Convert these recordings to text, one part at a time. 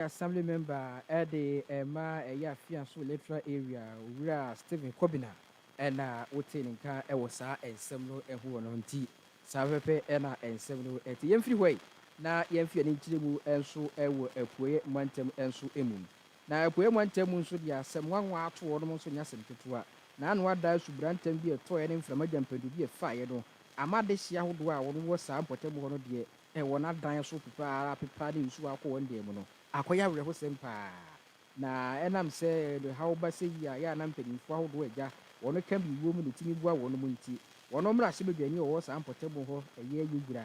Assembly member Eddie Emma Yafia so electoral area wura Stephen Kobina ɛna wote ne nka ɛwɔ saa nsɛm no ɛho no nti saa pɛpɛ ɛna nsɛm no ɛte yɛmfiri hɔ yi na yɛmfiri ne nkyerɛ mu ɛnso ɛwɔ apueɛ mantam ɛnso ɛmu na apueɛ mantam mu nso deɛ asɛm nwanwa ato hɔ no nso nyɛ asɛm ketewa na ano ada suburantam bi ɛtɔeɛ ne mframa gyampandu bi ɛfaeɛ no ama de hyia ahodoɔ a wɔn wɔ saa mpɔtam hɔ no deɛ ɛwɔ n'adan so pepa ne nsuo akɔ wɔn deɛ mu no akɔyɛ awerɛhosɛm paa na ɛnam sɛ haw ba sɛ yi a yɛ anam mpanyinfoɔ ahodoɔ agya wɔn ka bi wɔ mu ne tumi boa wɔn mu nti wɔn mmra hyɛ badwani a wɔwɔ saa mpɔtam hɔ ɛyɛ yɛwura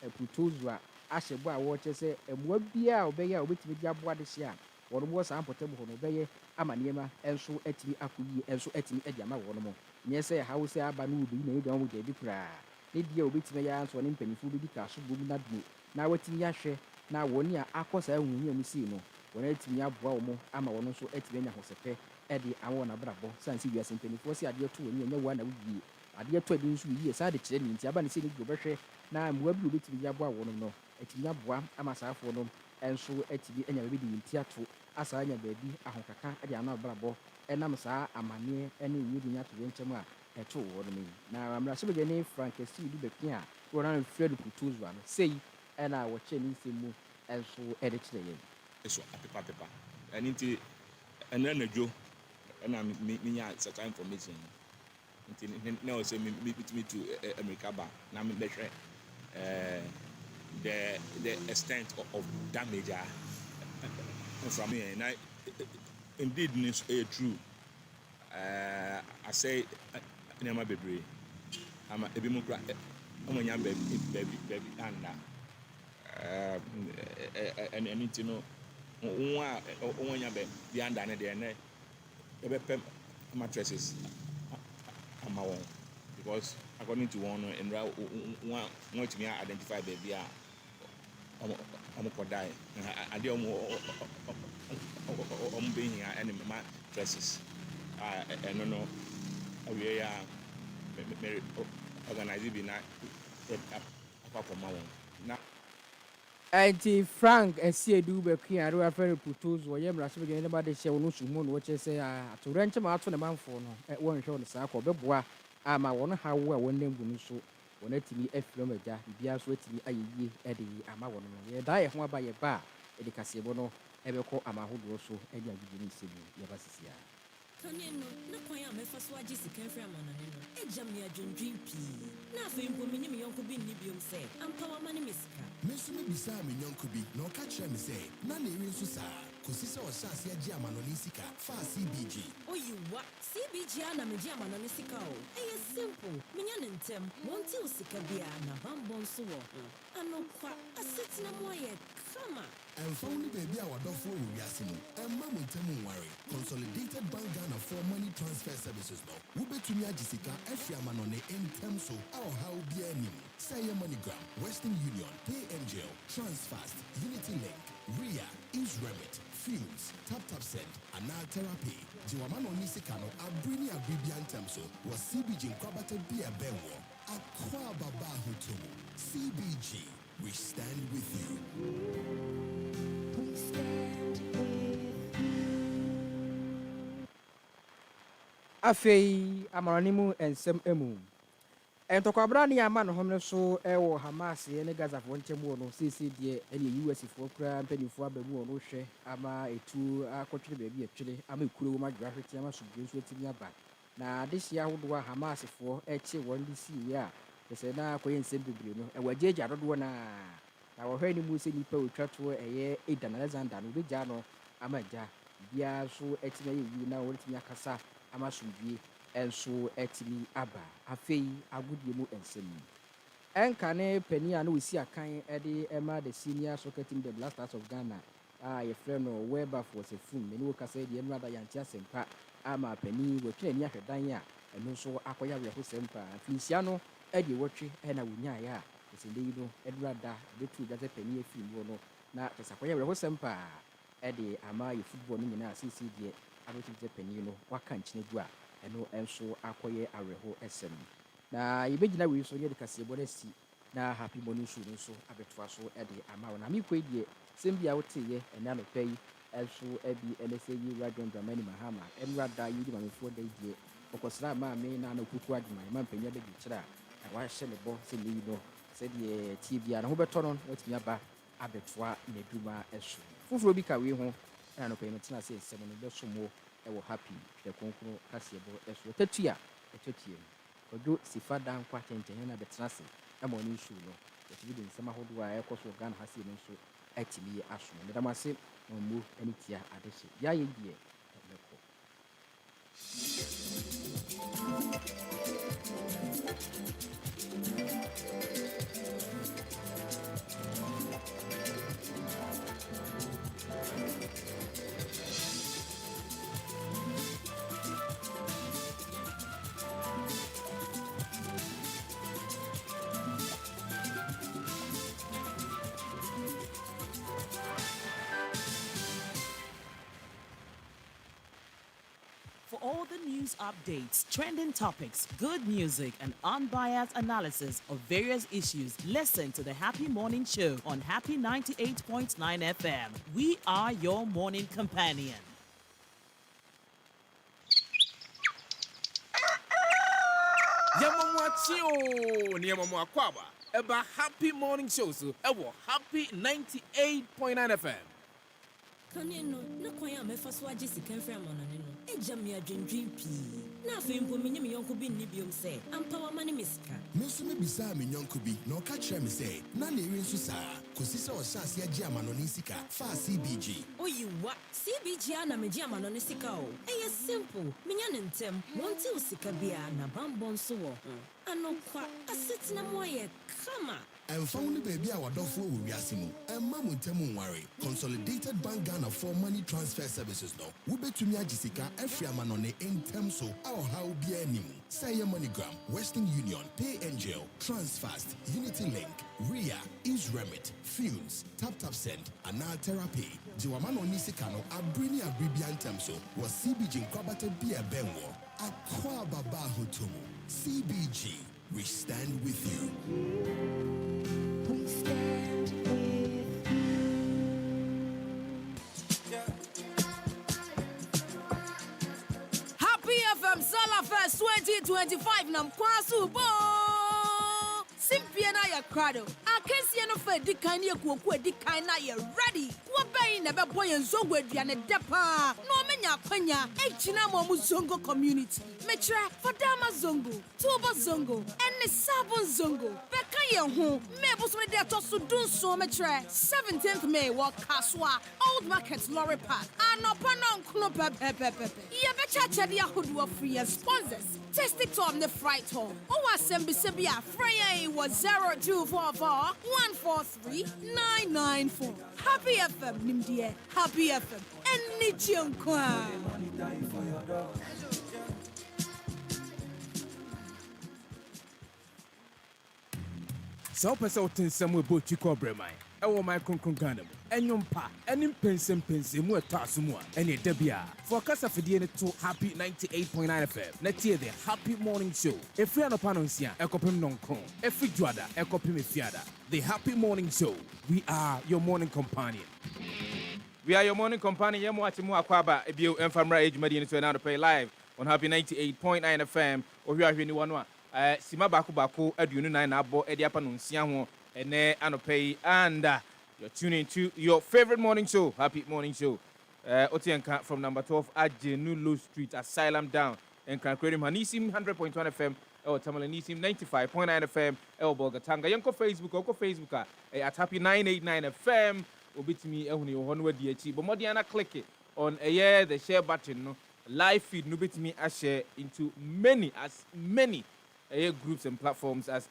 aputozu a ahyɛ bɔ a wɔkyerɛ sɛ mmoa biara a wɔbɛyɛ a wɔbɛtumi de aboa de hyɛ a wɔn wɔ saa mpɔtam hɔ no wɔbɛyɛ ama nneɛma nso atumi akɔ yie nso atumi de ama wɔn mo nyɛ sɛ haw sɛ aba no wɔ bi na ɛgya wɔn gya koraa ne deɛ wɔbɛtumi yɛ nso ne mpanyinfoɔ bi di ka so bom na bio na wɔatumi ahwɛ na wɔn a akɔ saa ahunyi a musii no wɔn atumi aboa wɔn ama wɔn nso atumi anya ahosɛpɛ ɛde awɔ n'abrabɔ sansi wiase mpanimfoɔ si adeɛ to wɔn nyɛ wɔn na woyie adeɛ to adi nso yie saa de kyerɛ ne nti aba ne sɛ ne bi wɔbɛhwɛ na mmoa bi wɔbɛtumi aboa wɔn no atumi aboa ama saafoɔ no nso atumi anya baabi de wɔn ti ato asa anya baabi ahokaka de ano abrabɔ ɛnam saa amanneɛ ne yie de nyato wɔn nkyɛn a ɛto wɔn no na mmarahyɛbadwani frankesi bi bɛpia a wɔn ano fred kutuzu ano sei ɛna wɔkyɛ ne nsɛm mu ɛnso ɛde kyerɛ yɛn. Eso apepa ɛno nti ɛno anadwo ɛna menya certain information nti na ɔsɛ metumi to America ba na mebɛhwɛ the extent of damage from here na indeed is true asɛ nneɛma bebree ama ebi mu kora ɔmanya baabi anda ɛno nti no wɔn a wɔnya baabi anda ne deɛ ɛnɛ ɛbɛpɛ mattresses ama wɔn because according to wɔn no nnura wɔn atumi identify baabi a wɔn kɔdae adeɛ wɔn bɛhia ɛne mattresses a ɛno no awie a mɛ organize bi na akɔ akɔma wɔn na. Anti Frank Esiedu Bekia, I very putos, or Yam Rashi again about the show, no Shumon, which is to rent him out to the man for no, at one show the sack or Bebois. I'm a wonder how well one name will so when it me a film of that, the Bias wait me a ye, Eddie, Amawan, die of one by a bar, Eddie Casibono, ever call Amahu also, Eddie Giving Sibu, Yavasia. Kaneno na kwan a mefa so agye sika mfra amanane no egya me adwendwen pii na afei mpo me nyim yonko bi nni biom sɛ ampa wa mane me sika meso me bisa me nyonko bi na ɔka kyerɛ me sɛ na na ewi nso saa kosi sɛ ɔhyɛ ase agye amanone sika fa CBG oyiwa CBG ana me gye amanone sika o ɛyɛ simple menya ne ntem wonte o sika bia na bambɔ nso wɔ ho anokwa asetina mo ayɛ kama ɛmfa wo ne baabi a wadɔfo wɔ wiase mu ɛmma mo ntam nware Consolidated Bank Ghana for money transfer services no wobɛtumi agye sika afiri amanone ntem so a ɔhaw bia anim sɛ ɛyɛ MoneyGram, Western Union, PayNGL, Transfast, Unity Link, RIA, Remit, Fuels, TapTapSend, Anal Therapy, Jiwamanone sika no abere ne abere bia ntem so wɔ CBG nkwabata bia bɛnwɔ akwa baba hoto CBG, we stand with you. Afei amaranimu ensem emu entokabra ne ama no homne so ewo Hamas ye ne Gaza fo ntemu no sisi de ene US fo kra mpanifo abamu no hwe ama etu akotwere baabi atwere ama ekuro ma dwa hwete ama subie so atimi aba na adehia hodo a Hamas fo eche won de si ya pese na akoye nsem bebre no ewajeja dodo na wo hwe ni mu se nipa otwa to eye Edan Alexander no beja no amaja bia so etimi ayi na wo etimi akasa ama subie enso etimi aba afei agudie mu ensem enka ne pani a na osi akan ede ema the senior soccer team the Blasters of Ghana ye friend no Weber for Sefun me no kasa de enra da yanti asempa ama pani wotwe ni ahwedan a eno so akoya we ho sempa finsia no ede wotwe na wonya ya esende yi no edra da betu gase pani afiri mu no na tesakoya we ho sempa ede ama ye football no nyina asisi de abetu gase pani no waka nkyene gu a eno enso akoye aweho esem na yebegina we so ye de kasebo na si na happy morning show no so abetwa so e de ama na me kɔ die Simbia wote ye ɛna no pɛ yi ɛso ɛbi ɛne sɛ yi radio dramani mahama ɛnura da yi di mamefoɔ da die ɔkɔsra maame na na okuku adwuma ma mpanya bɛdi kyerɛ a wahyɛ ne bɔ sɛ leyi no sɛdeɛ tie bia na ho bɛtɔ no watumi aba abɛtoa n'adwuma ɛso foforɔ bi ka wei ho ɛna no pɛ yi no tena sɛ nsɛm no bɛsom wo ɛwɔ happy hwɛ kronkron kaseɛ bɔ ɛso ɛtatua ɛtatua mu Kwadwo Sefah-Danquah kyɛnkyɛn na bɛtena se ɛma ɔno nsuo no yɛtumi de nsɛm ahodoɔ a ɛkɔ so wɔ Ghana ha sei no nso atumi aso no medam ase na ɔmmu ani tia ade hye yɛayɛ deɛ ɛbɛkɔ For all the news updates, trending topics, good music, and unbiased analysis of various issues, listen to the Happy Morning Show on Happy 98.9 FM. We are your morning companion. Yamamwachio, Niyamamwakwaba, about Happy Morning Show, so Happy 98.9 FM. Kaneno, na kwanya mefa so agye sika mfra amanane no. Eja me adwendwen pii. Na afei mpo menye me yonko bi nni biom sɛ ampa wa mane me sika. Me nso me bisa me nyɔnko bi na ɔka kyerɛ me sɛ na na ɛwi nso saa kɔsi sɛ ɔhyɛ ase agye amanɔne sika fa CBG. Oyiwa, CBG a na megye amanɔne sika o. Ɛyɛ simple. Menya ne ntem. Wonte wo sika bia na bambɔ nso wɔ. Anokwa, asetena mo ayɛ kama. Ɛmfa wo ne baabi a wadɔfoɔ wɔ wiase mu ɛmma mo ntam nware. Consolidated Bank Ghana for money transfer services no wobɛtumi agye sika afiri amanɔne ntam so a ɔhaw biara nim sɛ ɛyɛ MoneyGram, Western Union, PayNGL, Transfast, Unity Link, Ria, Remit, Funes, TapTapSend, anaa Therapy. Gye w'amanɔne sika no abere ne abere bia ntam so wɔ CBG nkwabata bi a ɛbɛn wɔ akɔ ababa ahotomu. CBG, we stand with you. We stand with you. Happy FM Sala Fest 2025 nam kwasu bo. Simpia na ya krado. Akensie no fa di kan ne kuoku edi kan na ya ready. Wo bɛn na bɛbɔ yɛn zongo aduane depa. No menya kwanya ejina mo mu zongo community. Metra Fadama zongo, Tuba zongo, and the Sabon zongo. Bɛka yɛn ho. Mebo so de to so dun so metra. 17th May wa Kaswa, Old Market Lorry Park. Anopa no nkno pepepepe. Ye becha dia hodo free and sponsors. Test it on the fright hall. O assembly sebia Freya was 0244 143 994. Happy FM nimdie. Happy FM. Eni chinkwa. So, person nsɛm wɔ bɔtwi kɔbrɛ man ɛwɔ man kronkron Ghana mu ɛnwom pa ɛne mpɛnsɛmpɛnsɛ mu ɛtɔ aso mu a ɛne ɛda bi a fo kasa fidie no to Happy 98.9 FM na tie the Happy Morning Show ɛfiri anɔpa no nsia ɛkɔpem nɔnkron ɛfiri dwoada ɛkɔpem efiada. The Happy Morning Show, we are your morning companion. We are your morning companion. Yemu ati mu akwaba ebio emfamra ejumadi ni so na pay live on Happy 98.9 FM. Ohwi ahwe ni wano a sima bako aduonu nan na abo edi apa no nsia ho ene anopay and you're tuning to your favorite morning show, Happy Morning Show. Otienka from number 12 Ajenulu Street, Asylum Down, and can create him Hanisim 100.1 FM, or Tamalanissim 95.9 FM, El Bogatanga. Yanko Facebook, at Happy 989 FM, or bit me, Ehuni, or Honwa DH, but Modiana click it on a year, the share button, no live feed, no bit me, as share into many groups and platforms as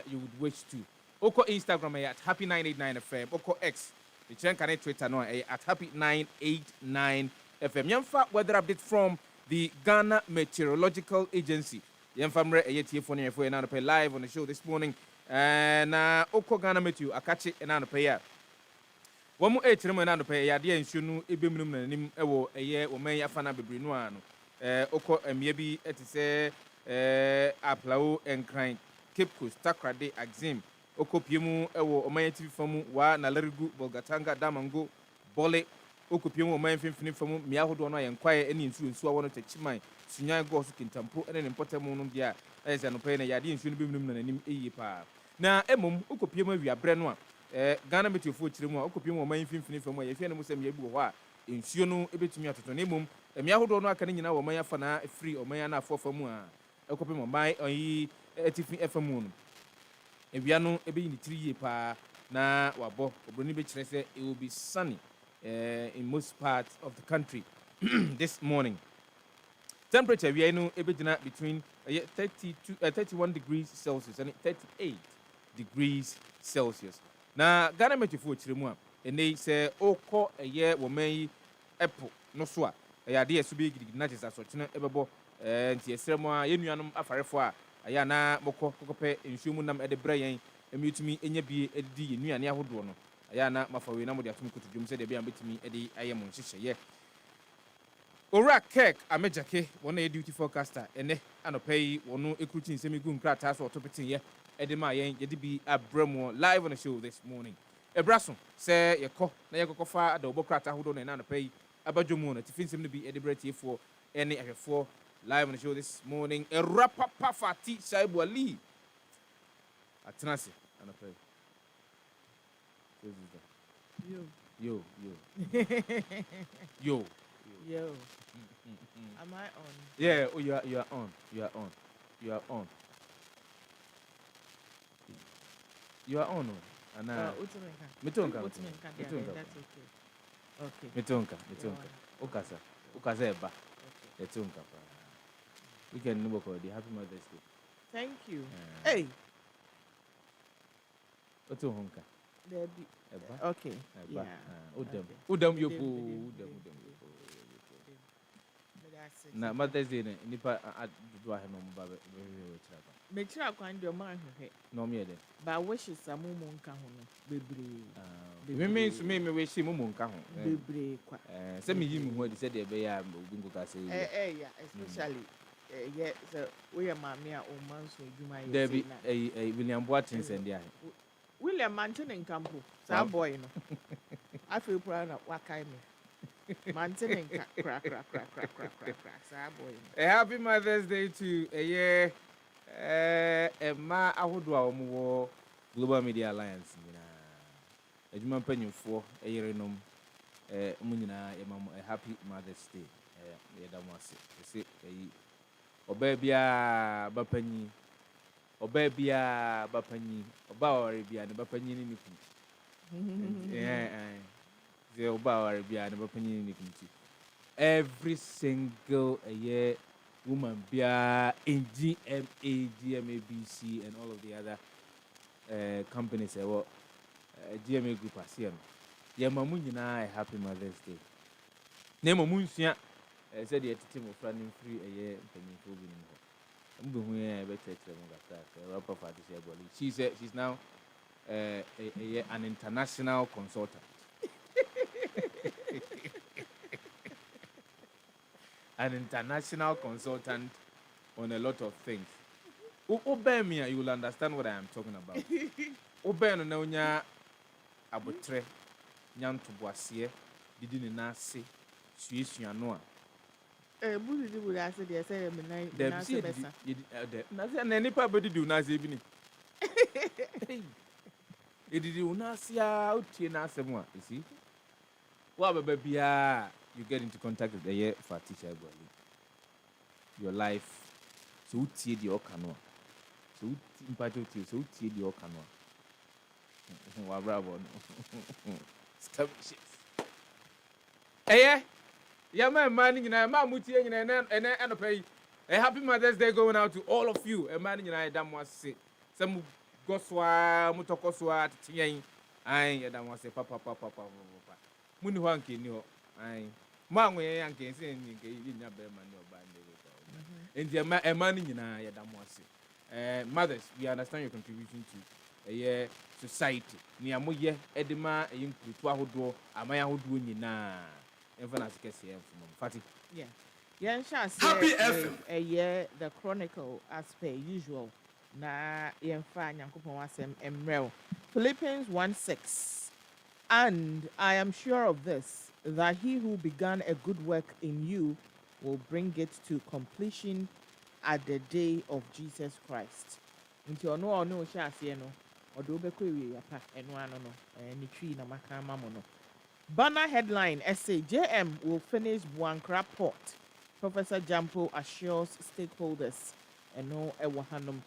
you would wish to. Oko Instagram at Happy 989 FM. Oko X. The channel can Twitter no at Happy 989 FM. Yamfa weather update from the Ghana Meteorological Agency. Yamfa mre ayeti phone for na pay live on the show this morning. And Oko Ghana Meteo akachi na pay ya. Wamu etirem na pay ya de nsu no ebemnum na nim ewo eye wo man yafa na bebre no ano. Oko emie bi etise aplawo enkran Cape Coast Takrade Axim. okopiemu ewo Omaya TV famu wa na Larigu Bolgatanga Damango Bole okopiemu Omaya Finfini famu miahodo no yenkwaye eni nsu a wono tachiman sunyan go so kintampo ene ne mpotemu no dia eze no pe na yade nsu no bimnum na nanim eyi pa na emom okopiemu awiabre no a Ghana metofo chiremu a okopiemu Omaya Finfini famu ye fie ne musem ye bi ho a nsuo no ebetumi atoto na emom miahodo no aka ne nyina wo Omaya fa na free Omaya na afo famu a okopiemu Omaya oyi etifi famu no ewia no ebe ni 3 year pa na wabo obroni be kire se it will be sunny in most parts of the country this morning. Temperature we no ebe gina between 31 degrees Celsius and 38 degrees Celsius. Na Ghana metofo chiremu a ene se okọ wo man apple no so a ya de eso be gidigidi na jesa so chene ebebo nti esremu a yenuanom afarefo a aya na mokọ kokọpẹ nsuo mu nam ede bra yen emiutumi enya bie edidi yenuane ahodo no aya na mafawe na mo de atum kotodwom se de bia betumi ede aye mo nhyehyeye ora kek amejake wona duty forecaster ene anopai wono ekrutin semigu nkrata so otopetin ye ede ma yen yede bi abramo live on the show this morning ebraso se yekọ na yekokofa adobo krata ahodo na anopai abadwomu na tifin sem no bi ede bratiefo ene ahwefo live on the show this morning. A rapper Fati Shaibu Ali. Atenase, anopai. Yo. Yo. Am I on? Yeah, oh you are on. You are on. Ana Mitonka. That's okay. Okay. Mitonka. Okasa eba. Mitonka pa. We can know about the Happy Mother's Day. Thank you. Hey. Oto honka. There be. Eba. Okay. Eba. Yeah. Udam yopo. Na Mother's Day nipa do ahema mba be chiraba. Me chira kwan de ma hwehwe. No me de. Ba wishes amumu nka ho no bebre. Me nso me wish mumu nka ho. Bebre kwa. Se me yimi ho de se de be ya obi ngoka se. Yeah, especially yeah, so we are mammy or manso edwuma ye. There be William Boateng and there. William Manton and Campo. Sa boy no. I feel proud of wakai me. Manton and crack. Sa boy. A happy Mother's Day to ma ahodo a omo Global Media Alliance nyina. Edwuma panyimfo yerenom mu nyina ye mam a happy Mother's Day. Ye da mo ase. Se Oba bia bapanyi oba wari bia ne bapanyi ni niku ze oba wari bia ne bapanyi ni niku every single year woman bia in GMA GMABC and all of the other companies GMA group asiano ye mamu nyina a happy Mother's Day ne mamu nsua said the team of running free a year for she said she's now an international consultant. An international consultant on a lot of things. Obey you will understand what I am talking about. Obey no nya abotre nyanto boasie didi ne na se suesua no a Bully would answer the same na nipa body do na say bi ni edidi una sia utie na asem a you see wa baba bia you get into contact with the for teacher Ebali your life so utie di okano so impact utie so utie di okano wa bravo stop shit yeah, man, you know, Mamuti and pay. A happy Mother's Day going out to all of you. A man, you know, I damn was say. Some Goswa, Mutokoswa, Tiang. I damn was say, Papa. Muniwanki, no. I. Mangwe Yankee saying you never man your band. And the man, you know, I damn was say. Mothers, we understand your contribution to a society. Niamuye, Edema, a young Twahodo, Amaya Hodu, na. Yeah. Yeah, happy FM. The Chronicle as per usual. na yɛmfa nyankopɔn asɛm mmerɛ wo. Philippians 1:6. And I am sure of this, that he who began a good work in you will bring it to completion at the day of Jesus Christ. Nti ɔno a ɔne wo hyɛ aseɛ no, ɔde wobɛkɔ awie apa ɛno ano no, ne twi na maka ama mo no. Banner headline essay, JM will finish Buankra Port. Professor Jampo assures stakeholders. Ɛno ɛwɔ hanom.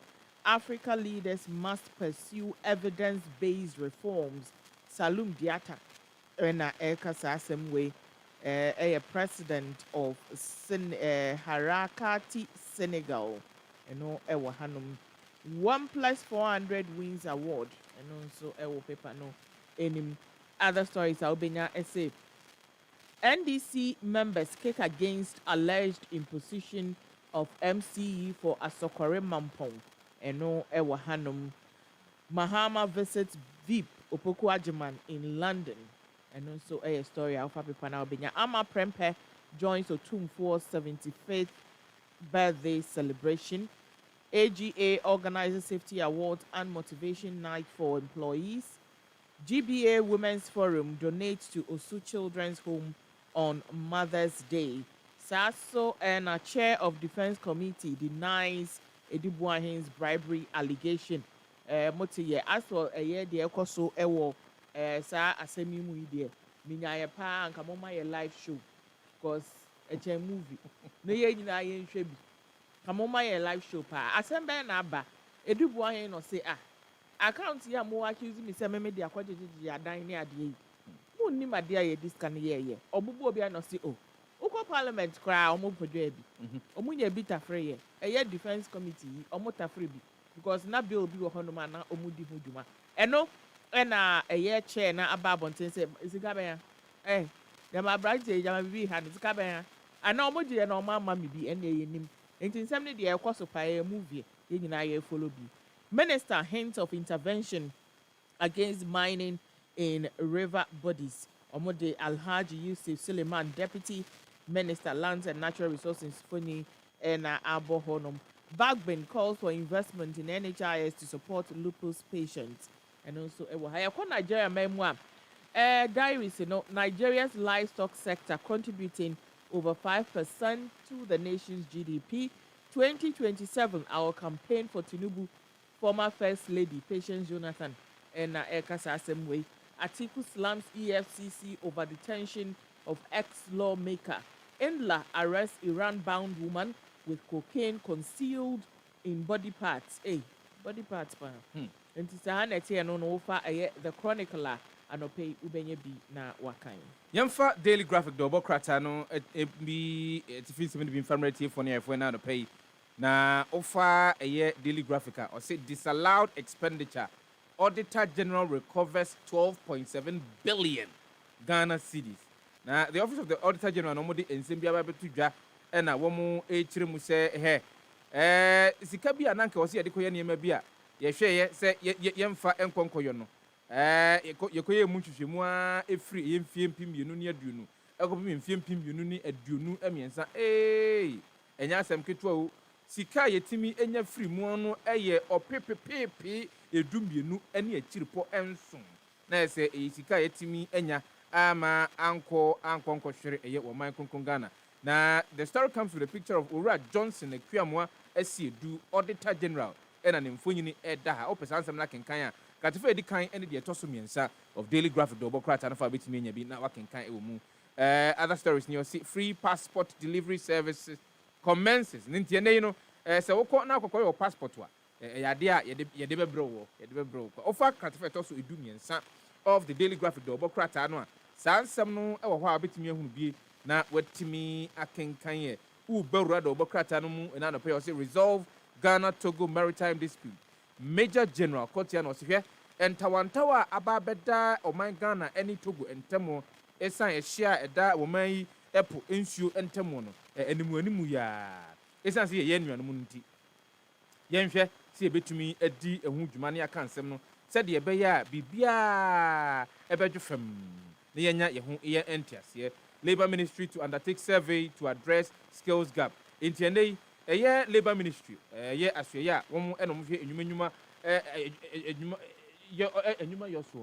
Africa leaders must pursue evidence-based reforms. Salum Diatta, na ɛkasa asɛm wei, ɛyɛ president of Harakati, Senegal. Ɛno ɛwɔ hanom. 1+400 wins award. Ɛno nso ɛwɔ paper no anim. Other stories I'll be now essay. NDC members kick against alleged imposition of MCE for Asokore Mampong. Eno ewa hanum. Mahama visits VIP Opoku Ajiman in London. And also a story Alpha Pipana Obinya. Ama Prempe joins Otumfuo's 75th birthday celebration. AGA organizes safety awards and motivation night for employees. GBA Women's Forum donates to Osu Children's Home on Mother's Day. Sasso and a chair of Defense Committee denies Edibuahin's bribery allegation. Motiye as for a year the ekoso ewo sa asemi mu ide. Minya ye pa anka moma ye live show because it's a movie. No ye nyina ye nhwe bi. Kamoma ye live show pa. Asembe na aba. Edibuahin no say account ya mo accuse me say me de akwajeje adan ni ade yi. Mo ni ma de aye this kan ye. Obubu obi no say oh. Uko parliament kra omo podwe bi. Omo nya bi tafre ye. Eye defense committee omo tafre bi because na bill bi wo hono ma na omo di ho dwuma. Eno na eye chair na aba bonten say isika ben ya. Dem abrante jama bi ha isika ben ya. Ana omo je na omo ama mi bi ene ye nim. Enti nsem ne de ekoso pa ye movie ye nyina ye follow bi. Minister hints of intervention against mining in river bodies. Omode Alhaji Yusuf Suleiman, Deputy Minister, Lands and Natural Resources, Funi Ena Abo Honum. Bagbin calls for investment in NHIS to support lupus patients. And also, Nigeria memoir. Diaries, Nigeria's livestock sector contributing over 5% to the nation's GDP. 2027, our campaign for Tinubu. Former First Lady Patience Jonathan and Ekasa Asemwe. Atiku slams EFCC over detention of ex-lawmaker. Endla arrests Iran-bound woman with cocaine concealed in body parts. Body parts pa. And Tisahane no ofa the chronicler anope ubenye bi na wakan. Yamfa Daily Graphic do bokrata no bi tifin se bi family for na for na no pay. Na offer a year Daily Graphica or say disallowed expenditure. Auditor General recovers 12.7 billion Ghana cedis. Now the office of the Auditor General nomodi ensembia ba betu dwa na womu echire mu se sika bi ananka wo se yede koye niema bi a ye hwe ye se yemfa enkonkoyo no yekoye mu twhwemu a efiri yemfie mpimienu ne aduonu ekobi mfie mpimienu ne aduonu amiensa enya asem ketua o sika yetimi enya free mu no eye opepepepe edumienu ene akiripo enso na ese sika yetimi enya ama anko hwere eye wo man konkon Ghana. Na the story comes with a picture of Ura Johnson Ekuamwa Esiedu Auditor General ena ne mfonyini eda ha opesa ansem na kenkan a katefa edi kan ene de etoso miensa of Daily Graphic do bokrata na fa betimi enya bi na wakenkan ewo mu. Other stories near free passport delivery services commences. Nintiene se woko na akokọ your passport wa. Yade a yede bebro. Offer katefa etoso edu miensa of the Daily Graphic do bokrata no a sansem no ewo ho a betimi ehunu bi na watimi akenkan ye ubewura do bokrata no mu na no pay say resolve Ghana Togo maritime dispute. Major General Kotia no se hwe entawantawa ababeda oman Ghana any Togo entemo esan ehia eda woman yi epo ensuo entemo no animu ya esan se ye nuanu mu nti yenhwe se ebetumi adi ehu dwuma ne aka nsem no se de ebeya bibia ebedwefam ne yenya yehu ye entiase. Labour Ministry to undertake survey to address skills gap. Intiende labor ministry asue ya wɔn ɛna wɔn hwɛ enyuma enyuma yɛ so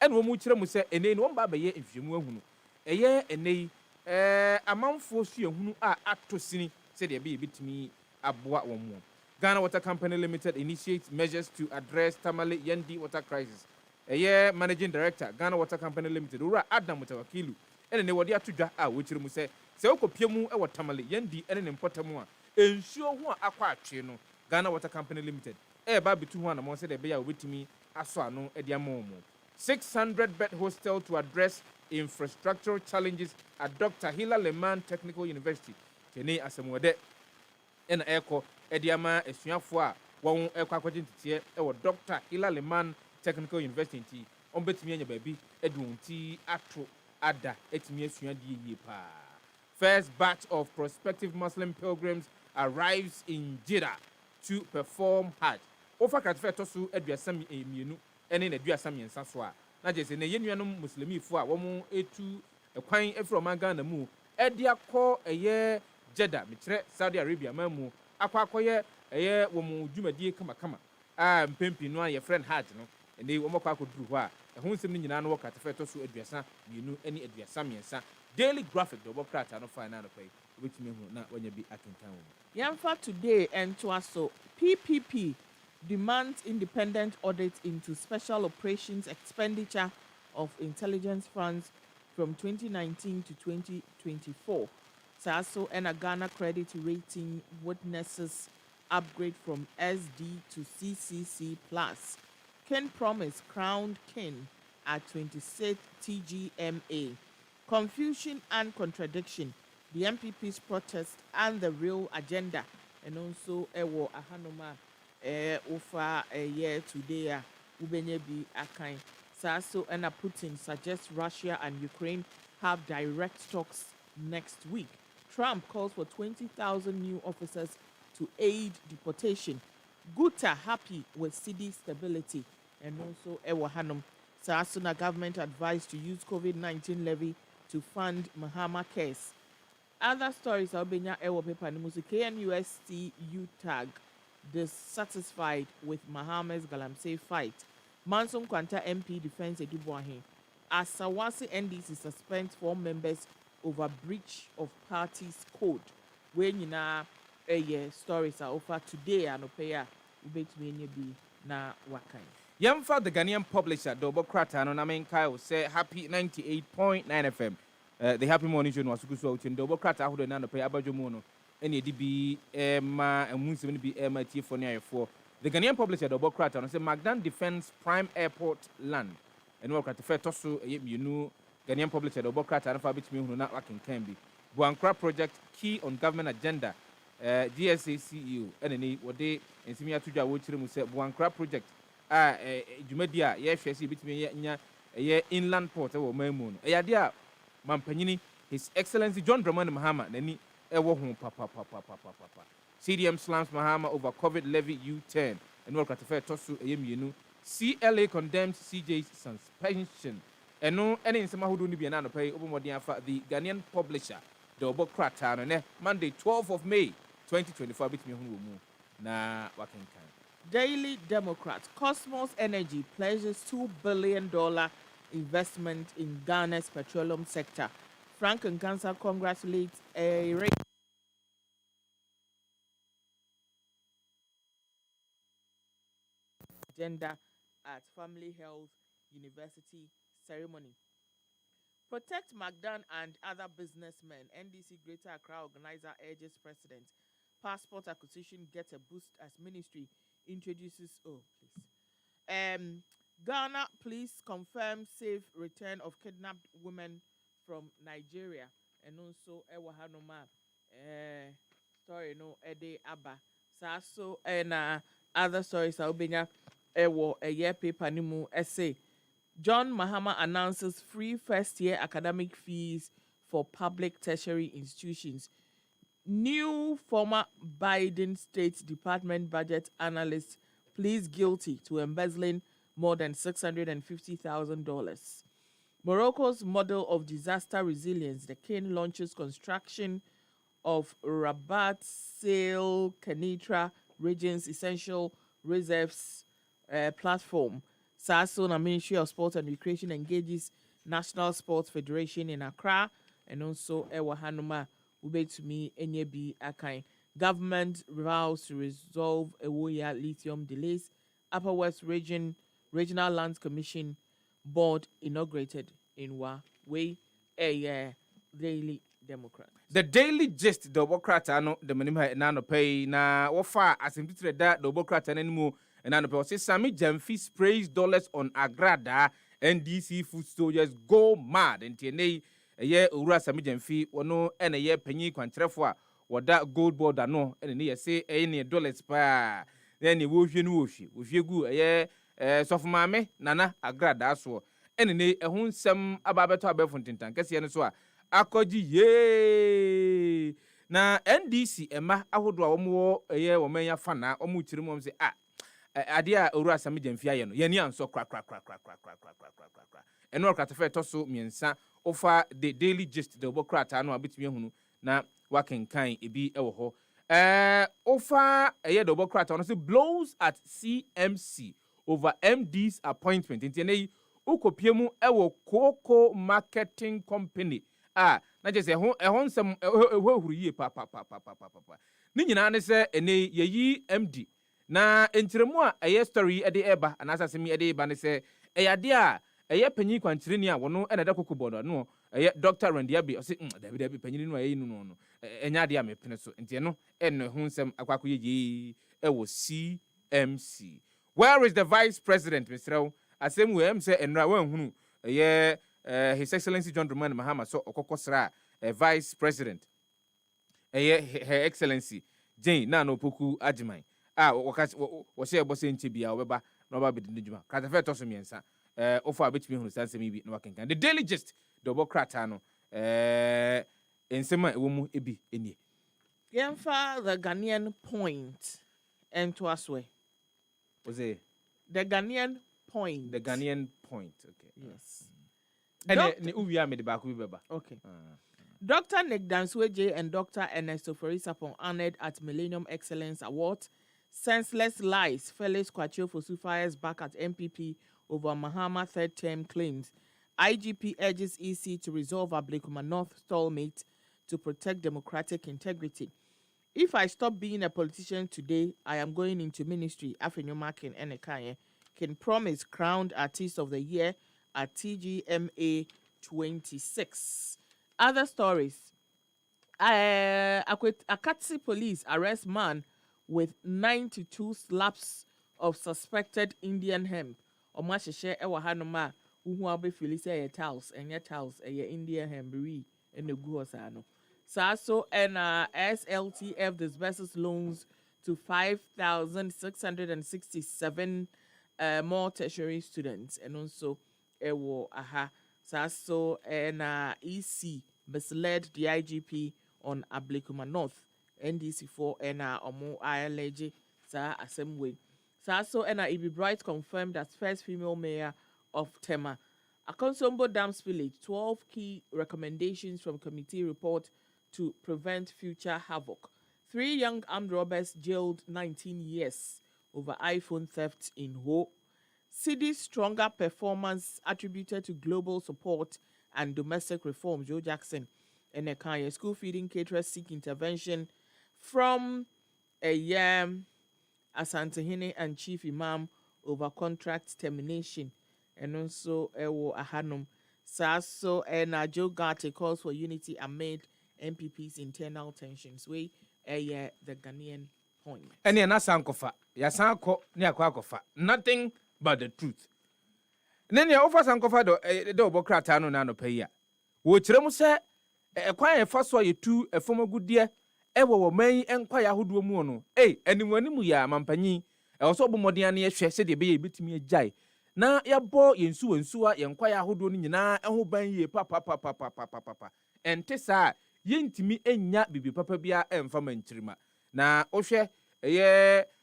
ɛna wɔn kyerɛ mu sɛ ɛnɛ no wɔn ba abɛyɛ nhwehwɛmu ahunu ɛnɛ yi amanfoɔ so yɛ hunu a ato sini sɛdeɛ ɛbɛyɛ bitumi aboa wɔn mu. Ghana Water Company Limited initiates measures to address Tamale Yendi water crisis. Managing Director, Ghana Water Company Limited, Ura Adam Mutawakilu, and ne wadi atu dwa a wokyerɛ mu sɛ sɛ wokɔpie mu ɛwɔ Tamale Yendi ɛne ne mpɔtam a nsuo ho a akɔ atwe no Ghana Water Company Limited ɛba bitu ho anamɔ sɛ de ɛbɛyɛ a wobɛtumi asɔ ano ɛde ama wɔn. 600-bed hostel to address infrastructural challenges at Dr. Hila Leman Technical University. Kene asɛmwɔdɛ ɛna ɛkɔ ɛde ama asuafoɔ a wɔn ɛkɔ akɔgye nteteɛ ɛwɔ Dr. Hila Leman Technical University nti wɔn bɛtumi anya baabi ɛde wɔn ti ato ada ɛtumi asua die yie paa. First batch of prospective Muslim pilgrims arrives in Jeddah to perform Hajj. Ofa kratefɛ tɔ so aduasa mmienu ɛne na aduasa mmiɛnsa so a na gye sɛ na yɛn nuanom muslimifoɔ a wɔn etu ɛkwan efiri ɔman Ghana mu ɛde akɔ ɛyɛ Jeddah mekyerɛ Saudi Arabia man mu akɔyɛ ɛyɛ wɔn dwumadie kamakama a mpempi no a yɛfrɛ no Hajj no ɛne wɔn akɔ akɔduru hɔ a ɛho nsɛm no nyinaa no wɔ kratefɛ tɔ so aduasa mmienu ɛne aduasa mmiɛnsa. Daily Graphic the work crowd no fine na no pay which me na wanya bi akenkan wo. Yamfa today and to also PPP demands independent audit into special operations expenditure of intelligence funds from 2019 to 2024. Saso and a Ghana credit rating witnesses upgrade from SD to CCC plus. Ken promise crowned king at 26th TGMA. Confusion and contradiction, the MPP's protest and the real agenda, and also ewo ahanoma ofa a year today ubenye bi akan. Saso and Putin suggests Russia and Ukraine have direct talks next week. Trump calls for 20,000 new officers to aid deportation. Guta happy with city stability, and also ewo hanum. Saso na government advised to use COVID-19 levy to fund Mahama case. Other stories are being ewo paper news. KNUST UTAG dissatisfied with Mahama's Galamsey fight. Manson Kwanta MP defends Edubuahin. As Sawasi NDC suspends 4 members over breach of party's code. When you know stories are offered today and opaya ubet me be na wakai. Yamfa the Ghanaian publisher Dobo Krata no namen Kyle say happy 98.9 FM. The happy morning show was good so Dobo Krata who na no pay abajo mono any DB ma and mun be ma tie for near 4. The Ghanaian publisher Dobo Krata no say Magdan defends prime airport land. And work at the fair tosu you know Ghanaian publisher Dobo Krata no fa bit me na working can be. Buankra project key on government agenda. GSA CEO and any what they and Simia Tuja which mu say Buankra project Jumedia, yes, between a inland port or Mamoon. A idea, Mampanyini, His Excellency John Dramani Mahama, Nani, Ewo home, papa. CDM slams Mahama over COVID levy U10, and work at the fair Tosu AMU. CLA condemns CJ's suspension. And no, any in some who don't be an pay over Modian for the Ghanaian publisher, the Obo Kratan, Monday, 12th of May, 2024, between whom na working time. Daily Democrat, Cosmos Energy pledges $2 billion investment in Ghana's petroleum sector. Frank Nkansa congratulates a agenda at Family Health University ceremony. Protect Magdan and other businessmen. NDC Greater Accra organizer urges President. Passport acquisition gets a boost as ministry introduces Ghana police confirm safe return of kidnapped women from Nigeria. And also Ewahanoma story no Ede Abba. Saso and other stories are being a year paper nimu essay. John Mahama announces free first year academic fees for public tertiary institutions. New former Biden State Department budget analyst pleads guilty to embezzling more than $650,000. Morocco's model of disaster resilience, the King launches construction of Rabat Sale Kenitra Regions Essential Reserves Platform. SASO na Ministry of Sport and Recreation engages National Sports Federation in Accra and also Ewa Hanuma Ubetumi Enyebi Akai. Government vows to resolve Ewoya lithium delays. Upper West Regional Lands Commission Board inaugurated in Wa Way a Daily Democrat. The Daily Gist, the Democrat, ano the minimum nano pay na wafa asimpitre da the Democrat anemu nano pay. Say Sami Jamfi sprays dollars on Agrada NDC food soldiers go mad. And TNA a year Ura Sami Jamfi wano and a year penny quantrefwa wada gold board ano and near say any dollars pa. Then you wushi with you go a year soft mame nana Agrada so. And a hun some ababeto abefuntin kasi so akoji ye na NDC ema ahodo a omo eye omenya fana omo chirimom se ade a owura Sami Jamfi aye no ye ni anso kra eno okatafe toso miensa ofa the Daily Gist the Democrat anu abetimi ehunu na wakenkan ebi ewo ho ofa eye the Democrat ono se blows at CMC over MD's appointment ntiene ukopiemu ewo Cocoa Marketing Company na je se ehon sem ehuru yie pa ni nyina ne se ene yeyi MD na entiremu a eye story ede eba anasa mi ede eba ne se eyade a eye panyi kwankyere ni a wono ena da kokobodo no eye Dr. Randiabi o se David panyi no ayi no enya de a mepene so ntie no ene ho nsem akwako yeyi ewo CMC. Where is the vice president, Mr. Asem we am say enra wan hunu eye His Excellency John Dramani Mahama so okokosra Vice President Her Excellency Jane na no poku ajiman wo se ebose nche bia obeba na oba bedi ndjuma kata fe toso miensa ofo abetimi hunu sanse mi bi na wakenkan The Daily Gist the Democrat no ensema ewomu ebi enie Yemfa the Ghanaian point and to aswe oze the Ghanaian point okay yes ne uwia me de ba ku beba okay Dr. Nick Dansweje and Dr. Ernesto Forisapon honored at Millennium Excellence Award. Senseless lies. Felix Kwadwo Sefah back at MPP over Mahama third term claims. IGP urges EC to resolve Ablekuma North stalemate to protect democratic integrity. If I stop being a politician today, I am going into ministry. Afenyoma can promise crowned Artist of the Year at TGMA 26. Other stories. Akatsi police arrest man with 92 slaps of suspected Indian hemp. Omasheshe ewa hanoma uhu abe filise ye towels Indian hemp ri enegu osano. Saso and SLTF disburses loans to 5,667 more tertiary students and also ewo aha. Saso and EC misled the IGP on Ablekuma North. NDC4 and Omo ILG sa assembly. Saso and Ibi Bright confirmed as first female mayor of Tema. Akonsombo Dams Village, 12 key recommendations from committee report to prevent future havoc. 3 young armed robbers jailed 19 years over iPhone theft in Ho. City's stronger performance attributed to global support and domestic reform. Joe Jackson and Ekanya school feeding caterers seek intervention from Asantehene and Chief Imam over contract termination. And also Ewo Ahanum Saso and Joe Garte calls for unity amid MPP's internal tensions. We the Ghanaian point. Ene na sankofa ya sanko ne akwakofa nothing but the truth. Nene ofa sankofa do obokrata no na no paya. Wo kiremu se ekwan efa so yetu efomagude wo man enkwa ya hodo mu no animanimu ya mampanyi so obomode ane yehwe se de be ye betimi agyae na yabo yensuwa yenkwa ya hodo no nyina ho ban ye papa ente sa yentimi enya bibi papa bia emfa manchirima na ohwe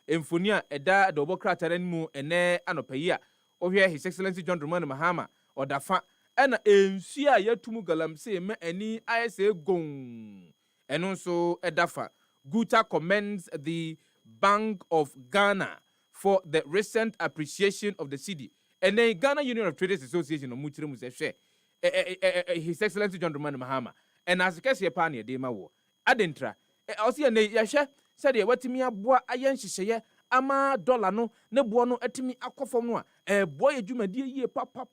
emfoni a eda de obokrata ran mu ene anopayi a ohwe His Excellency John Dramani Mahama odafa ena ensu a yatumu galamse me ani ayese gon and also Edafa. Guta commends the Bank of Ghana for the recent appreciation of the cedi. And the Ghana Union of Traders Association of Muchirimu share His Excellency John Dramani Mahama. And as a case, your pioneer, Dema War. Adentra. Also, Yasha said, what to me a boy, I yan ama dollar no ne boɔ no atimi akɔfam no a boy adwumadie yie papa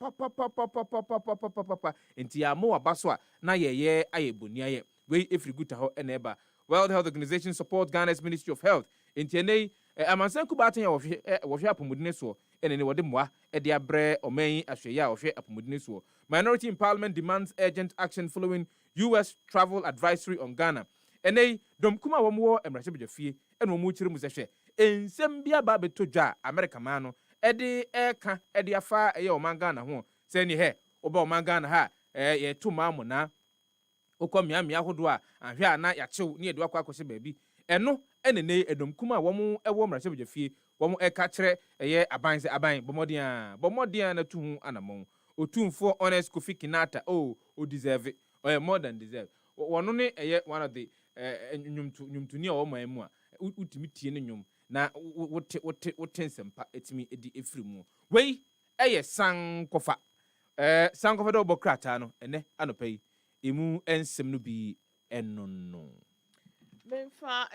enti ya mo aba so a na yɛyɛ ayɛ boni ayɛ wei efiri guta hɔ ɛna ɛba World Health Organization support Ghana's Ministry of Health enti ene amansan kubaten ya wɔhwɛ apomudine so ɛna ne wɔde mmoa ɛde abrɛ ɔman ahwɛyɛ a wɔhwɛ apomudine so Minority in Parliament demands urgent action following US travel advisory on Ghana ene domkuma wɔn wɔ emrahyɛ bɛfie ɛna wɔn kyerɛ mu sɛ hwɛ ensem bia ba beto dwa America man no ede eka ede afa eye oman Ghana ho se ni he oba oman Ghana ha ye to mamu na okomia hodo a ahwe ana ya chew ne edu akwa akose baabi eno enene edomkum a womu ewo mrahye bjafie womu eka kire eye aban se aban bomodian na tu hu anamon otumfo honest Kofi Kinata o deserve more than deserve wono ne eye one of the nyumtuni a wo mamu a utimi tie ne nyum na wote nsempa etimi edi efiri mu wei eye sankofa sankofa do bokrata no ene anopai emu ensem no bi enonno Memfa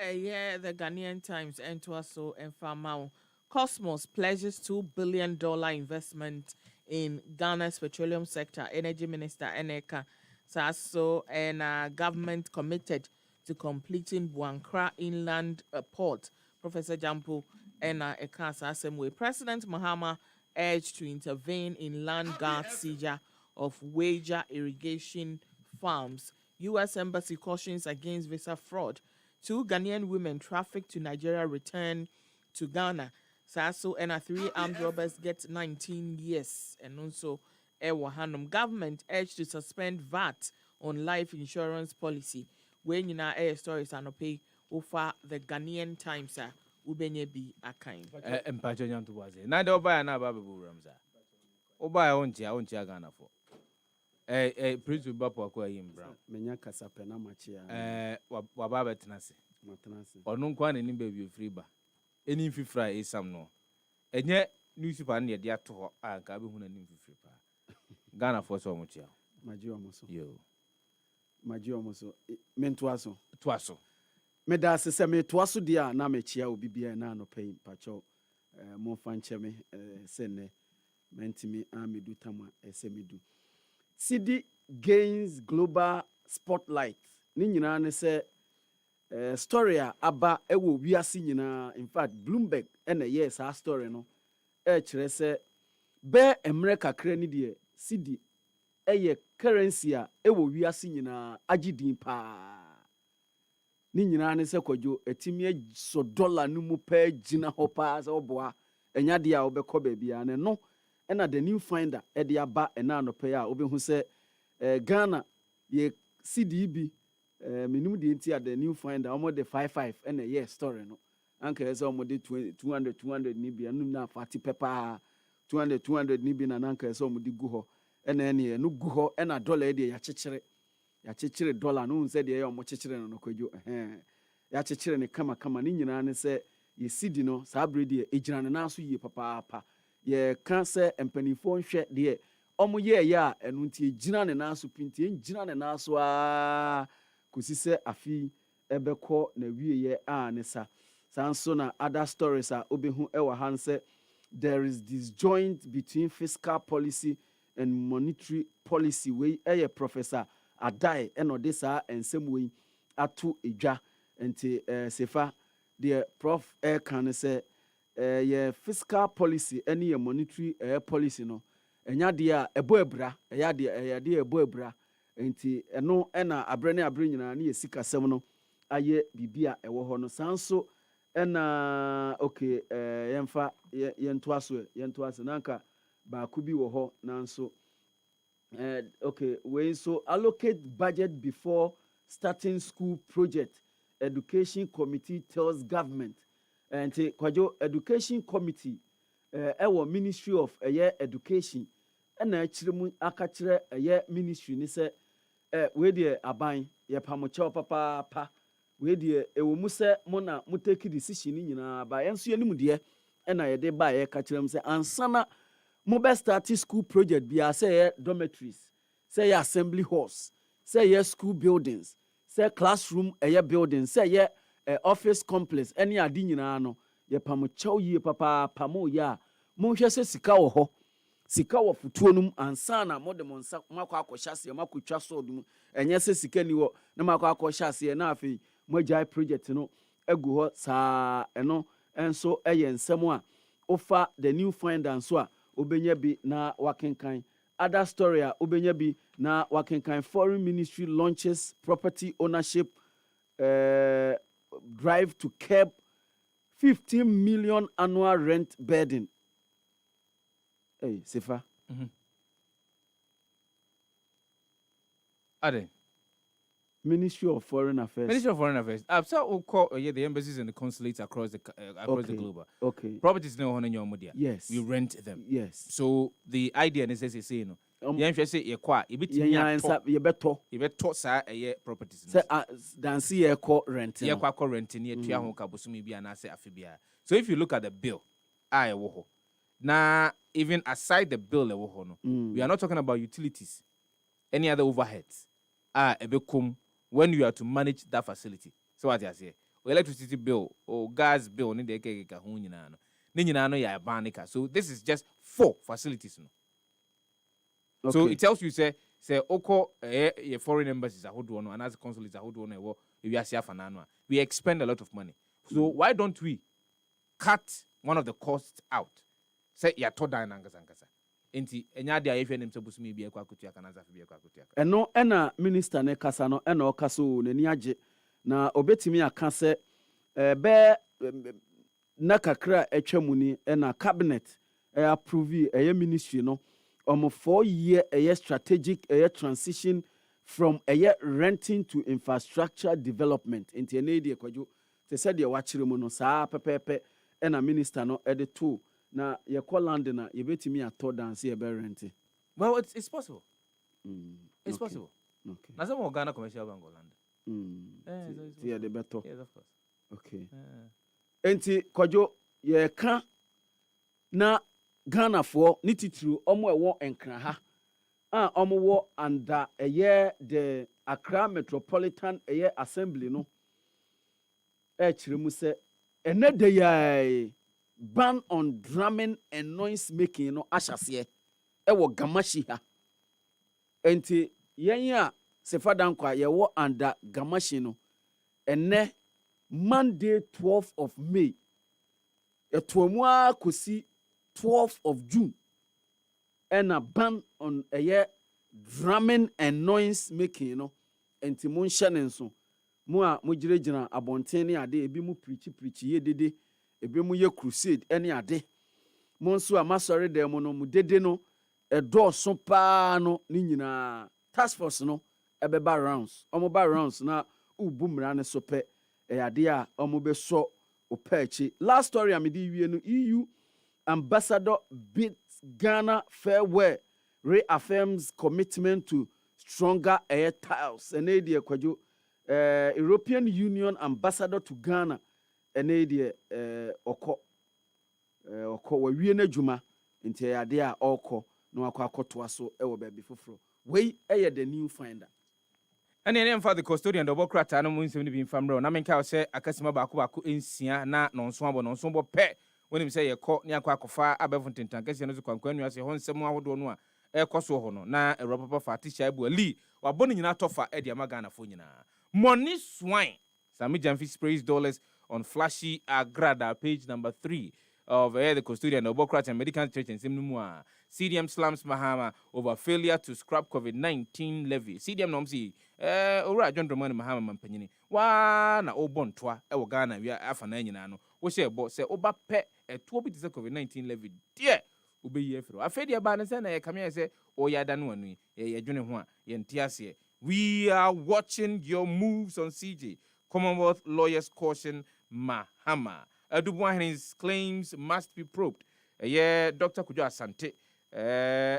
the Ghanaian Times ento so enfama Cosmos pledges $2 billion investment in Ghana's petroleum sector. Energy Minister Eneka Sasso and government committed to completing Buankra Inland Port. Professor Jampo and Ekasa Asemwe. President Mahama urged to intervene in land guard seizure of wager irrigation farms. U.S. Embassy cautions against visa fraud. 2 Ghanaian women trafficked to Nigeria return to Ghana. Sasso and 3 armed robbers get 19 years. And also, Hanum government urged to suspend VAT on life insurance policy. When you know stories are not pay over the Ghanaian Times ubenye bi akain empacho nyantu waze na de oba na ba bebu ramza oba ontia Ghana for prince bapo akwa yim brown menya kasape na machia wa ba betenase matenase onu nkwa na ni baby free ba eni fifra esam no enye newspaper na de ato ho anka be hu na ni fifri pa Ghana for so mochia maji omoso yo maji omoso mentoaso toaso meda se me toaso dia na mechia obi bia na no pay pacho mo fanche me sene mentimi amedu tama esemedu CD gains global spotlight ni nyina ne se story aba ewo wiase nyina in fact Bloomberg na yes our story no kire se be emre kakra ni de CD eye currency ewo wiase nyina agidin pa ni nyina ne se Kwadwo etimi so dollar no mu pa gina ho pa se oboa enya de a obekọ ba bia ne no na the new finder e de aba na no pa a obehu se Ghana ye CDB minimum de enti the new finder omo de 55 na yes story no anka ese omo de 200 ni bia num na fati pepa 200 ni bi na anka ese omo de gu ho na ne no gu ho na dollar de ya chechire dollar no nse de ya omo chechire no Kwadwo ya chechire ne kama ni nyina ne se ye CD no sa bredi ejina ne na so ye papa ye kan se empanifo nhwe de omo ye ya enu nti ejina ne na so pinti ejina ne na so kosi se afi ebekọ na wieye ne sa sanso na other stories obehu ewa hanse there is disjoint between fiscal policy and monetary policy we Professor Adai enodesa ensem we atu edwa enti sefa the prof kan se ye fiscal policy any ye monetary policy no enya de a ebo ebra eya de ebo ebra enti eno na abre nyina na ye sika sem no aye bibia ewo ho no sanso na okay yemfa yentoaso nanka ba ku bi wo ho nanso okay we so allocate budget before starting school project education committee tells government and Kwadwo education committee ewo ministry of education na akiremu akakire ministry ni se we de aban ye pamocho papa we die e wo mu se mo na mo take decision ni nyina ba yenso ye nim de e na ye de ba ye ka kirem se ansana mo be start school project bia say ye dormitories, say ye assembly halls, say ye school buildings, say classroom ye buildings, say ye office complex any ade nyina no ye pamocho yi papa mo ya mo hwe se sika wo ho sika wo futuo num ansana mo de mo nsa makwa akohyase makotwa sodum enye se sika ni wo na makwa akohyase na afi mo agya project no egu ho saa eno enso eye nsem a ofa the new finder so a obenya bi na wakenkan other story a obenya bi na wakenkan foreign ministry launches property ownership drive to curb 15 million annual rent burden. Hey, Sefah. Ade. Ministry of Foreign Affairs. Ministry of Foreign Affairs. I've saw call the embassies and the consulates across the globe. Okay. Properties no on your media. Yes. We rent them. Yes. So the idea is say no. You say you kwa you beto sa properties. Say dance ye ko rent. Ye kwa rent ni etua ho ka bosumi bia na say afebia. So if you look at the bill, wo ho. Now, even aside the bill, we are not talking about utilities, any other overheads. When you are to manage that facility. So what I say, electricity bill or gas bill, so this is just 4 facilities. Okay. So it tells you say oko foreign embassies are hold on and as consulates are hold on we expend a lot of money. So why don't we cut one of the costs out? Say ya to dan angasa enti enya dia yefwe nim sebusumi bia kwa kutua kana za bia kwa kutua eno ena minister ne kasa no ena okasa o nani age na obetimi aka se be na kakra atwamuni ena cabinet approve ministry no 4-year strategic transition from renting to infrastructure development enti ene die kwadwo te se de wachire mu no saa pepepe ena minister no to na ye call land na ye betimi ato dance ye be rent. Well, it's possible. It's okay. possible. Okay. Na some Ghana commercial bank land. Yeah, the better. Yes, of course. Okay. Enti kwadwo ye ka na Ghana for ni titru omo ewo enkran ha. Omo wo under the Accra Metropolitan Assembly no. Chiremu se enede ya ban on drumming and noise making no ashase ewo gamashi ha enti yenya Sefah-Danquah ye wo under gamashi no ene Monday 12th of May etoamu akosi 12th of June and a ban on drumming and noise making no enti mon shanenso mu a mugirejina abonten ne ade ebi mu preach ye dede ebe mu ye crusade ene ade monso amasori dem no mu dede no edoso pa no ni nyina task force no ebeba rounds omo ba rounds na ubumra ne so pe ade a omo be so opachi last story amedi wie no EU ambassador bids Ghana farewell reaffirms commitment to stronger air ties ene die kwadwo European Union ambassador to Ghana ene die oko wawie na dwuma nti ade a oko na akwakoto aso ewo ba bi foforo wei the new finder and then for the custodian double crata no mun nsem bi famro na menka se akasima baako ensia na nonso bo pe when him say yekọ ne akwakofa abefuntentan kase no so kwankwan ase ho nsem ahodo no a ekoso ho no na Europa Fatisha Ebu Ali wabọ nyina tofa e de Ghana fo nyina money swine Sami Jamfi sprays dollars on flashy Agrada, page number 3 of the custodian of Bokrat and Medical Church in Simnumua. CDM slams Mahama over failure to scrap COVID-19 levy. CDM nomsi, ora John Romani Mahama Mampenini. Wa na obon twa, Ghana, we are afananano. We say about say oba pe a 2 bit COVID-19 levy. Dear, ube yefro. I fed your banner and I come here and say, oh, ya done one, ye junior, ye we are watching your moves on CJ. Commonwealth lawyers caution Mahama. Dubois claims must be probed. Dr. Kwadwo Asante.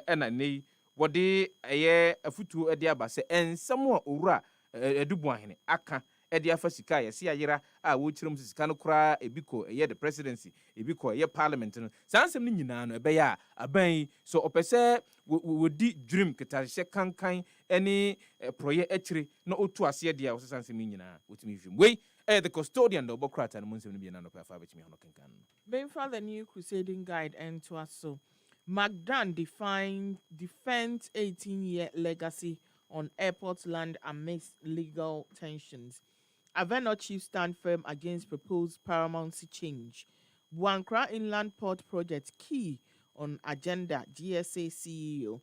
And I what they a futu ediabase and somewhat ura Edubuahene aka ɛde afa sika yɛsi ayera a wɔkyerɛ mu sika no koraa ebi kɔ ɛyɛ the presidency ebi kɔ ɛyɛ parliament no saa nsɛm no nyinaa no ɛbɛyɛ a aban yi so ɔpɛ sɛ wɔdi dream ketahyɛ kankan ɛne prɔyɛ akyire na ɔtu aseɛ deɛ a wɔsesa nsɛm no nyinaa wɔtumi hwehwɛ mu wei ɛyɛ the custodian da ɔbɔ krataa no mu nsɛm no bi na nɔpɛ afa bɛtumi ho no kenkan no Benfa the new crusading guide and to us so. McDan defends 18-year legacy on airport land amidst legal tensions. Aveno chief stand firm against proposed paramountcy change. Buankra Inland Port Project key on agenda, GSA CEO.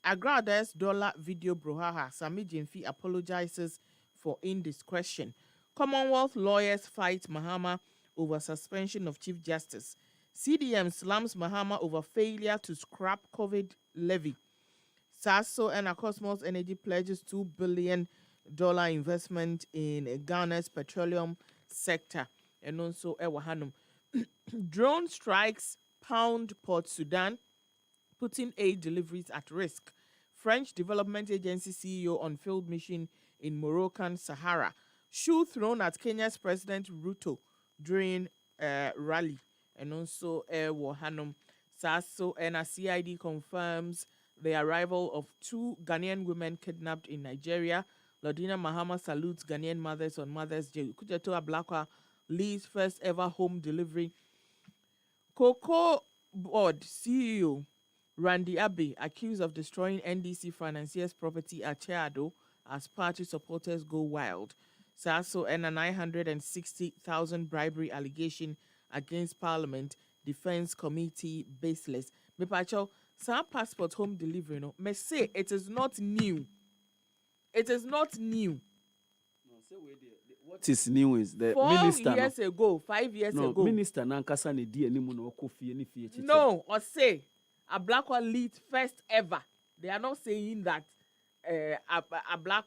Agrada's dollar video brouhaha, Sami Jemfi apologizes for indiscretion. Commonwealth lawyers fight Mahama over suspension of Chief Justice. CDM slams Mahama over failure to scrap COVID levy. Sasso and Cosmos Energy pledges $2 billion investment in Ghana's petroleum sector. And also Ewahanum. Drone strikes pound Port Sudan, putting aid deliveries at risk. French Development Agency CEO on field mission in Moroccan Sahara. Shoe thrown at Kenya's President Ruto during rally. And also Ewahanum. Sasso and a CID confirms the arrival of 2 Ghanaian women kidnapped in Nigeria. Lodina Mahama salutes Ghanaian mothers on Mother's Day. Kujato Ablakwa leads first ever home delivery. Cocoa Board CEO Randy Abbey accused of destroying NDC financiers' property at Cheado as party supporters go wild. Sasso and a 960,000 bribery allegation against Parliament Defense Committee baseless. Mepacho, some passport home delivery, no, may say it is not new. It is not new. What is new is the 4 minister. years ago, 5 years no, ago. Minister Nankasa ne di animu no kofi ni fie chiche. No, or say a black one lead first ever. They are not saying that a black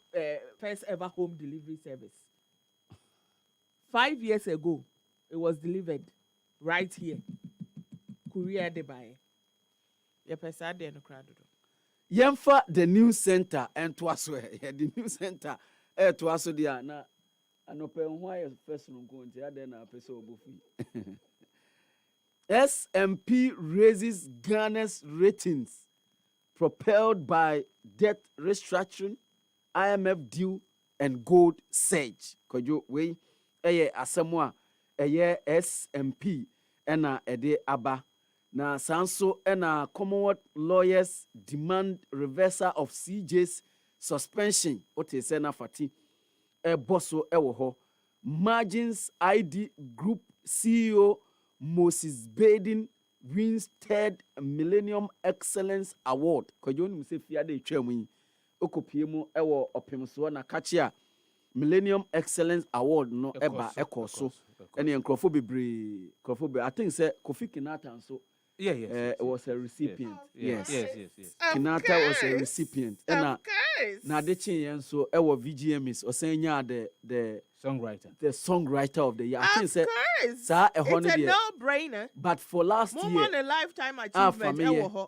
first ever home delivery service. 5 years ago, it was delivered right here. Courier de buy. Yemfa the new center and twaso the new center twaso dia na anope ho aye first no go ntia de na pese obofu. SMP raises Ghana's ratings propelled by debt restructuring, IMF due and gold surge. Kojo we eye asemwa eye SMP ena ede aba na sanso ena Commonwealth lawyers demand reversal of CJ's suspension. Ote se na fati bosso ewo ho. Margins ID Group CEO Moses Baden wins 3rd Millennium Excellence Award. Kojo ni se fiade etwamu okopie mu ewo opemso na kachia Millennium Excellence Award no eba ekoso ene enkrofo bebre krofo be I think say Kofi Kinata so was a recipient. Yes. Kinata was a recipient. And na de chin so ewo VGMs or saying the songwriter. The songwriter of the year. I think say it's a no-brainer. But for last year, more than a lifetime achievement.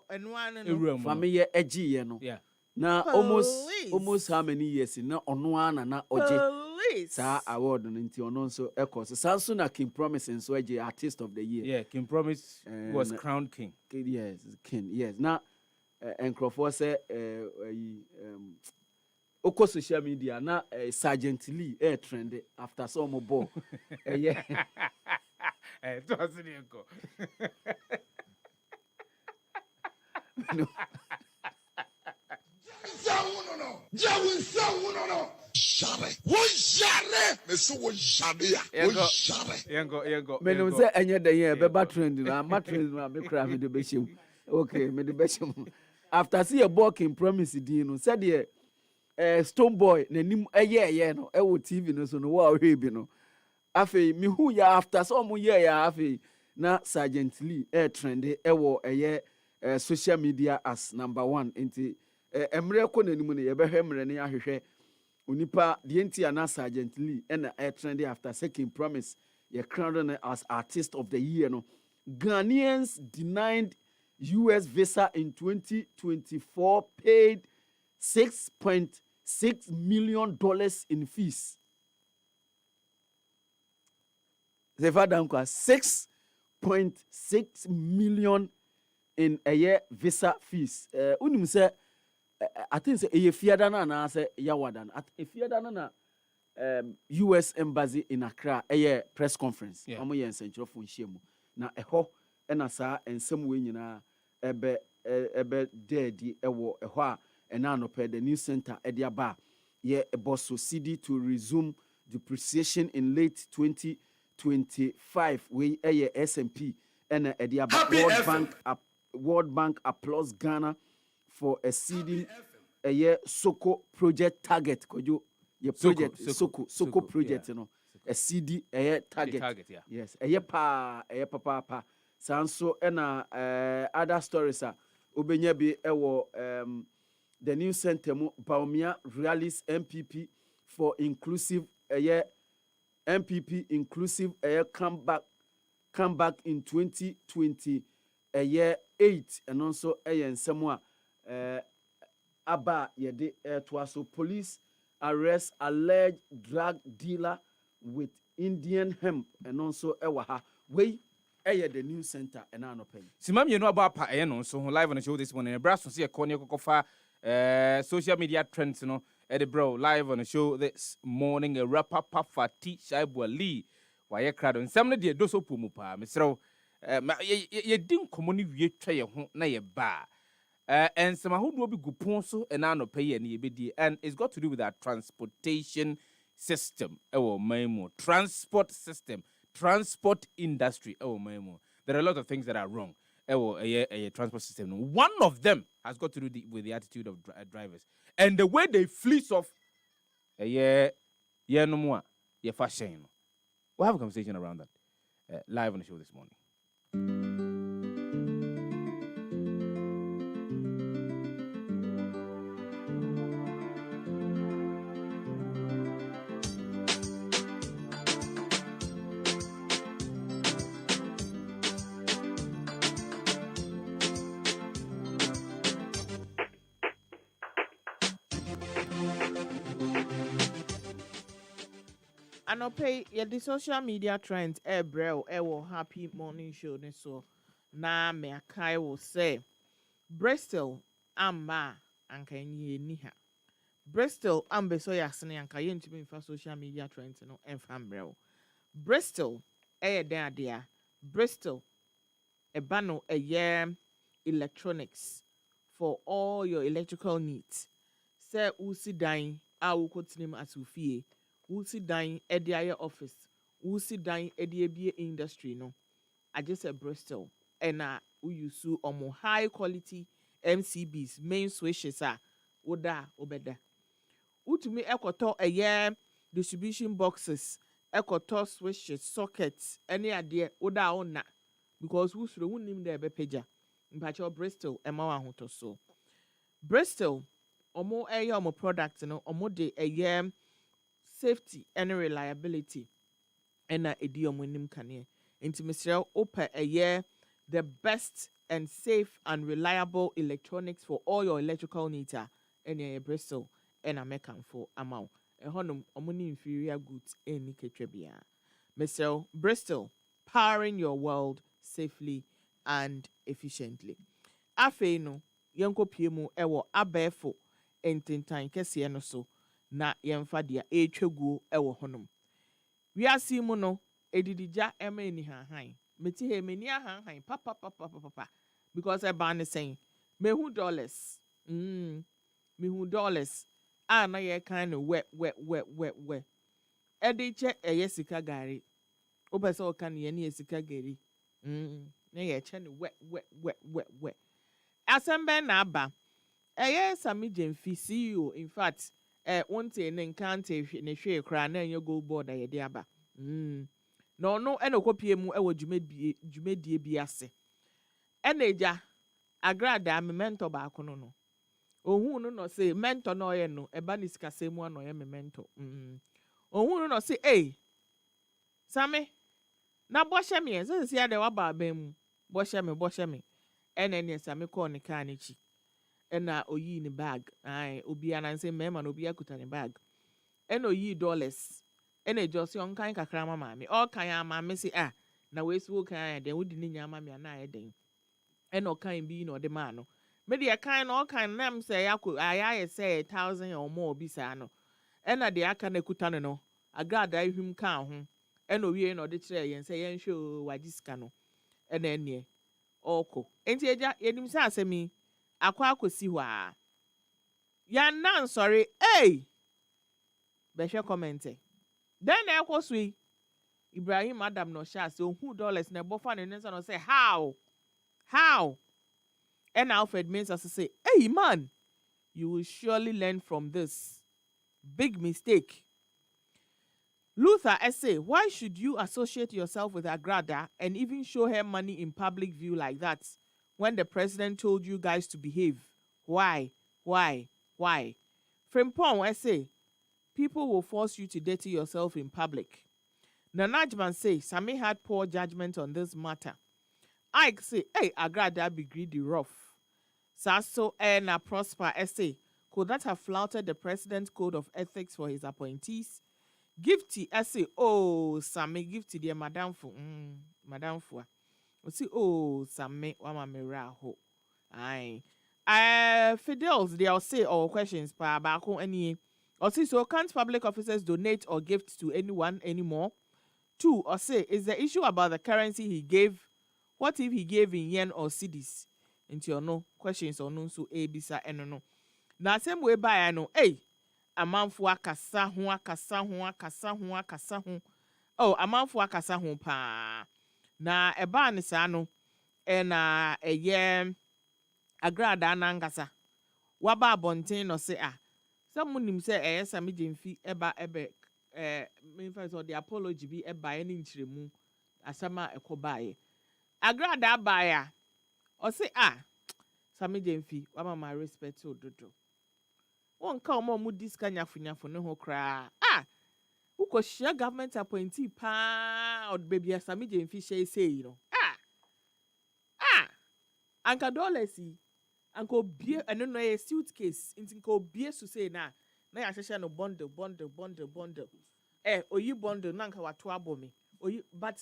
And one family edgy, no. Yeah. Now almost how many years in na onwana na oje sa award nti ono so ekos sanso na King Promise so eje artist of the year. Yeah, King Promise was crowned king. Yes, king. Yes. Now Encrofor say oko social media na Sergeant Lee trend after some ball. Yeah. Eh, to asinko. No. Menum say enye the year beba trend na ma trend na me kra me de behim. Okay, me de behim. After see a King Promise din no said the Stone Boy nanim eye no e wo TV no so no wa hwe bi no. Afei me hu ya after some year ya afei na Sergeant Lee trend e wo eye social media as #1 into emre ko nanim no ye behwe mre ne ahwehwe unipa the ntia na Sergeant Lee and trend after second Promise ye crowned as artist of the year no. Ghanaians denied US visa in 2024 paid $6 million in fees. Sefah-Danquah, 6.6 million in a year visa fees. Unim say, I think say a fiadana na say yawadan. At a fiadana na US embassy in Accra a press conference. Omo yen central phone shemu. Na eho ena sa ensem we nyina ebe dedi ewo eho a ena no pe the new center ediaba ye eboso CD to resume depreciation in late 2025 we SMP ena ediaba World Bank applauds Ghana for exceeding a year Soko project target. Could you your project Soko project, you know, a CD a year target. Yes, a year papa. Sanso and other stories are Ubenyabi the new center Baumia Realis MPP for inclusive a year MPP inclusive a year come back in 2020 a year 8 and also a year and somewhere Abba yede so police arrest alleged drug dealer with Indian hemp and also ewaha we the new center and ano pay. Simam you know about pa no so live on the show this morning. Brass see a corner kokofa social media trends no Eddie bro live on the show this morning a rapper Papa T Shaibwa Lee why crowd and some of the doso pumu pa Mr. ye didn't communi wie twa ye ho na ye ba and some who will be good so and ano pay and ye and it's got to do with our transportation system transport system transport industry there are a lot of things that are wrong a transport system. One of them has got to do with the attitude of drivers and the way they fleece off no more fashion. We'll have a conversation around that live on the show this morning. Anope the social media trends bro happy morning show ne so na me akai will say Bristol amma anka ni ha Bristol ambe so yasene anka yentimi fa social media trends no enfam bro Bristol den adea Bristol ebano electronics for all your electrical needs say usi dan a wukotinim asufie Wusi dying at the office, Wusi dying at the industry. No, I just said Bristol, and we use more high quality MCBs, main switches are Oda Obeda. Utumi ekoto a year distribution boxes, ekoto switches, sockets, any idea Oda ona because we should win there be pager. Mpacho Bristol, Emma Hunto so. Bristol, omo omo products, no, omo de a year. Safety and reliability and idiomonim kane into Mr. Opa a year the best and safe and reliable electronics for all your electrical needs and a Bristol and American for amount a honum omuni inferior goods any ketrebia. Mr. Bristol powering your world safely and efficiently. Afeno yanko piemu ewo abefo entintan kese no so na yemfa dia etwaguo ewo honom wiase mu no edidija ema ni han meti he meni han papa because I ban saying mehu dollars mehu dollars na ye kind of wet ediche sika gari obese o kan ye na sika gari na ye che ne wet asembe na aba Sami Jemfi CEO in fact wonte ne nkante ne hwe kra na enye go board aye de aba no enokopie mu ewo dwumedie bi ase eneja agrada me mentor ba kono no ohun no say mentor no ye no eba ni sikase mu no ye me mentor ohun no say Sami na bohye me so say ade wa ba ba mu bohye me ene ne Sami ko ne ka ne chi ɛna oyi ne bag ai obi ananse mema no obi akuta ne bag ɛna oyi dollars ɛna ejosi onkan kakra ma maame ɔkan ama me se na we si wo kan den wodi ne nyama me na den ɛna ɔkan bi na ɔde ma no me de kan na ɔkan nam se ayɛ sɛ 1,000 or more bi saa no ɛna de aka na kuta no agrada ihum kan ho ɛna owie na ɔde kyerɛ yɛn sɛ yɛn hwɛ wagye sika no ɛna ɛneɛ ɔkɔ enti agya yɛnim sɛ asɛmi akɔ akɔsi hɔ a yan nan sorry bɛhwɛ comment then na ɛkɔ so yi Ibrahim Adam no sha say who dollars na bofa ne nsa no say how and Alfred means as say hey man you will surely learn from this big mistake. Luther essay, why should you associate yourself with Agrada and even show her money in public view like that when the president told you guys to behave? Why? Frimpong essay, people will force you to dirty yourself in public. Nanajman say, Sami had poor judgment on this matter. Ike say, hey, Agrada be greedy rough. Sasso Erna Prosper essay, could that have flouted the president's code of ethics for his appointees? Gifty essay, oh, Sami gifty dear Madame Fu. Madame Fu. See, oh, Sami, wama miraho. Aye. Fidels, they'll say all questions, pa, bako any. Or see, so can't public officers donate or gift to anyone anymore? 2, or say, is the issue about the currency he gave? What if he gave in yen or cedis? Into your no questions or no, so a bisa and no. Now, same way by I know, amanfo akasa ho. Oh, amanfo akasa ho pa. Na eba ne sa no na eye agrada nangasa. Waba abonten no se samunim se sami jemfi eba ebe me fa so the apology bi eba ye ne nkyiremu asama ekobaye. Agrada abaya. O se sami jemfi wama my respect ododo. One come on mudiska nyafu no ho kra. Uko share government appointee pa or baby asami jemfi say you know. Anka dollars anko bie eno no a suitcase intinko bie su say na ya hwehwe no bundle. Oyi bundle na anka wato abomi. Oyi but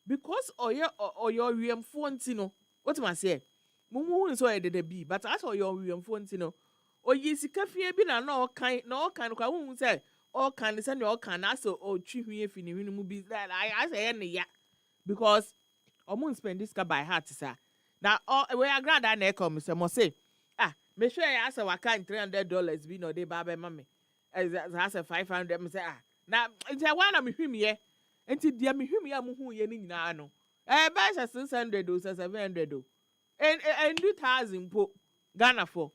because oyo wiemfo ntino. What am I say? Mumu so e de be but as oyo wiemfo ntino. Oyi sika fie bi na kan kwa hu say all kan say no kan na so o twi hwie fi ni hwenu mu bi that I say ne ya because omun spend this by heart sir. Now we agrada na come say mo say me sure ya say waka $300 bi no dey ba be mame as $500 me say na nti wa na me hwim ye nti dia me hwim ya mu hu ye ni nyina no ba say $600 or $700 and 2,000 po Ghana for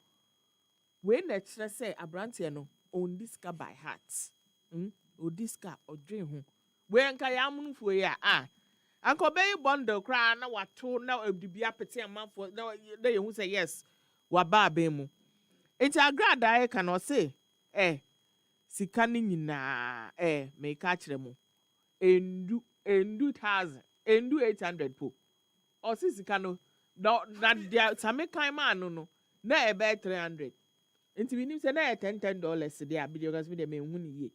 when the church say abrante no on this car by heart o this car o dream ho when ka ya munfu ya anko be bundle kra na wato na obibia pete amanfo na dey hu say yes wa ba be mu enti agrada e ka no say sika ni nyina me ka kire mu endu 1,000 endu 800 po o si sika no na dia same kan man no na e be 300 nti we nim say na $10 dey abi because me dey me hu ni ye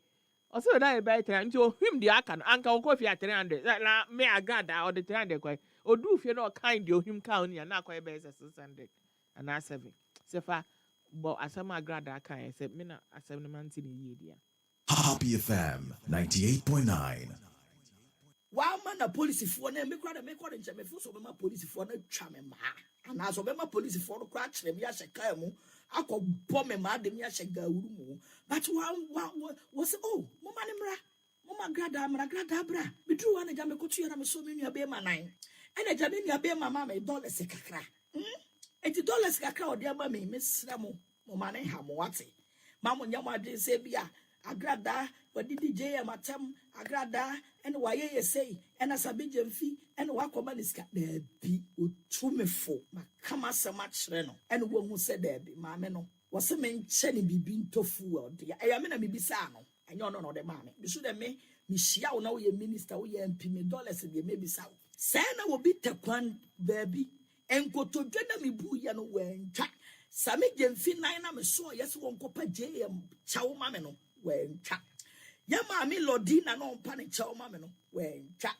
o say na e be 300 nti o him dey aka no anka o ko fi 300 na me agada o dey 300 kwai o du fi na o kind dey o him ka oni na kwai be 600 and 7 sefa but asama agada aka e say me na asem no man ti ni ye dia. Happy FM 98.9. Wa man na police for na me kwa nche me fu so be ma police for na twa me ma ana so be ma police for no kwa kire me ya sheka mu akobbo me ma de me ya shega wuru mu but wa say mama ne mra mama grada bra me dru wa na ja me kotu ya na me so me nua be ma nan ena ja me nua be mama me dollars kakra enti dollars kakra o de ma me sra mo mama ne ha mo wate ma mo nya mo ade se bia agrada wadi DJ amatem agrada ene waye yesei ena sabi jemfi ene wakoma niska debi otumefo makama sema kire no ene wo hu se debi maame no wo se me nche ne bibi ntofu ode ya me na bibisa no enyo no de maame bisu de me hia wo na wo ye minister wo ye MP me dollars de me bisa wo se na wo bi tekwan baby enkoto dwena me bu ye no wentwa Sami Jemfi nine am so yes one copa JM chow mameno when cha. Yama Lodina no panic chow mameno when cha.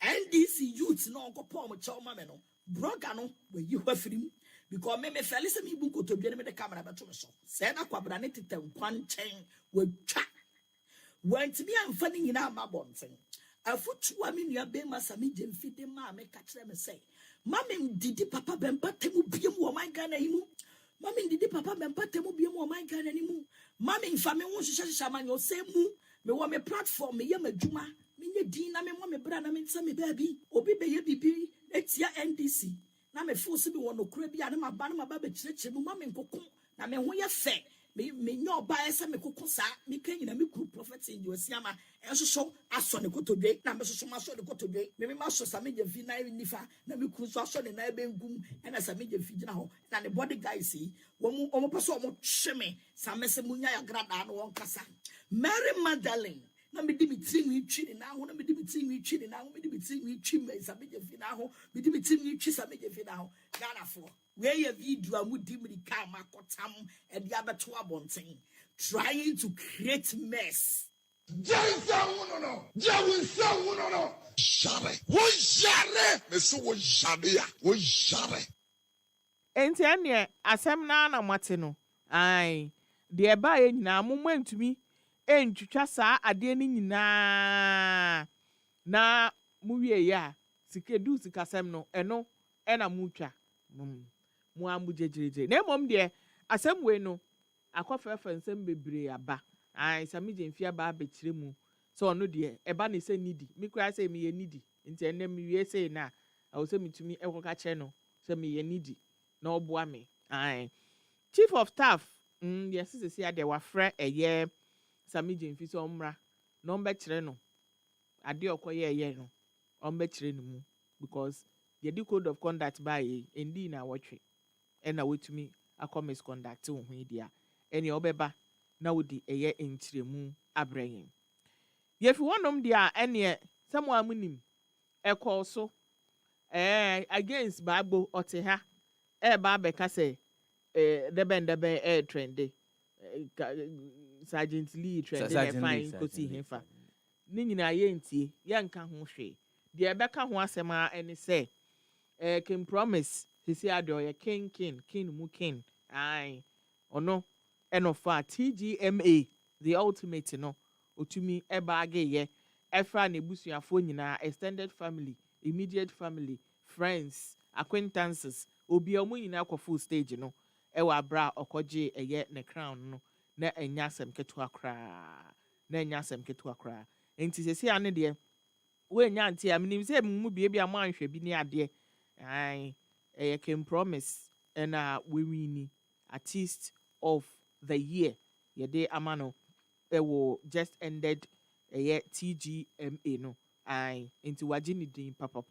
NDC youths no go pom chow mameno. Brogano where you have him. Because me felisa me bunko to be the camera but so. Said a quabraneti one chain with cha. When to be unfunny in our mabonson. A foot 2 minute bema Sami Jemfi de ma make catch them say. Mammy did papa bempa temu biemu o my Ghana himu. Mammy did papa bempa temu biemu o my Ghana himu. Mammy family won shaman yo say mu. Me wa me platform me yama juma. Me ye dina me wa me brana me sa me baby. Obi be ye bibi. Etia NDC. Na me force be won no kura bi ana ma ba na ma ba be chire mu mammy nkoko. Na me ho ye fe. Me nyo ba esa me koko sa. Me kan na me kru prophet in you siama. Enso so aso ne kotodwe na me so so de kotodwe me ma so Sami Jemfi na nifa na me kru so aso ne na ebengum na Sami Jemfi gina ho na ne body guys yi wo person wo hweme Sami se munya ya grada no won kasa Mary Magdalene na me di mitimi twi na ho na me di mitimi twi na ho me di mitimi twi me Sami Jemfi na ho me di mitimi twi Sami Jemfi na ho Ghana fo we ye video amudi mirika makotam e dia beto abonten trying to create mess. Enti ane asem na mate no ai de ba ye nyina momma ntumi entwitwa saa ade ni nyina na muwie ya sikedu sikasem no eno na mutwa mu amujejreje na mom de asem we no akofefe nsem bebre aba ai Sami Jemfi aba bekire mu so ono de eba ne se nidi mi kura se mi ye nidi nti ene mi wie se na awo se mitumi ekoka che no se mi ye nidi na oboa me ai chief of staff yes se ade wafre eye Sami Jemfi so omra no mbe kire no ade okoye eye no ombe kire no mu because the code of conduct by endi na watwe ena wetumi akọ misconduct wo ho dia ene obeba na wodi eye entiremu abrenyen yefi wonom dia ene samu amunim ekọ so against bagbo oteha ba beka say debe trende sergeant lee trende fine kosi hefa ni nyina ye ntie ye nka ho hwe de ebeka ho asema ene say can promise sisi ade oye king mu king ai ono enofa TGMA the ultimate no otumi ebaage ye efra na ebusuafo nyina extended family immediate family friends acquaintances obi omu nyina akọ full stage no ewa bra okoje eye ne crown no na enya asem keto akra enti sisi ane de we nya anti amnim se mu bia ma anhwe bi ne ade ai can promise and we win artist of the year yede amano will just ended TGMA no ai into wagini din papa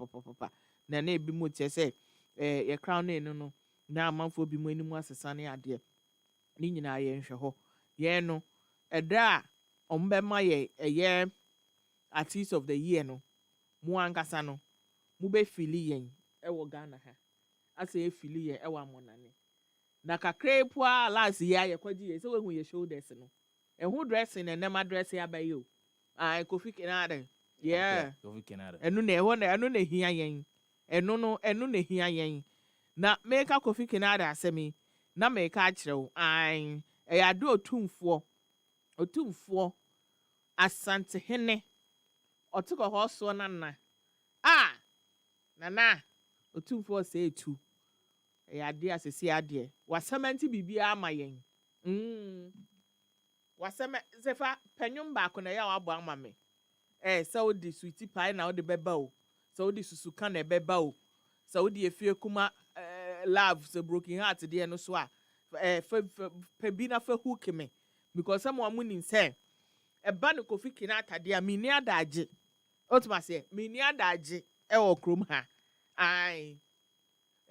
na na ebi mo tie say ye crown no na amanfo bi mo animu asesa ne ade ni nyina ye nhwe ho ye no edra ombe ma ye artist of the year no mu ankasa no mu be fili yen ewo Ghana ha ase efili ye ewa monane na kakra pua last year ye kwaji ye se we hu ye shoulders no ehu dressing and nema dress ya bayi o ai Kofi Kenada yeah Kofi Kenada enu na eho na enu na hia yen enu na hia yen na make Kofi Kenada asemi na make a kirew ai ya do otumfo asante hene otuko ho so na nana otumfo say etu ade asesi ade wasamenti bibia ama yen wasama zefa panyum ba ko na ya wabo ama me so di sweetie pie na ode beba o so di susu kan na beba o so di efie kuma love so broken heart de no so a pe na fa hook me because someone munin say eba no Kofi Kenata de a mini adaje otuma say mini adaje wo krom ha ai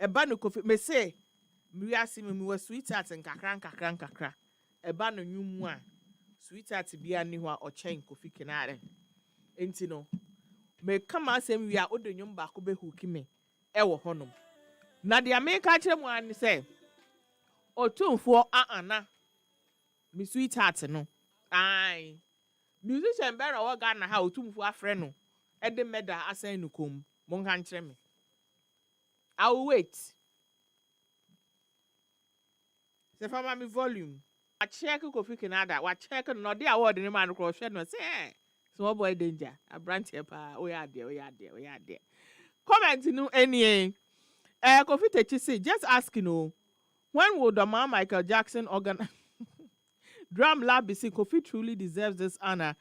eba no Kofi me say mi asi mi wa sweetheart nkakra eba no nwumu a sweetheart bia ni ho a ochen Kofi Kenada enti no me kama asem wi a odonyum ba ko be hook me wo honom na de America kire mu an say Otumfuo na me sweetheart no. Aye. Musician better wa Ghana ha otumfuo afre no. E de meda asan no kom. Mon kan kire me. I will wait. Se fama me volume. I check Kofi Canada. Wa check no the award ni man ko hwe no say. Small boy danger. A branch here pa. We are there. Comment no any. Kofi Techi say just ask when will the man Michael Jackson organize Drum Lab be seen? Kofi truly deserves this honor,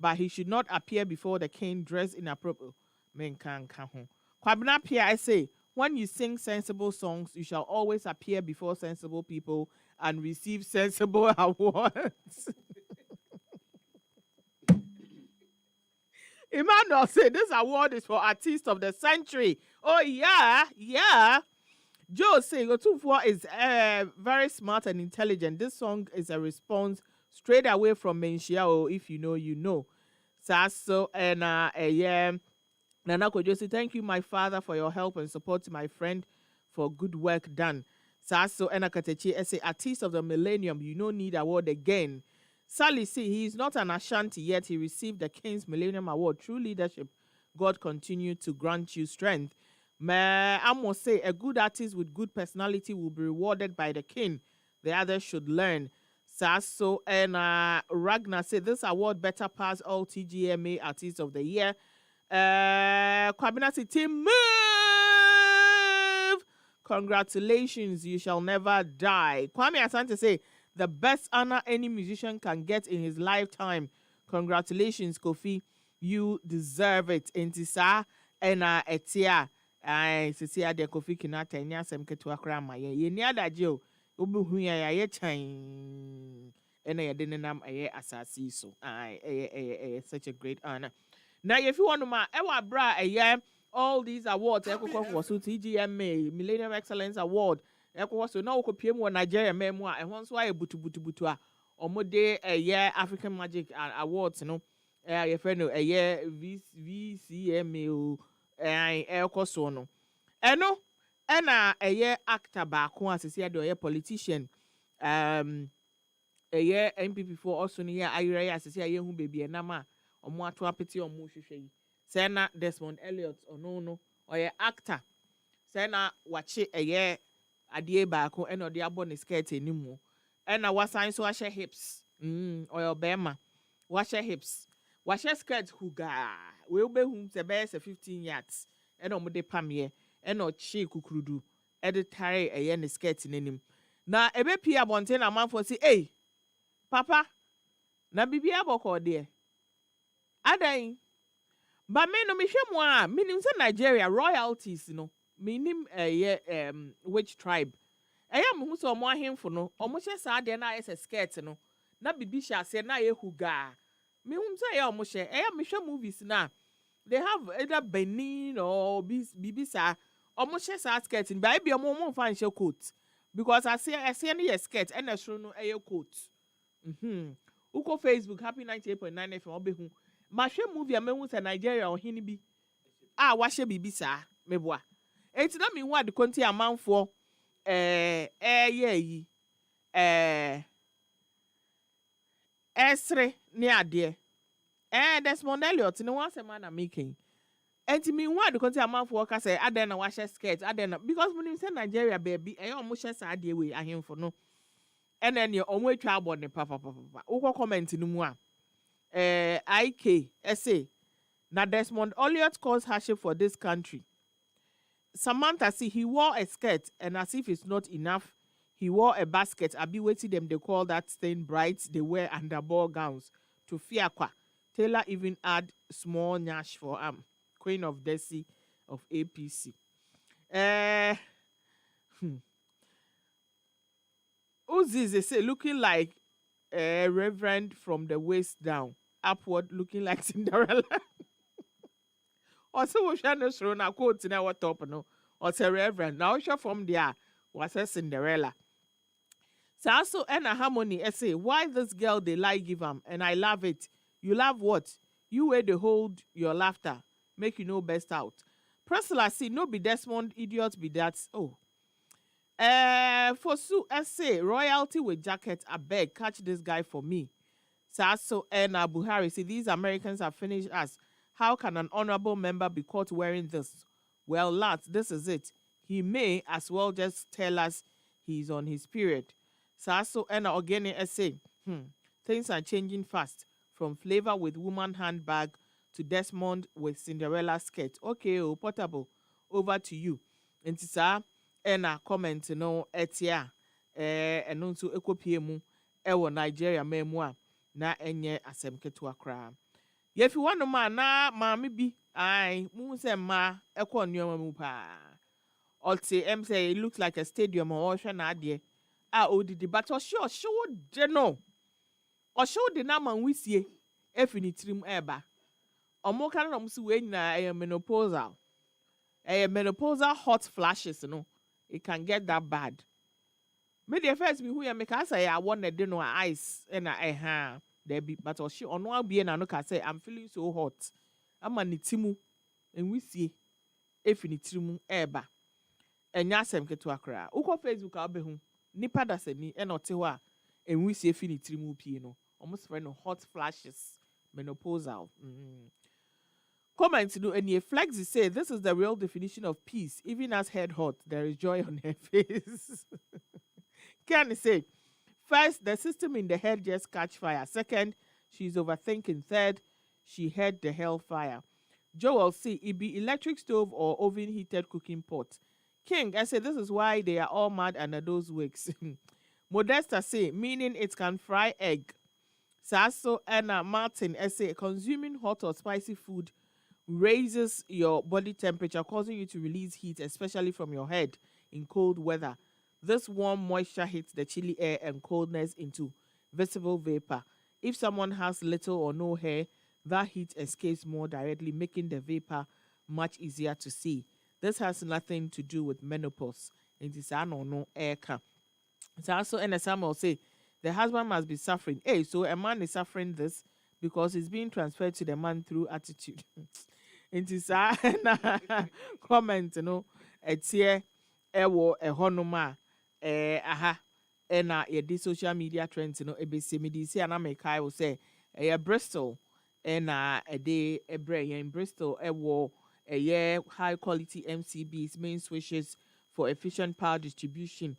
but he should not appear before the king dressed inappropriate. Men can come. Kwabena Pia, I say, when you sing sensible songs, you shall always appear before sensible people and receive sensible awards. Emmanuel said this award is for Artist of the Century. Oh, yeah. Joe saying Otumfuo is very smart and intelligent. This song is a response straight away from Menshiao. If you know, you know. Sasso and Nana Kojosi, thank you, my father, for your help and support to my friend for good work done. Sasso and Akatechi essay Artist of the Millennium. You no need award again. Sally see he is not an Ashanti yet. He received the King's Millennium Award. True leadership. God continue to grant you strength. I must say, a good artist with good personality will be rewarded by the king. The others should learn. Sasso and Ragnar say this award better pass all TGMA Artists of the Year. Kwabena City move! Congratulations, you shall never die. Kwame Asante say the best honor any musician can get in his lifetime. Congratulations, Kofi. You deserve it. Intisa and Etia. Ai sisi ade Kofi Kinata nya sem ketua kra ma ye ni adaje o obehu ya ye chan ena ye de nenam aye asasi so ai such a great honor. Now if you want to ma e wa bra all these awards ekoko so TGMA Millennium Excellence Award ekoko so na okopiem wo Nigeria memu a ehon so aye butu a omode African Magic Awards no ye fe no VCMA o so no eno ena actor baako asese ade politician MPP for also no ayere asese hu baby enama omo ato apeti omo hwehwe yi say na Desmond Elliot no actor say na wache ade baako ena ode abo ne skirt enimu ena wasan so ahye hips bema wahye hips wahye skirt huga we obehu se be 15 yards ena omo de pamye ena ochi kukurudu editare ne skirt nenim na ebe pia abonte na manfo si papa na bibia boko de adan ba me no me hwemu a minim se Nigeria royalties no minim which tribe me hu se omo ahemfo no omo hye sa de na ayese skirt no na bibi hye ase na ye huga me hu se omo hye me hwe movies na they have either Benin or Bibisa omo hye sa skirt in ba bia omo fa hye coat because I see any skirt and a show no coat uko Facebook happy 98.9 FM obehu ma hwe movie amehu se Nigeria ohini bi wa hye Bibisa meboa enti na me hu ade konti amanfo yi esre ni ade Desmond Elliot ni wan se man na making enti me hu ade konti amanfo ka say ade na wa hye skirt ade na because when say Nigeria baby omo hye sa ade we ahemfo no ene ne omo atwa abo ne papa uko comment ni mu a IK say na Desmond Elliot caused hardship for this country. Samantha see he wore a skirt and as if it's not enough, he wore a basket. Abi waiting them they call that stain brights they wear under ball gowns to Fiakwa. Taylor even add small nyash for Queen of Desi of APC. Uzi they say looking like a reverend from the waist down, upward looking like Cinderella. Or so we shall not show na quote in our top no or say reverend now shall from there was a Cinderella. So also and a harmony essay why this girl they like give and I love it. You love what? You where they hold your laughter make you know best out. Priscilla see no be Desmond idiot be that For Sue essay, royalty with jacket, I beg, catch this guy for me. Sasso and Buhari say these Americans have finished us. How can an honorable member be caught wearing this? Well, lads, this is it. He may as well just tell us he's on his period. Sasso and Ogene essay, things are changing fast. From Flavor with woman handbag to Desmond with Cinderella skirt. Okay, Portable, over to you. And sir, and a comment no etia and nso ekopie mu ewo Nigeria memua na enye asem ketua kra. Yefi wanu ma na maame bi ai mu se ma ekọ nneoma mu pa. Ote em say it looks like a stadium or hwe na ade. Odidi but show de no. O show de na man wisie efinitrim eba. Omo kan no msi we nyina menopausal. Menopausal hot flashes no. It can get that bad. Me the first me who ya make us say I want to no ice and there be but or she on one be na no ka say I'm feeling so hot. I'm an itimu and we see if ni timu eba. Enya asem keto akra. Uko Facebook abehu nipa da se ni e no te ho a and we see if ni timu pie no. Almost friend no hot flashes menopausal. Comment no any flex say this is the real definition of peace. Even as head hot, there is joy on her face. Can say first, the system in the head just catch fire. Second, she's overthinking. Third, she had the hellfire. Joel C. It be electric stove or oven heated cooking pot. King, I say this is why they are all mad under those wigs. Modesta say, meaning it can fry egg. Sasso Anna Martin, I say, consuming hot or spicy food raises your body temperature, causing you to release heat, especially from your head in cold weather. This warm moisture hits the chilly air and coldness into visible vapor. If someone has little or no hair, that heat escapes more directly, making the vapor much easier to see. This has nothing to do with menopause. It is no air cap. So also NSM will say the husband must be suffering. Hey, so a man is suffering this because it's being transferred to the man through attitude. It is a comment, it's here, ewo honoma, ye social media trends, ebc medisi and America will say, Bristol, a day, a brain in Bristol, ewo, a year high quality MCBs, main switches for efficient power distribution,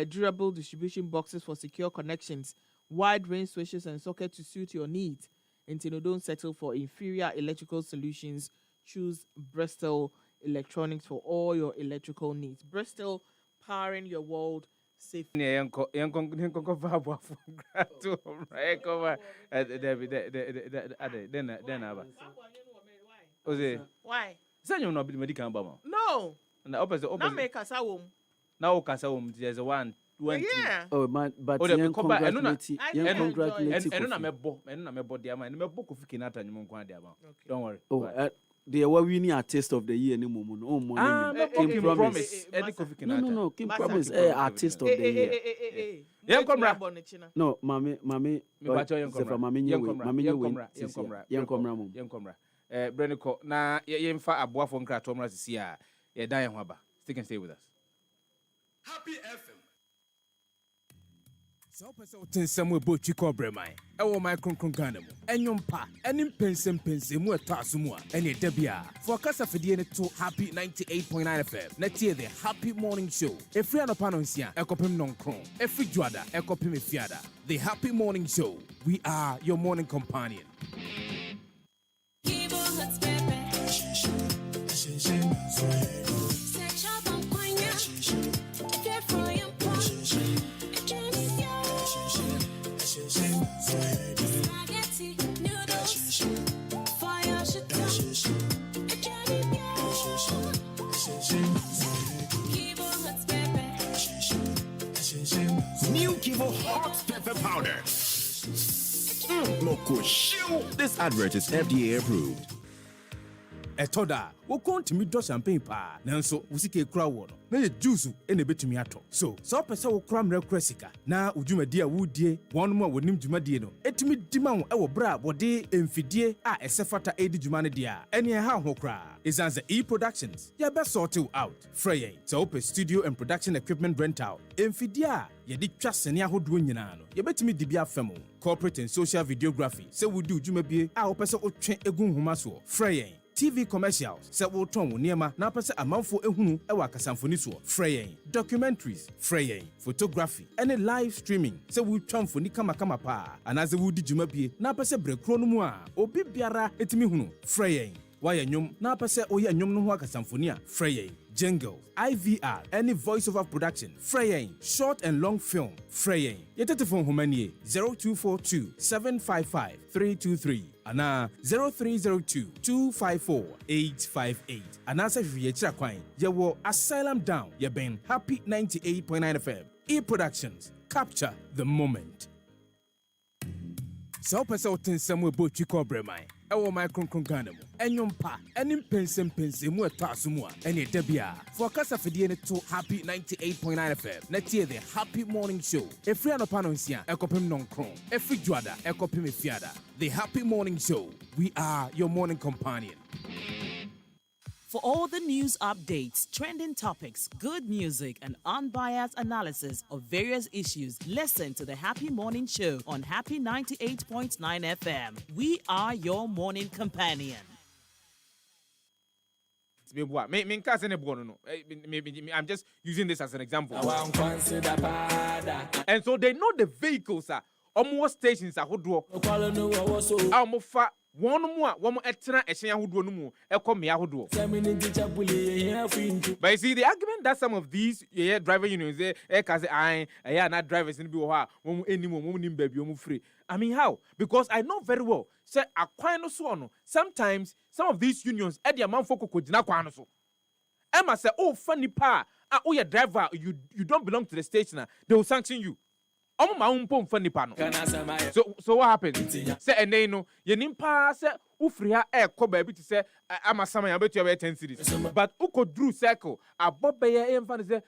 durable distribution boxes for secure connections, wide range switches and sockets to suit your needs. Until don't settle for inferior electrical solutions, choose Bristol Electronics for all your electrical needs. Bristol, powering your world safely. Why? No. Now make us home. Now there's a 1 20. Yeah. Oh man, but Oh, yen congratulate Don't worry. Oh, they were winning artist of the year any moment. Oh, Kim Promise. No. Kim Promise, artist of the year. No, mami. Breniko, na yemfa aboa for nkra tomra sisi a ye dan ho aba. Stick and stay with us. Happy FM. So person tensam we bo chiko bremai. E wo my kronkron Ghana mu. Enyompa, enim pensem mu etaso mu a. Ene da bia. For kasa fidie ne to Happy 98.9 FM. Na tie the Happy Morning Show. Efri anopa no nsia, ekopem nonkron. Efri juada, ekopem efiada. The Happy Morning Show. We are your morning companion. New Kivo Hot Pepper Powder. Loco, this advert is FDA approved. etoda wo kontimi do champagne pa nanso wo sika ekura wo no na ye juice ene betumi ato so pese wo kura mra kura sika na udwumadi a wudie wonum a wonim dwumadie no etumi dima wo ewo bra bode emfidie a esefata edi dwuma ne dia ene ha ho kura Izanza E-Productions ya be sort you out frey so open studio and production equipment rental emfidie yedi twa sene ahodo nyina no ye betumi dibia fam corporate and social videography se wudi udwumabie a wo pese otwe egun homa so frey TV commercials se wo ton wo niema na pese amanfo ehunu e wa kasamfoni so frey documentaries frey photography any live streaming se wo twamfoni kama pa anaze wo di dwumabie na pese brekro no mu a obi biara etimi hunu frey why nyom na pese oye nyom no ho akasamfoni a frey jingle IVR any voice over production frey short and long film frey yetetefon homanie 0242 755 323 ana 0302 254 858 ana se hwe kira kwan ye wo Asylum Down ye ben Happy 98.9 FM E-Productions capture the moment. So pese otensem we bo twiko bremai ewo my kronkron Ghana mu enyompa enim pensem mu etaso a ene dabia for kasa fidie ne to Happy 98.9 FM na tie the Happy Morning Show efri anopa no nsia ekopem nonkron efri juada ekopem efiada the Happy Morning Show, we are your morning companion. For all the news updates, trending topics, good music, and unbiased analysis of various issues, listen to the Happy Morning Show on Happy 98.9 FM. We are your morning companion. I'm just using this as an example. And so they know the vehicles are almost stations are one more etna eshen ahodo no mu ekome ahodo. But you see the argument that some of these driver unions say not drivers in be ho won eni mo nim ba bi free. I mean how? Because I know very well say akwan no so no sometimes some of these unions e dia manfo kokogina kwan no so. Emma say oh funny pa your driver you don't belong to the station they will sanction you. So what happened? Say and no ye nimpa say ufriha ko baby to say amasama ya betu ya 10 cities. But uko drew circle above be ye emfa say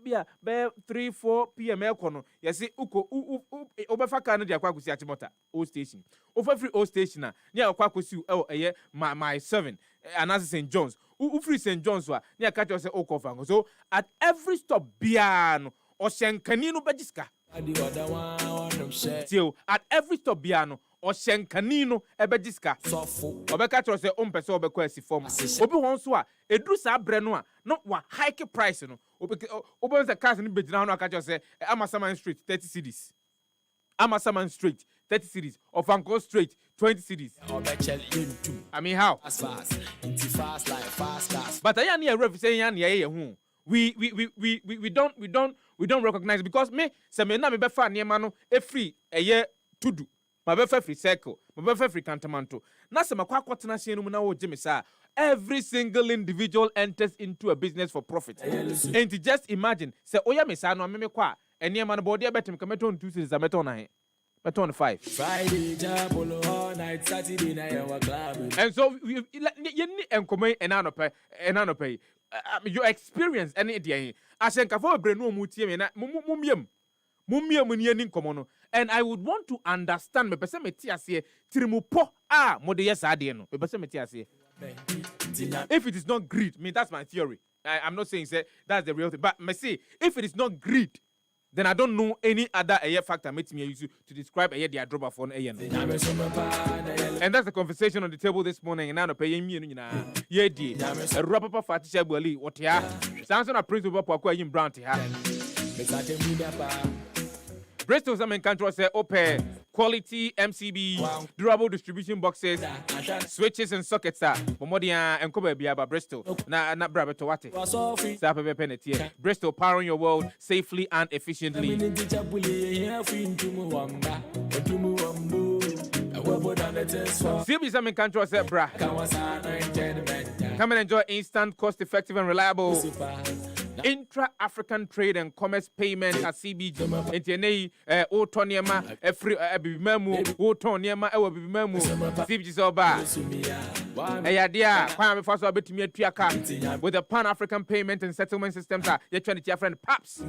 bia be 3-4 pm e kono ye say uko obefa ka no dia kwa kusi atimota old station. Over free old station na nia kwa kusi my 7 and St. John's. Free St. John's wa nia catch say okofango. So at every stop biano or shenkanino bajiska. So at every stop biano or shenkanino ebejiska. Obeka tro say ompese obekwa asifom. Obi won so a edru sa breno a no wa hike price no. Obi say cars ni bejina no aka say Amasaman Street 30 cedis. Amasaman Street 30 cedis. Of Anko Street 20 cedis. I mean how? Fast like fast. But I am ref saying yan hu. We don't recognize because me say me na me be fa niema no e free eye to do ma be fa free circle ma be fa free cantamanto na se makwa kwotena hye no mu na wo gye me sa every single individual enters into a business for profit and just imagine say oya me sa no me kwa eniema no body betem ka meton 2 cities meton na he meton 5 Friday jabolo all night Saturday na your club and so you ni enkomai enanope your experience any idea asenkafo brenu omutie me na mumiem ni ani nkomo no and I would want to understand me pese meti ase tirimupo mo de yes ade no me pese meti ase if it is not greed me that's my theory I'm not saying say that's the real thing but me say if it is not greed then I don't know any other factor make me use to describe their dropper for an and that's the conversation on the table this morning and now pay me a rubber fatisha boli what ya Samson a principal kwa yim brown to Bristol some country say open quality MCB durable distribution boxes switches and sockets momodia and kobe biaba Bristol na brabe to wate sa pepe penetie Bristol powering your world safely and efficiently. CB some country say bra come and enjoy instant, cost effective and reliable Intra-African Trade and Commerce Payment at CBG. Entienei Otoniema every Abimemu Otoniema Ewabimemu CBG Soba. Eyadia kwame faso abetimi atuaka with the Pan-African Payment and Settlement Systems you're trying to your friend Paps.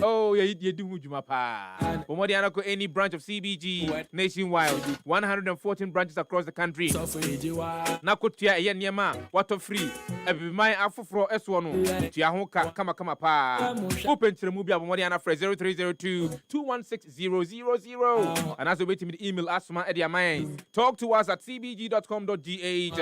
Oh, you do hujuma pa. Omodi anako any branch of CBG nationwide 114 branches across the country. Nakotia eye niema wato free ebimai afofro eso no tia ho kama pa. Open to the movie Omodi ana 0302216000 and as wait me the email asma edia mind. Talk to us at cbg.com.gh.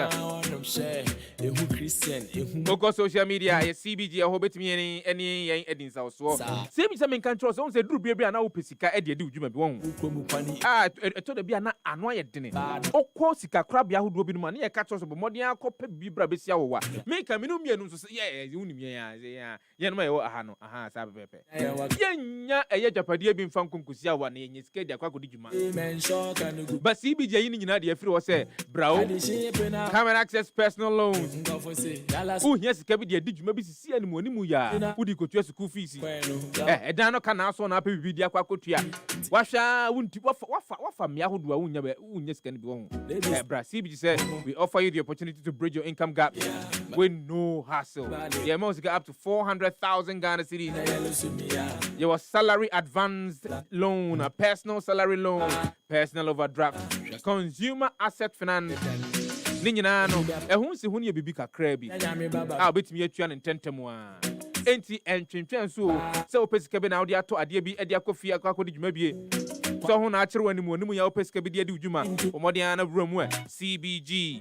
Oko social media CBG I hope me any edins also. Same some control so say duru bia na opesika e de udwuma bi won. To de bia na ano ayedene. Okọ sika krabia hodo bi no ma na ye ka cho so bomodin akọpa bibra besia wo wa. Make am no mienu so ye unim ye ye no ma ye aha no aha sa pepe. Ye nya eye japade bi mfa nkonkosia wa na ye sika de akwakodị dwuma. But CBG yi ni nyina de afiri wo say brao. Come and access personal loans. Oh, yes, Kevin, the did you maybe see any money? Would you go to school fees? Dano can also not be with Aquacotia. Washa wouldn't what for me? Who do I never can be wrong? CBG said we offer you the opportunity to bridge your income gap with no hassle. The amount get up to 400,000 Ghana cedis. Your salary advanced loan, a personal salary loan, personal overdraft, consumer asset finance. Ninyina no ehun si hunu ye bibi kakra bi betimi atua ne ntentemu enti entwentwen so se opesika bi na odi ato ade bi ade akofi akodi dwuma bie so ho na akere wani mu ya opesika bi de ade dwuma omodi ana wuramu CBG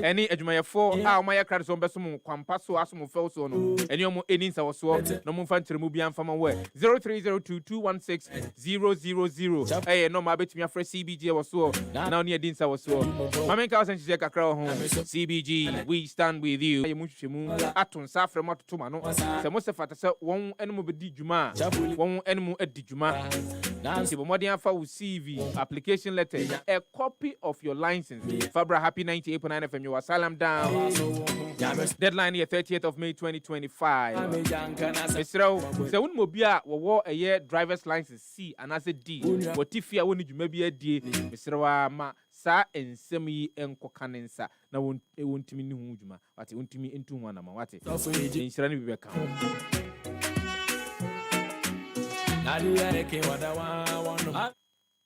any adwumayefo omaya credit so beso kwampa so aso fel so no eni omo eni nsa so no mo fa ntremu bia mfama we 0302216000 no ma betimi afre CBG wo so na oni edi nsa wo so mamenka wo sanchi kakra ho CBG we stand with you ye muhwehwemu aton sa afre mototo ma no se mo se fata se won enemu bedi dwuma won enemu edi dwuma Nancy bomodi afa wo CV application letter a copy of your license Fabra Happy 98.9 FM your asylum down deadline here 30th of May 2025 Mr. Se won mo bia wo a year driver's license C and as a D what tifia woni dwuma bia die Mr. wa ma sa ensem yi enkokanensa na wontimi ni hu dwuma wate wontimi entu hu anama wate enhyira ne bibeka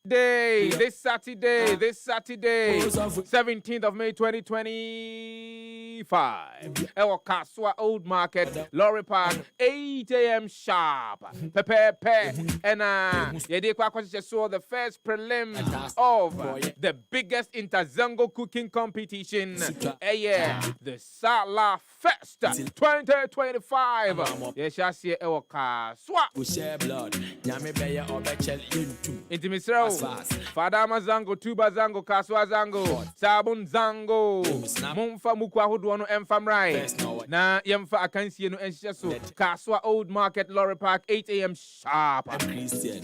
This Saturday, 17th of May 2025. Our Kaswa Old Market, Lorry Park, 8 a.m. sharp. Pepe. And saw the first prelim of the biggest Interzango cooking competition. The Sala Fest 2025. Yes, I see our Kaswa. Intimisro. Fadama Zango, Tuba Zango, Kaswa Zango, Sabun Zango, Mumfa Mukwa Huduano Mfamrai, Na Yemfa Akansi no Enshaso, Kaswa Old Market, Lorry Park, 8 a.m. sharp. I'm Christian.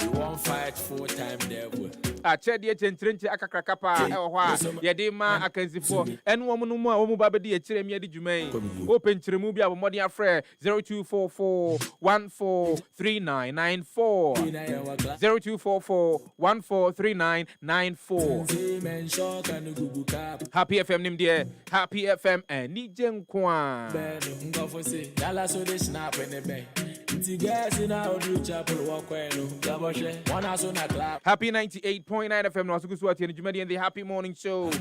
You won't fight full-time devil. Chedi Chentrenche Akakrakapa, Ewa, Yadima Akansifo, and Womanuma, Omubabadi, Cheremia di Jumain, Open Tremubia, Modia Frere, 0244-143994, 0244-143994. Happy FM Nimdia, Happy FM, and Nijen Kwan. Happy 98.9 FM no Sukusuati and Jumedi and the Happy Morning Show.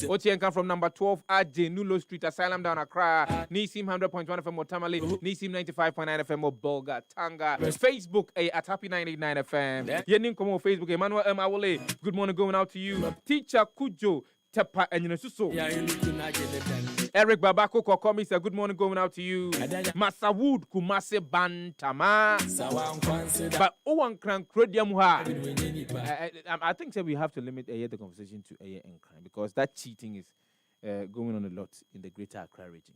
Otien come from number 12 at Nulo Street, Asylum down Accra. Nisim 100.1 FM Motamale, Nisim 95.9 FM Bolga, Tanga. Facebook at Happy 989 FM. Yenin Komo Facebook, Emmanuel M. Awole. Good morning going out to you. Teacher Kujo Tepa and Yunesuso. Eric Babako Kokomi said good morning going out to you. Masawood Kumase Bantama. But Owan Crank Krodiamuha. I think that we have to limit the conversation to air and crime because that cheating is going on a lot in the greater Accra region.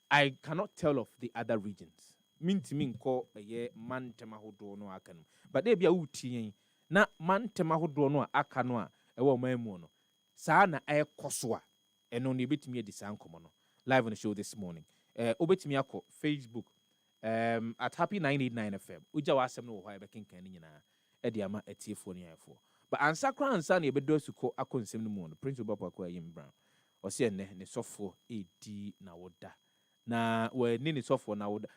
I cannot tell of the other regions. Min ko a man temahodo no akano. But they be a uti na man temahodo no akanoa ewo maimono. Sa na koswa. And only bit me a design common live on the show this morning. obetumi akọ Facebook at Happy 989 FM. Uja wasem no ho ebe kenkan ni nyina e de ama atiefo ni ayefo. But ansakra ansa na ebedo suko akonsem no mu no Prince Obapa kwa yim brown. Ose ene ne sofo edi na woda. Na we ni sofo na woda.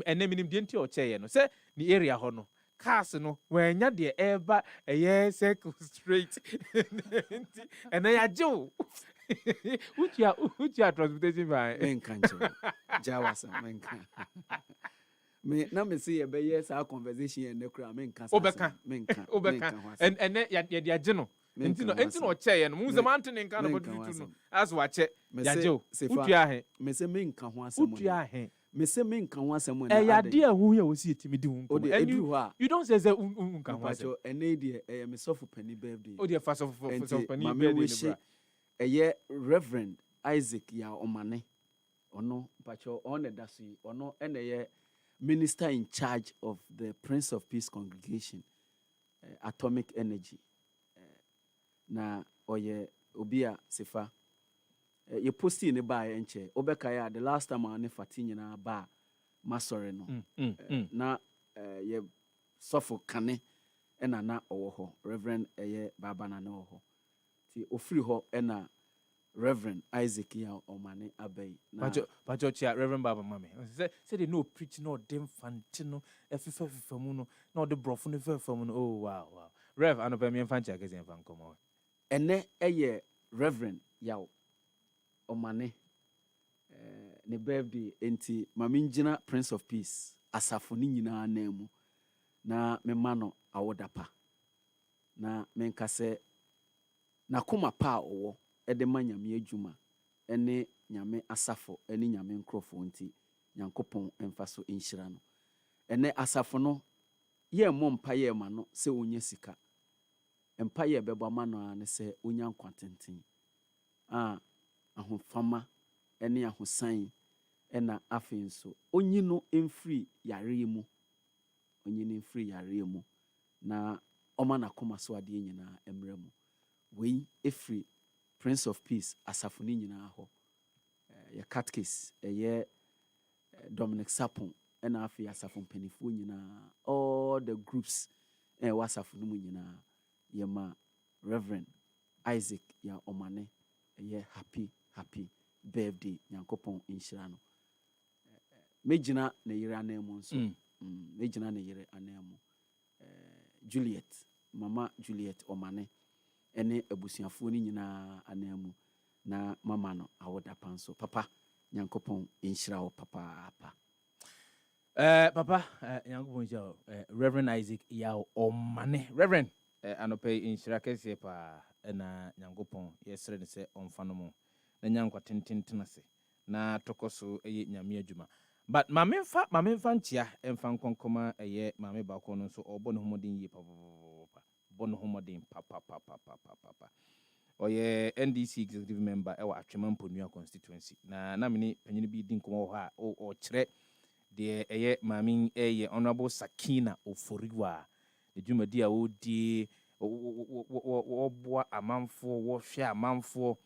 Ene minim de nti o cheye no. Se ni area ho no cars no when nya de eba circle straight. Ene ya jo. Uchi transportation by menkancho jawasa menkan me na me see be yes our conversation and the crowd menkan obeka and ya de age no enti no che no mu se man tin nkan no bodu no as wa che ya jo utu ahe me se menkan ho asem utu ahe me se menkan ho asem na ya de ahu ya wosi etimi di hu nko and you don't say nkan ho asem ene de me sofu pani birthday o de fa sofu pani birthday Reverend Isaac ya omane ono pacho on the dasi ono ene minister in charge of the Prince of Peace congregation Atomic Energy na oye obia sefa ye posti ne ba enche obeka ya the last time on fati nyina ba masore no na ye sofo kane ena na owo ho Reverend baba na owo ti ofiri ho ena Reverend Isaac ya omane abey na pacho chia Reverend Baba mame say they no preach no dem fantino efifa mu no no de brofo no fefa mu no oh wow Rev anope me fancha kese fan komo ene Reverend ya omane ne birthday enti mame ngina Prince of Peace asafo ni nyina na mu na me mano awodapa na menkase na kuma pa owo ede manyame adwuma ene nyame asafo ene nyame nkrofo nti nyankopon emfaso enhyira no ene asafo no ye mompa ye ma no se onya sika empa ye bebo ma no ane se onya nkwantenten ahofama ene ahosan ena afenso onyi no emfiri yare mu onyi no emfiri yare mu na oma na koma so ade nyina emre mu we efri Prince of Peace asafuni nyina ho ya catcase Dominic Sapon ena afi asafun penifu nyina all the groups wasafunu mu nyina yema Reverend Isaac ya omane happy birthday nyankopon inhyira no mejina na yire anemu nso mejina na yire anemu Juliet mama Juliet omane ene abusuafo ni nyina anamu na mama no awoda panso papa nyankopon enhyira wo papa papa nyankopon enhyira Reverend Isaac ya omane Reverend anope enhyira kese pa na nyankopon yesre ne se omfa no mo na nyankwa tenten ase na tokoso nyame adwuma but mamemfa ntia emfa nkonkoma mame ba ko no so obo no homodin yi papa bono homodin papa oye NDC executive member ewa Atwemamponua constituency na mini panyin bi din komo ho a o kire de mami honorable Sakina Oforiwa de dwumadi a odi wo amanfo wo hwe amanfo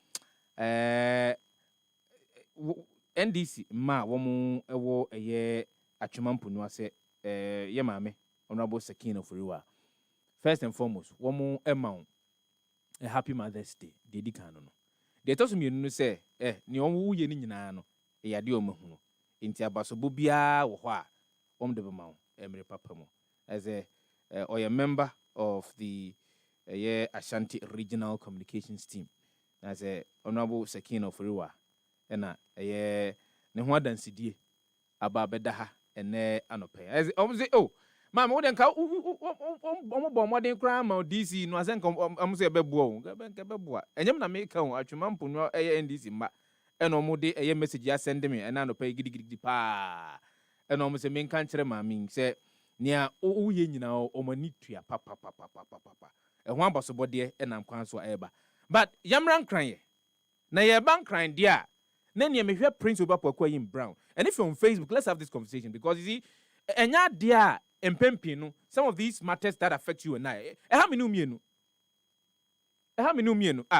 NDC ma wo mu ewo Atwemamponua se ye mame honorable Sakina Oforiwa. First and foremost, woman emma a happy Mother's Day. Dedi kanu no. De to so mienu no say, ni owo ye ni nyina no, yade o mahunu. Enti abaso bia wo ho a, de bema wo, emre papa mo. As a member of the Ashanti Regional Communications Team. As a honorable Sakina Oforiwa, na ne ho adansidie aba beda ha ene anope. As say Mama, what then? Omo modern crime or DC no asenka amuse bebuo nkebebua enyem na make kan Atwemamponua NDC ma eno mo de message ya send me ena no pay gidigidi pa eno mo se men kan kire mami se nia uye nyina omani tua papa ho abaso bode enam kwan so eba but yamran kran ye na ye ban kran dia na nia mehwe Prince Obapa kwa yim brown and if you're on Facebook let's have this conversation because you see enya dia empempino some of these matters that affect you and I how many mienu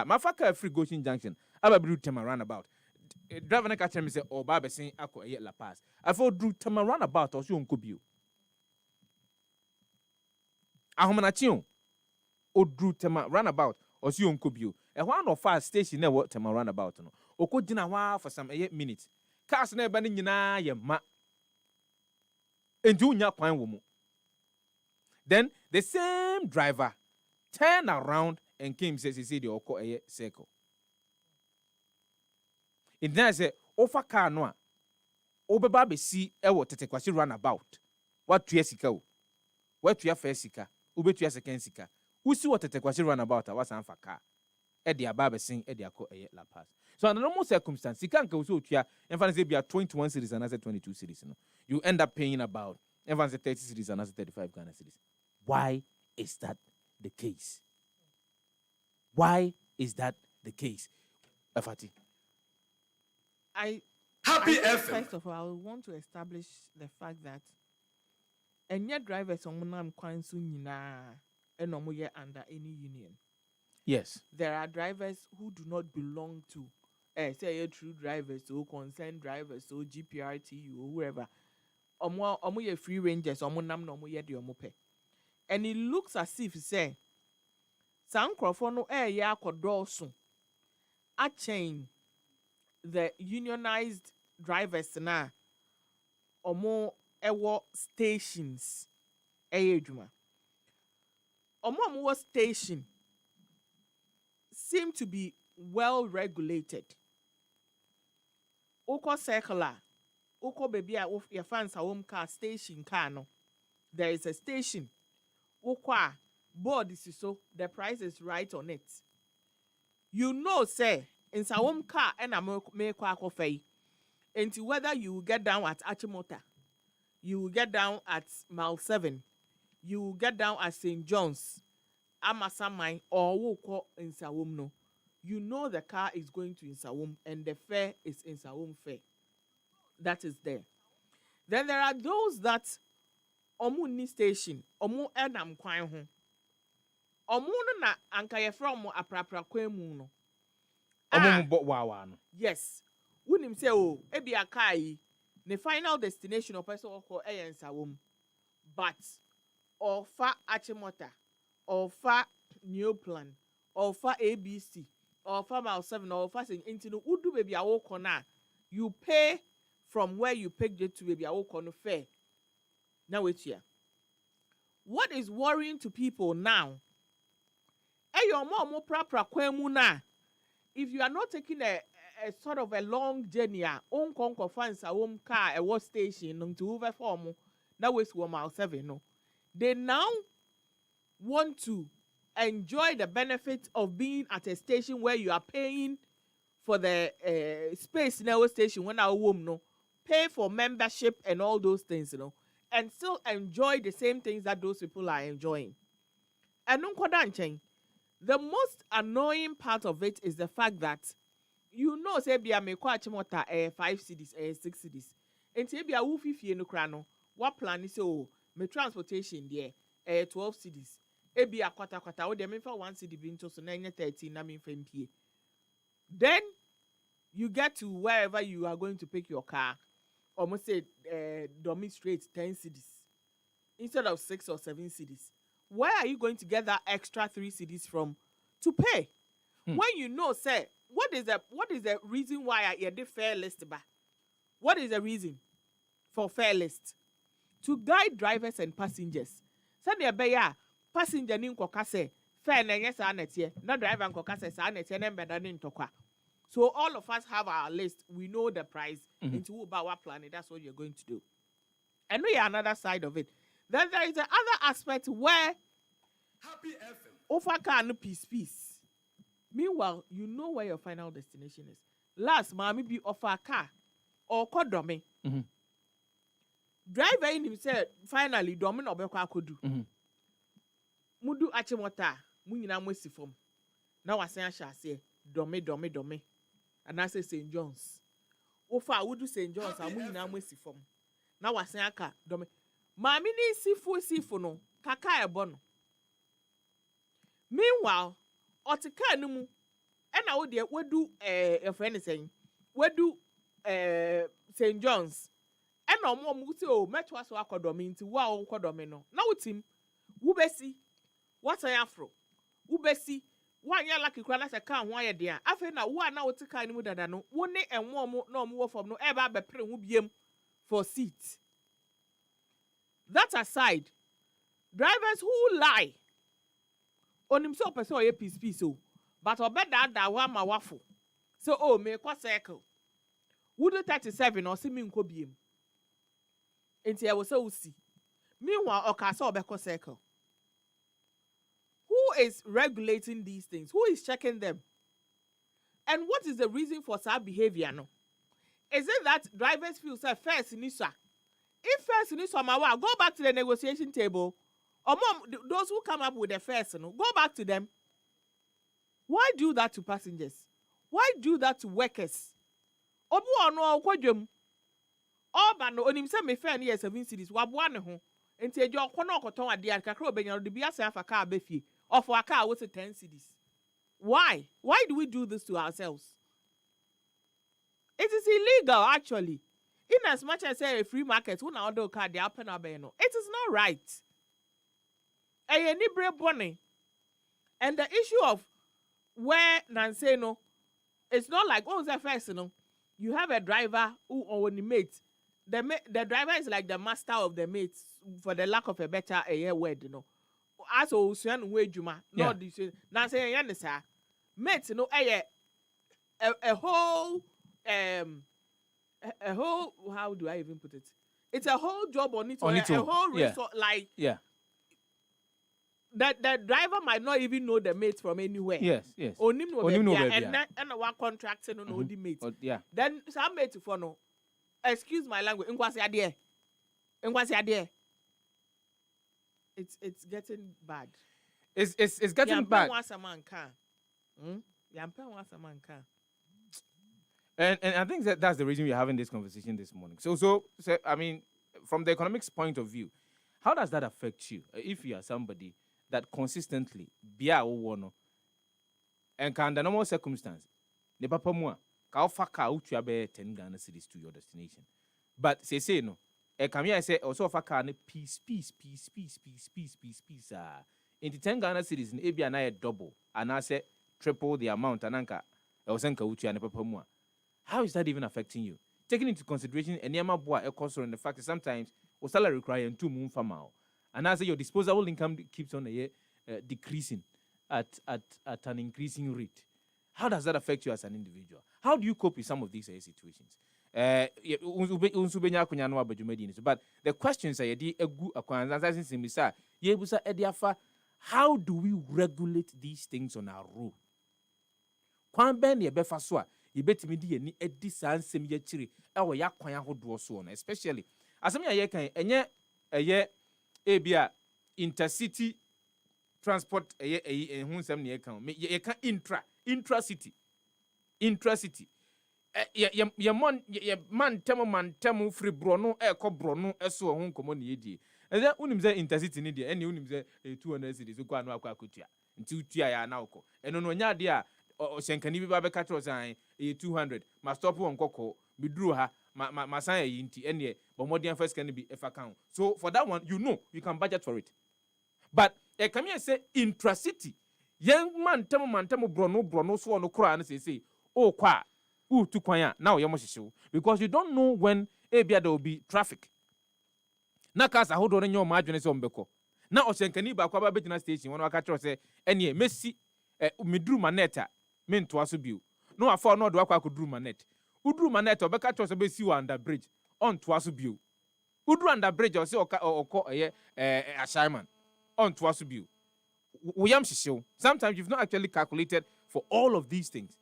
mafaka free Goshen Junction ababiru tema roundabout driver no catch me say o ba be sen akọ eye La Paz afọ dru tama roundabout o so onko bio ahomanachi o dru tama roundabout o so onko bio e ho an of station na wo tama roundabout no okogina ho for some minutes cars na eba no nyina ye ma enti unya kwan wo mu. Then the same driver turned around and came says he said the oko a circle. In there say ofa car no a obeba be see e wo tetekwasi runabout. What to sika o? What to first sika? Ube to second sika. Who see what tetekwasi runabout a was an for car? E dia ba be sin e dia ko e La Paz. So under normal circumstance, sika nka wo so tua enfan say bia 21 cities and 22 cities no. You end up paying about enfan say 30 cities and 35 Ghana cities. Why is that the case? Why is that the case? Afati. I Happy think FM. First of all, I want to establish the fact that any drivers on Munam Kwansu Nina and Omuye under any union. Yes. There are drivers who do not belong to say true drivers or concerned drivers or GPRTU or whoever. Omuye free rangers, Omunam no Omuye de Omupe. And it looks as if say San Crofono ya kodosun a chain the unionized drivers na omo ewo stations ejuma omo station seem to be well regulated. Oko circular oko baby a your fans home car station car no there is a station ukwa board is so the price is right on it. You know, say in some car and a make coffee. And whether you get down at Achimota, you get down at Mile 7, you get down at St. John's, Amasamai, or Woko in Sawum no. You know the car is going to Insawum and the fare is Insawum fare. That is there. Then there are those that Omu ni station, Omu enam kwan ho. Omu no na anka ye from aprapra kwan mu no. Omu bo wawa no. Yes. Wunim say o, e bi akai ne final destination of person ko Nsawom. But ofa Achimota, ofa New Plan, ofa ABC, ofa Mile 7, ofa saying into no udu baby awoko na. You pay from where you picked it to baby awoko no fare. Now wait here. What is worrying to people now? Your mom prapra kwemu na. If you are not taking a sort of a long journey, on conquer fans a home car a what station to over form. Now it's 1 mile 7 no. They now want to enjoy the benefit of being at a station where you are paying for the space in our station when our home no pay for membership and all those things, you know. And still enjoy the same things that those people are enjoying. And the most annoying part of it is the fact that you know say bia me kwa chimota 5 cities 6 cities. And say bia wo fifie no kra no what plan is oh me transportation there 12 cities. E bia kwata wo de me fa 1 city bi nto so na nye 13 na me fa mpie. Then you get to wherever you are going to pick your car. Almost say demonstrate 10 cities instead of 6 or 7 cities. Where are you going to get that extra 3 cities from to pay? When you know, say, what is the reason why I did fair list ba? What is the reason for fair list? To guide drivers and passengers. Say the beya passenger ni nkoka say fair na yes anetie, na driver nkoka say sa anetie na mbeda ni ntokwa. So all of us have our list. We know the price into about what plan. That's what you're going to do. And we are another side of it. Then there is the other aspect where Happy FM. offer car no peace. Meanwhile, you know where your final destination is. Last, mommy be offer a car or kodome. Driver in himself finally domin obekwa kodu. Mudu achimota munyina mwesi form. Now I say say dome. And I say St. John's. Ofa wudu St. John's amunyina mwesi form. Now I say aka dome. Mami ni sifu no kaka ebono. Meanwhile, otika numu ena wo de wedu friend saying wedu St. John's ɛna ɔmo si o mɛto aso akɔdɔmi nti wo a ɔkɔdɔmi no na wotim wubesi wasan afro wubesi wanyɛ lucky kura na sɛ kaa ho ayɛ deɛ afei na wo a na wote kaa no mu dada no wo ne ɛnwo ɔmo na ɔmo wɔ fam no ɛba abɛpere ho biem for seat. That aside, drivers who lie onim sɛ ɔpɛ sɛ ɔyɛ peace o but ɔbɛdaadaa wo ama wafo so oh mekɔ circle wodo 37 ɔsi mi nkɔ biem nti ɛwɔ sɛ wosi meanwhile ɔka sɛ ɔbɛkɔ circle. Who is regulating these things? Who is checking them? And what is the reason for such behavior? No, is it that drivers feel say first inisa? If first inisa mawa, go back to the negotiation table. Or mom, those who come up with the first, no, go back to them. Why do that to passengers? Why do that to workers? Obu ono kwadwam. Oba no onim se me fair near 7 cities. Waboa ne ho. Enti ejo kono okoton ade akakra obenya no de bia se afa ka abefie. Of our car was 10 cities. Why? Why do we do this to ourselves? It is illegal, actually. In as much as say a free market, who now do car the open up, it is not right. And the issue of where Nancy no, it's not like the first, you have a driver who only mate. The driver is like the master of the mates, for the lack of a better word, as osuan we juma no this na say yan sa mate no a whole how do I even put it, it's a whole job on its own, a whole resort, like that the driver might not even know the mate from anywhere. Yes onim no and one contract no the mate then some mate for no, excuse my language, nkwasi ade it's getting bad. It's getting bad. And I think that's the reason we're having this conversation this morning. So I mean, from the economics point of view, how does that affect you if you are somebody that consistently and can under normal circumstance ne papa mu ka ofa ka utua be 10 Ghana cedis to your destination, but say no come here say also offer car peace in the 10 Ghana cedis in ebia na double and I say triple the amount ananka osenka utua ne papa mu. How is that even affecting you, taking into consideration eniama boa e and the fact that sometimes your salary require 2 months from now and I say your disposable income keeps on decreasing at an increasing rate? How does that affect you as an individual? How do you cope with some of these situations? But the questions are how do we regulate these things on our road? Especially as intercity transport intracity man temo free brono brono eso ho nkomo ne yedie and then unim say intercity ne die ene unim say 200 cedis so kwa no akwakotua nti utua ya na ukọ eno no nya de a oshenkani bi ba be ka san 200 ma stop won kokọ biduru ha ma san yi nti ene bo modern first can be efa kan. So for that one you can budget for it, but come here say intracity yen man temo brono so no kura na say oh kwa to kwanya now you're because you don't know when there will be traffic. Na kasa hold on your margin is on beko. Now Oshenkani ba kwa betina station when waka say any Messi midru maneta mean to asubiu. No afọ no do akwa kudru manet. Udru manet obeka to be si under bridge on to asubiu. Udru under bridge or say oko assignment on to asubiu. Uyam shisho. Sometimes you've not actually calculated for all of these things.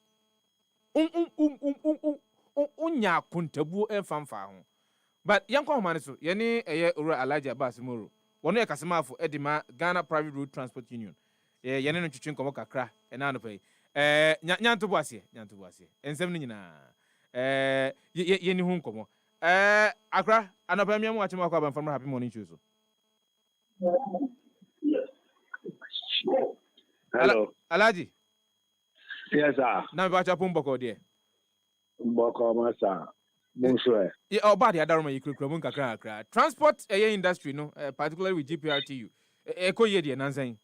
Unya kuntabu enfamfa ho. But yanko humaniso yene ora Alhaji Abbas Moro wono yakasema afo edima Ghana Private Road Transport Union yene no twetwe nkomo kakra ena no pay nyanto boase ensem ni nyina yeni hu nkomo akra anopa miamu achema akwa ban from Happy Morning Show so. Hello. Alhaji. Yes, sir. Na me bacha pomboko de. mbɔkɔ masa munhwɛ Yeah, about the other one you could kra. Transport industry, no, particularly with GPRTU. Eko ye the nansan.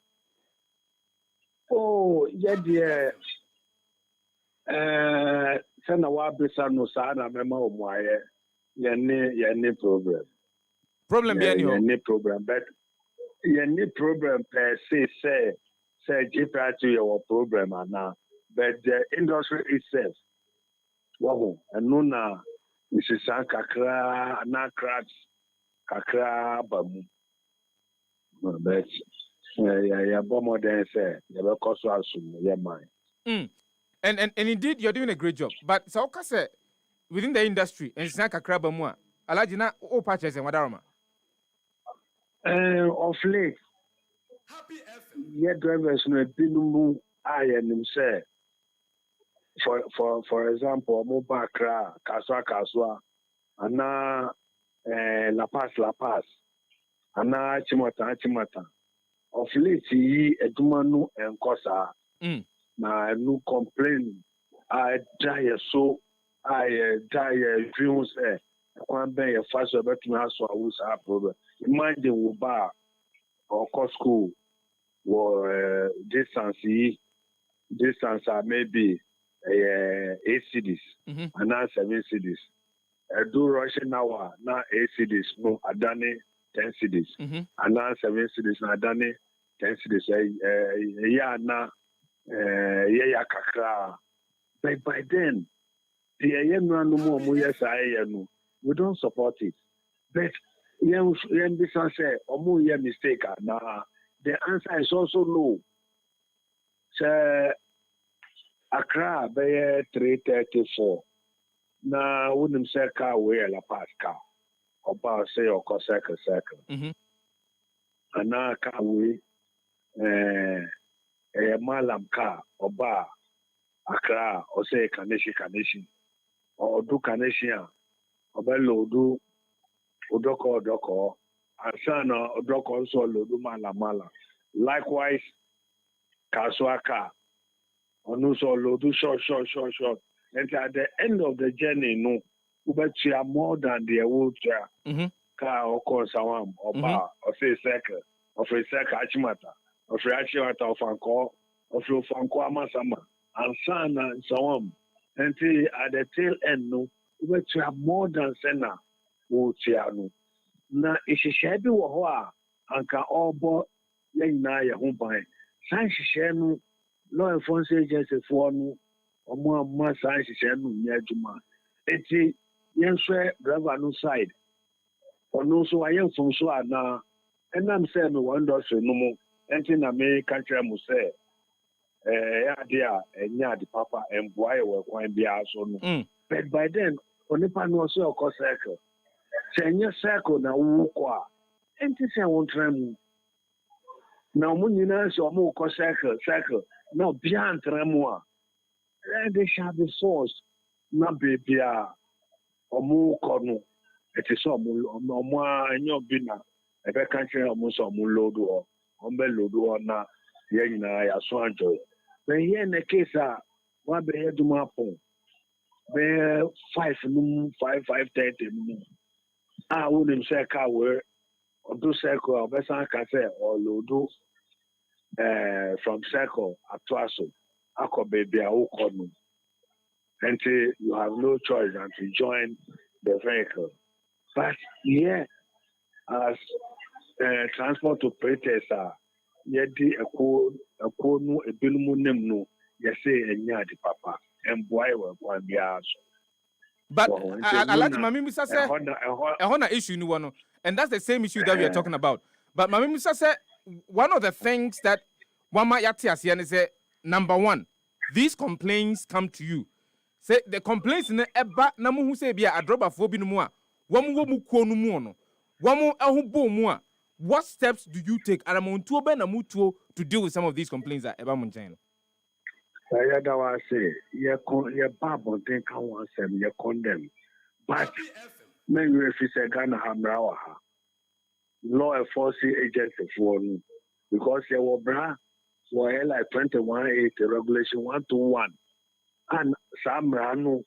o yɛdeɛ sɛna wabisa no saa na mɛma wo mu ayɛ yɛne problem Problem be any ho. yɛne problem but yɛne problem per se sɛ GPRTU yɛwɔ problem anaa but the industry itself wahu ɛno na nsesa kakra na cracks kakra ba mu but yɛbɔ mmɔden sɛ yɛbɛkɔ so asom yɛ man. And indeed you're doing a great job. But so say within the industry and snack akraba mu a alaji na o purchase and wadaroma. Of late yɛ drivers no ebinom mu a yɛnim sɛ for example ɔmo ba Accra kaswa anaa La Paz anaa Chimata of late yi adwuma no nkɔ saa na no complain a ɛda yɛ so a yɛda yɛ dream sɛ kwan bɛn yɛ fa so ɛbɛtumi aso awo saa problem imagine wo ba ɔkɔ school wɔ distance a maybe 8 cities and now 7 cities. Do Russian hour now 8 cities no adane 10 cities and now 7 cities na adane 10 cities. Yeah na yeah kakra. But by then the no more yes I no we don't support it. But yen be say omo ye mistake na the answer is also no. So Accra by 334. Na wouldn't say car where La Paz car. Or say or circle. And now car we a malam car or bar Accra or say Kaneshi or do Kaneshia or bello do Udoko and sana Udoko also do mala. Likewise Kaswaka. Also, do short. And at the end of the journey, no, we are more than the wheelchair car or course or bar or say circle of a circle achimata of Achimata of Anko of Fanko Amasama and Sana and so on. Until at the tail end, no, we are more than Sena wheelchair. No, now if she shabby or and can all bought na ya home by San Shishenu. Law enforcement agency for no or more science no near Juma. Eti yen swear driver no side. Or no so I am from so now. And I'm saying me one does no more. Enti na me country mu say dia enya di papa and boy we kwan bia so no. But by then onipa no so o circle. Say circle na wo kwa. Enti say won try mu. Na mo nyina so mo ko circle. Now, beyond Ramua, they shall be forced. Not be or more corner. It is some more in your dinner. A back country almost a mulodo or umbelodo or not. Yena, I so enjoy. But here in the case, what be here to my phone? Bear 5:30. I wouldn't say car where or do circle or best I can say or lodo. From circle at Twaso, Ako baby, until you have no choice than to join the vehicle. But yeah, as transport operators are, yedi a no a bilumu no, you say and yadi papa, and boy will one be asked. But I like Mammy Musa say a Honda issue no one, and that's the same issue that we are talking about. But Mammy Musa said one of the things that one might say, number one, these complaints come to you. Say the complaints in the eba namu who say be a drop of phobia no more. Wamu kuonu muono. Wamu ahubo mua. What steps do you take to deal with some of these complaints at Eba Mountain? I say, you Bible think I want them, you condemn. But maybe if you say Ghana Hamrawa, law enforcement agency for me, because you were bra. So I like 2180 regulation 121 and some rano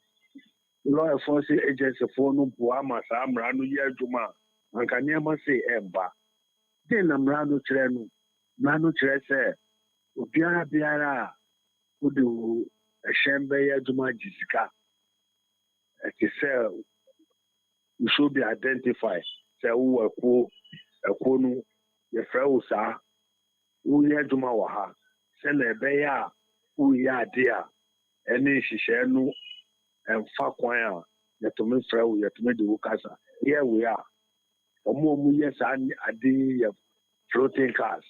law enforcement agency for no Buama Samra no year Juma, and can never say Emba. Then Amrano Trenu, Manu Trese, Biara, who do a Shembe Juma Jessica. As you say, we should be identified. Say, who are poor, a Konu, your Frausa, who year Juma Waha, send a bear, who ya dear, and then she share no and far choir, yet to me, Frau, yet to me the Ukasa. Here we are. For more years, and a day of floating cars.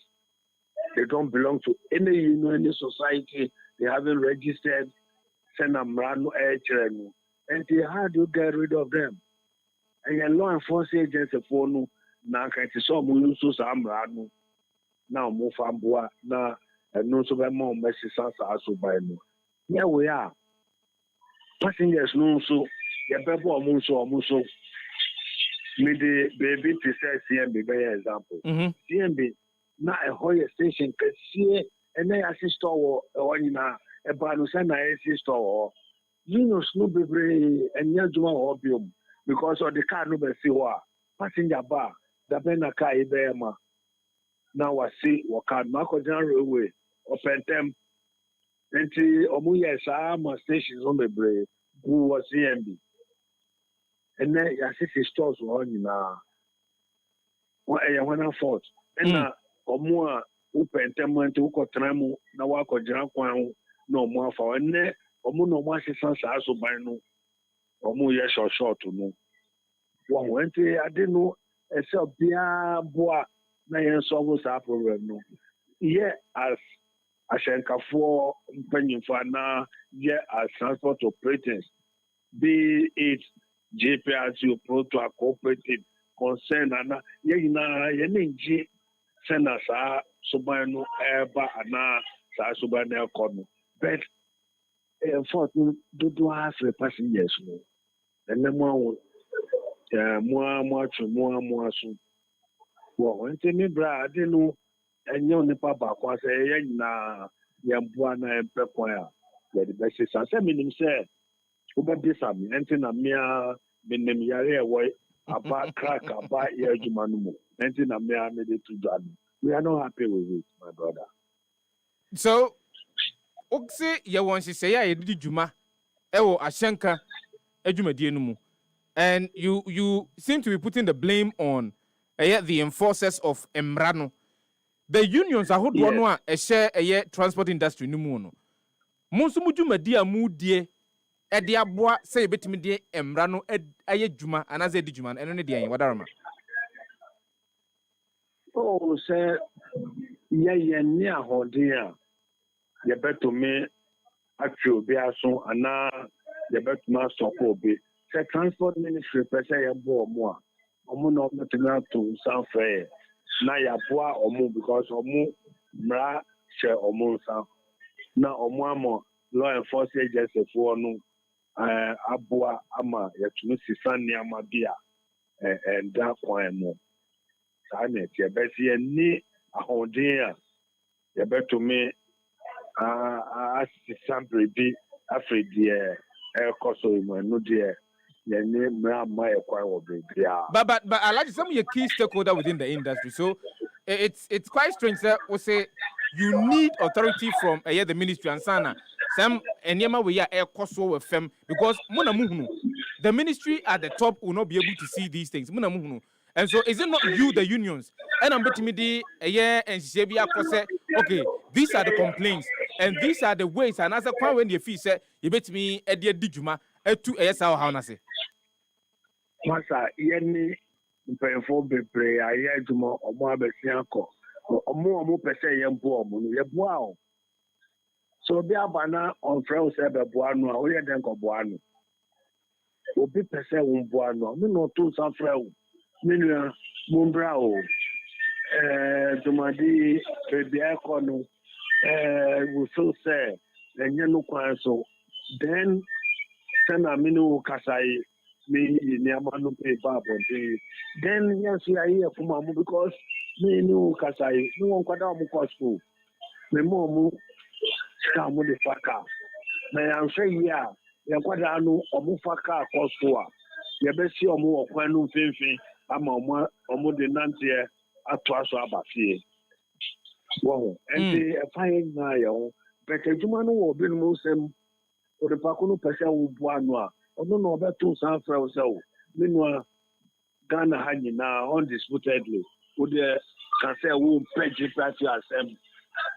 They don't belong to any union, any society. They haven't registered. Send them run and they had to get rid of them. And your law enforcement agency for no, now can't so move some run now move from Boa now and no so more messy sans also by no. Here we are. Passengers no so, your people are muso. Me the baby to say CMB by example. CMB na a Hoya station can see and they assist or one na a Banusana assist or you know Snoop and Yajuma opium because of the car no be see what passenger bar the bena car ibema now I see what can Marco Railway open them and Omuya Sama stations on the brave who was CMB. And then I see stores on na when I fought. And now, or more open temment to Cotramu, now walk or Janquan, no more for a net, or no more sons also by no, or more yes or short to know. One went I didn't know, except Bia Bois, Nayan Sovos Apple. No. Yeah, as Ashenka for penny for now, yeah, as transport operators, be it JPRC pro to a cooperative concern and ye send us subano eba ana sa subano kono but for do have passengers no and then more so well ente me bra de no enyo nipa ba kwa say ye na yemboa na empekwan a ye the best say minim say ubabisa mi ente na mia minim yare e about crack about your Jumanumo. We are not happy with it, my brother. So, Oxe, you want to say, I did Juma, Ewo Ashanka, Ejuma Dienumu. And you seem to be putting the blame on the enforcers of Emrano. The unions are who want to share a transport industry numuno. Monsumujuma dia mudie. Edi aboa say betimi de emra no aye djuma anaze di djuma eno ne de yen wadarama oh say ye ni ahoden a ye betumi atwe obi aso ana ye betuma stop obi say transport ministry pese ye bo omo a omo no betumi to sanfre na ya boa omo because omo mra she omo san na omo amo law enforcement agency for no abua ama yatunu sisani ama bia da kwan mo sana tie besi ni ahoden a yebetumi asisambre bi afredi ekoso mo no de yani mama ekwan wo bia but I like some of your key stakeholder within the industry, so it's quite strange that we say you need authority from the ministry and sana some enyema we are ekoso with fem because muna muhunu the ministry at the top will not be able to see these things muna muhunu. And so is it not you the unions and I'm betting me the and Shebia say okay these are the complaints and these are the ways and as a quan when the fee say you bet me at the dijuma to how na say masa yeni mpemfo bebre aye djuma omo abesia ko omo pese ye mbo omo no ye boa o so bi abana on friend say be boa no a o ye den ko boa no obi pese wo boa no me no to san friend minua mumbra o djumadi bebi akọ no we feel say enye no kwan so then sana minu kasai me ni amanu pe babo then yes we are here for mamu because me ni kasai no won kwada mu ko school me mo mu ska mu de faka me am say here Yakwada no omufa car cost for. Yabesi omu okwanu mfimfin ama omu de nantie atwa so abafie. Wow, and fine na yo. But ejuma no wo bi no sem o de pa ko no pese wo bu anu a. Ono no obeto san fra wo se wo. Menua Ghana ha nyina undisputedly. Wo de can say wo page party asem.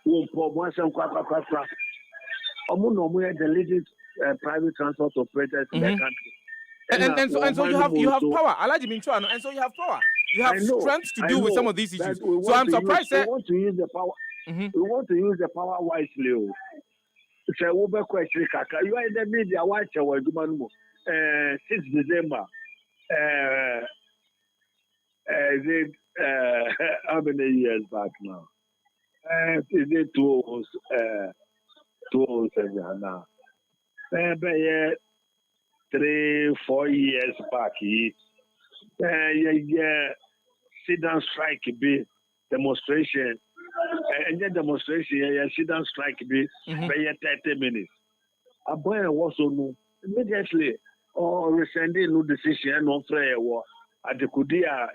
Wo po mo asem kwa. Omo no mo the leading private transport operators in the country. And so you have power. Alaji Minchuano, and so you have power. You have strength to deal with some of these issues. So I'm surprised we want to use the power. We want to use the power wisely. So we be question kaka. You are in the media. Watch our Jumanu. 6 December. Is it how many years back now? Is it 2007 now? 3-4 years back. Sit down strike be demonstration. And the demonstration, sit down strike be 30 minutes. A boy was on immediately or rescinding no decision on prayer war. At the Kudia,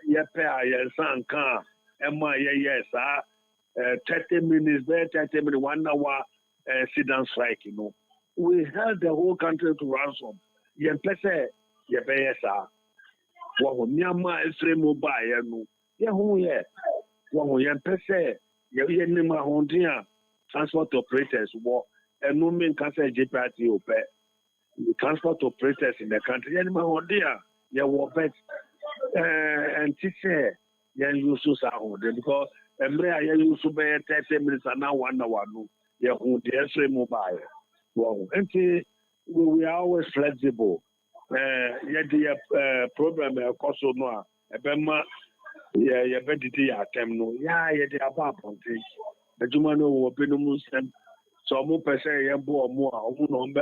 son car, Emma, 30 minutes, 30 minutes, 1 hour sit down strike, We held the whole country to ransom. Yempese, Yebesa. Well, Myanmar is mobile, Yempese, Yenima Hondia, transport operators, and no man can say JPT or the transport operators in the country, Yenima Hondia, bet. And teacher, use because Emrea used to be 30 minutes and now 1 hour. The mobile. Well, and we are always flexible. The problem, of course, no. Ebema, bediti atemno. The above on things. The Jumano will be no Muslim. So, more per se, more,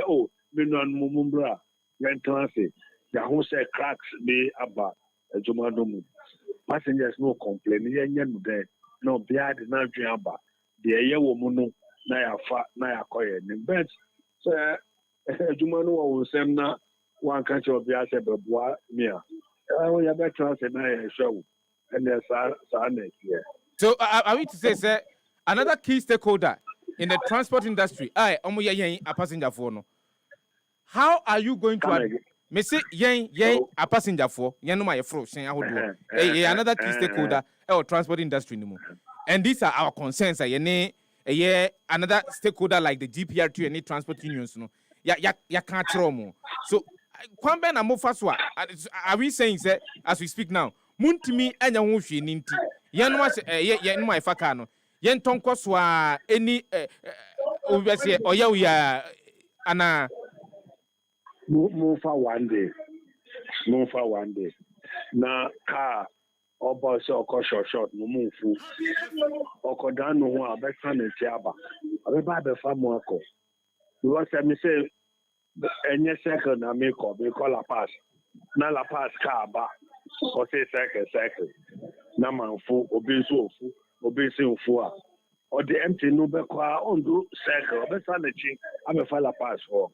oh, Minon Mumumbra, Yantansi. The house cracks be about a Jumano. Passengers no complain. No, beard is not Jamba. The air woman, Naya Koya, but. So, Jumano will send now one country of the Asha Bois, Mia. I have better say a show, and there's Sunday here. So, are we to say, sir, another key stakeholder in the transport industry, a passenger for no. How are you going to me say a passenger for Yanuma Fro, saying I would do another key stakeholder or transport industry no more. And these are our concerns, another stakeholder like the GPR2 and transport unions, no. Ya can't romo. So, Kwambe na Mofaswa, are we saying, sir, as we speak now, Muntimi and Yamushi Ninti, Yanwas, Yanuma Fakano, Yentonkoswa, any obviously, or ya, Anna. Move for 1 day. Move for 1 day. Now, car. Ọba ọsẹ ọkọ short no move ọkọ dan no ho a bẹka na ti aba abẹba abẹfa mu akọ because me say enye circle na me call La Paz na La Paz car ba o say circle na manfo obi nso ofu obi nso ofu a o de empty no be kwa on do circle obesa na chi abẹfa La Paz for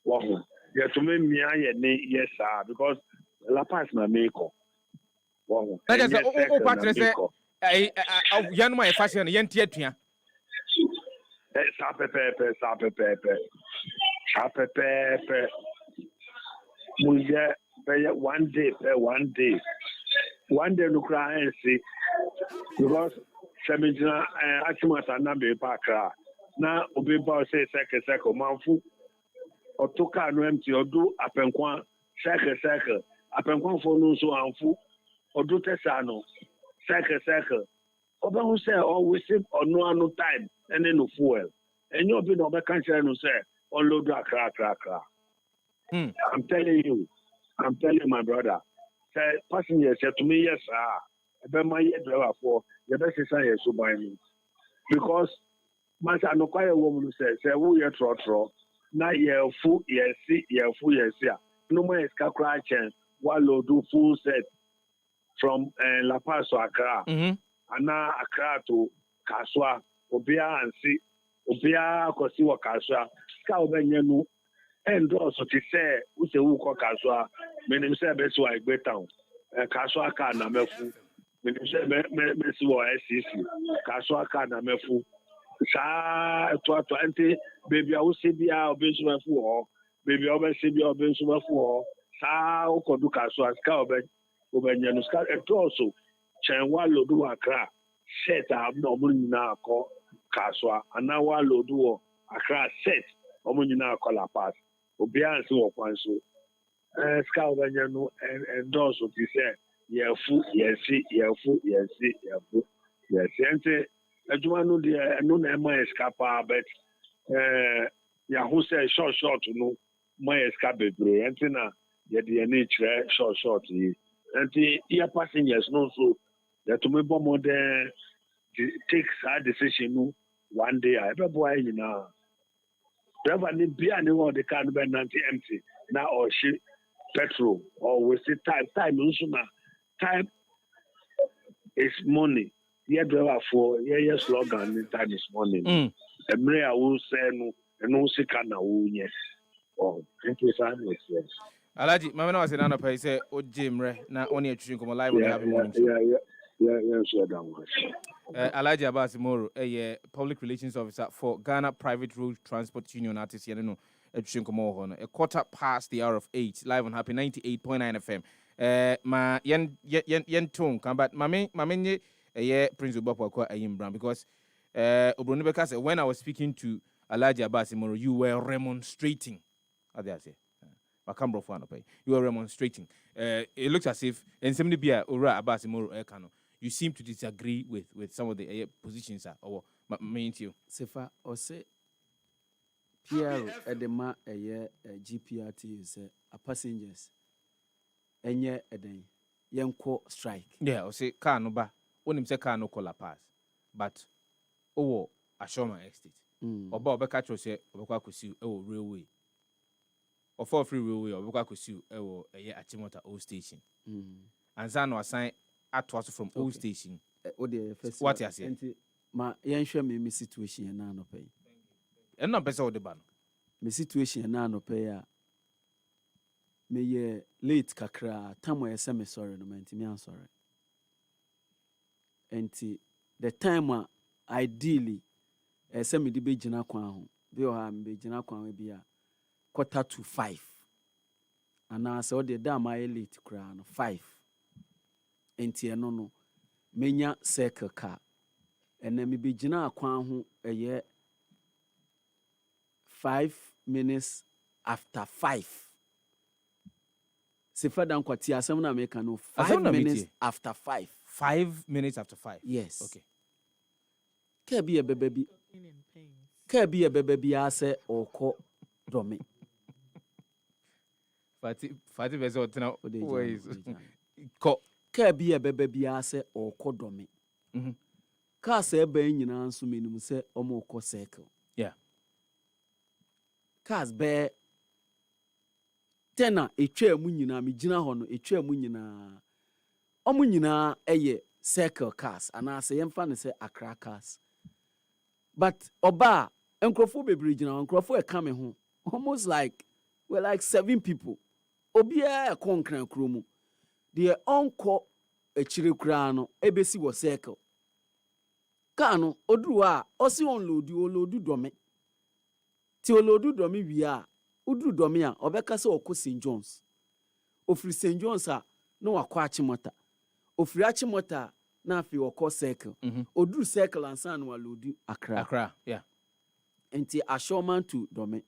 wo ho ye to me mia ye ne yes sir because La Paz na me call. That is a patron say, Yanuma fashion, Yantia. Sapepe. We get 1 day, 1 day. 1 day, look and see. Because Semina Achimas and Nabe Pakra. Now, Obiba say, second, Manfu. Or Toka no empty or do Apenquan, second. Apenquan for no so anfu. Or do Tessano, circle. Oba who say always or no time and then no fuel. And you'll be no country and say, unload a crack. I'm telling you, my brother. Say, passengers said to me, yes, sir. About my year driver for the best is I so by me. Because, man, I know quite a woman who say, who you're trot. Now you're full, yes, no more is crack while you do full set. From La Paz to Accra, and now Accra to Kaswa, Obia and see Obia Kosiwa Kaswa, Skaubenyanu, and also to say who say who call Kaswa, meaning say best why great town. Kaswa car na mefu. Meaning say best why SCC. Kaswa car na mefu. Sa to 20 baby I will see bia obensu mefu ho. Baby I will see bia obensu mefu ho. Sa o ko du Kaswa ska obenya no ska and also chenwa lodu akra. Set up no money na ko Kaswa and now lodu akra set omo nyina akola pass obi anse wo kwan so ska obanya no endorse ti say yefu ente adwuma no de no na ma escapa but ya hu say short no ma escapa bebre ente na ye de na kire short yi ente ya passengers no so that to me more than take a decision no one day I ever boy you know. Driver need be anyone the car be 90 empty now or she petrol or we say time time is money. Yeah, driver for yeah slogan time is money. The me I will say no and no see can yes. Oh, thank you sir. Yes. Alaji, mama na say na pay say o jimre na oni atwin komo live on Happy Morning Show. Yeah, sure that one. Alaji Abbas Moro, a public relations officer for Ghana Private Road Transport Union artist here no atwin komo ho no. A quarter past the hour of 8 live on Happy 98.9 FM. Ma yen tone come but mame nye Prince Obapo akwa ayimbran because Obroni Beka said when I was speaking to Alaji Abbas Moro you were remonstrating. How did I say? You are remonstrating. It looks as if, and somebody be a Ura Abbas Moro Ekano, you seem to disagree with some of the positions or mean to you. Sefa or say Pierre Edema a year GPRT is a passengers. And yet a day, young strike. Yeah, or say car no ba, when him say car no call a pass, but oh, a Shoma estate. Or Bob Becatro say, Obakusi, oh, railway. Or for free railway or Bukakusu a year at Timota old station. And Zano assign at was from old station. What you say? Ma yen share me situation and no pay. And not better the ban. Me situation and no pay. Me ye late kakra time where say me sorry no man me sorry. Enti the time ideally say me di be gina kwan ho. Be o ha me be gina kwan we bia 4:45 and now so the dam I late crown 5 enti no menya circle car and then me be gina akwan ho a year 5 minutes after 5 Sefah-Danquah ti asem na make no 5 minutes after 5 5 minutes after 5 yes okay ka bi e bebe bi ase oko domi Fati bezo tena ways. Ka bi e bebe bia se oko domi. Ka se be nyina nso menim se omo oko circle. Yeah. Cars be tena etwa mu nyina me gina ho no etwa mu nyina. Omo nyina eye circle cars ana se yemfa ne se Accra cars. But oba enkrofo bebre gina enkrofo e ka me ho. Almost like we're like 7 people. Obia konkran kromu. The onko echire kra no ebesi wo circle. Ka no oduru a osi olodu dome. Ti olodu dome wi a uduru dome a obeka se okọ St John's. Ofri St John's a no wakọ Achimota. Ofri Achimota na afi okọ circle. Oduru circle ansa no alodu Accra. Yeah. Enti Ashoman to Dome.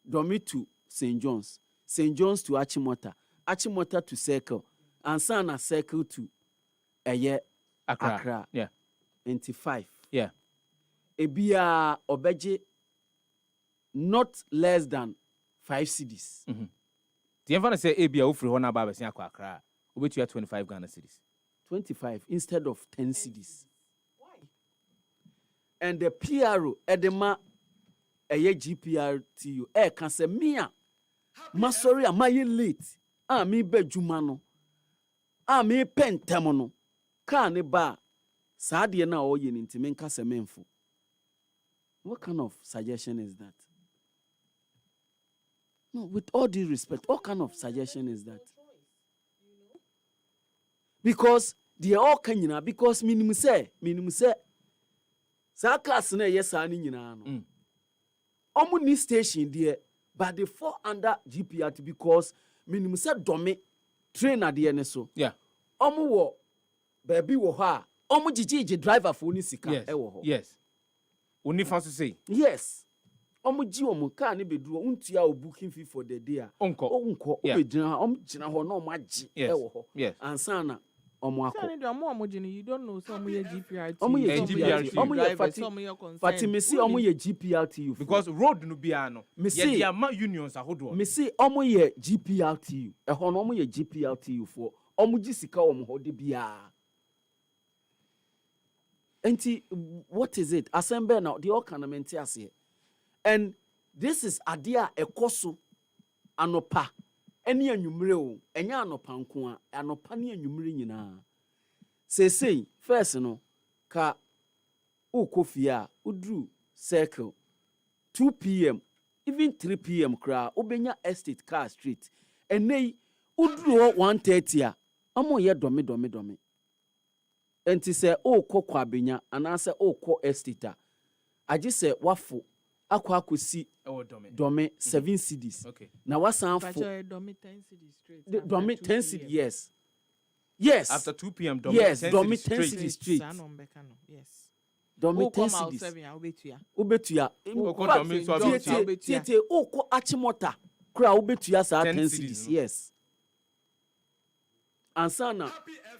Dome to St John's. St John's to Achimota. Achimota to Circle. And Sana Circle to Accra. Yeah. 25. Yeah. Ebia Obeje not less than 5 cedis. The infant say Ebia Ufri Hona Baba Siako Accra. Ubet you 25 Ghana cedis. 25 instead of 10 cedis. Why? And the PRO Edema GPRTU can say Mia. Masori am I late? Me be jumano. Me pen temono. Ka ne ba. Sadia na o yin intimen ka se menfo. What kind of suggestion is that? No, with all due respect, what kind of suggestion is that? Because they are all Kenyana, because minimum say, Sakas na yes, I need no. Omuni station there, but they fall under GPRT because minimum said domi train at the NSO. Yeah. Omu wo baby wo ha. Omu jiji driver for ni sika. Yes. Yes. Only fancy say. Yes. Omu ji omu ka ni bedru untia o booking fee for the day. Onko. Yeah. Omu jina ho na omu aji ewo ho. Yes. Ansana omu ako. You don't know some of your GPRT. Omu ye GPRT. Omu ye Fatimisi omu ye GPRT. Because road no be ano. Ye dia ma unions ahodo. Me see omu ye GPRT. Ehon omu ye GPRT for omu ji sika omu ho de bia. Enti what is it? Assemble now the all kind of ase. And this is adia ekoso anopa. Eni anwumre o. Enya anopa nko a. Anopa ne anwumre nyina. Say first no ka ukofia udru circle 2 p.m. even 3 p.m. kra obenya estate car street. Enei udru 1:30 a amo ye domi. Enti se okọ kwabenya anase okọ estate a agi se wafo akwakosi domi 7 cedis. Okay. Na wasan fo domi 10 cedis straight. Domi 10 cedis, yes. After 2 p.m. domi 10 cedis straight. Yes. Domi 10 cedis. Ubetuya. Tiete okọ achimota kra ubetuya sa 10 cedis. Yes. Ansana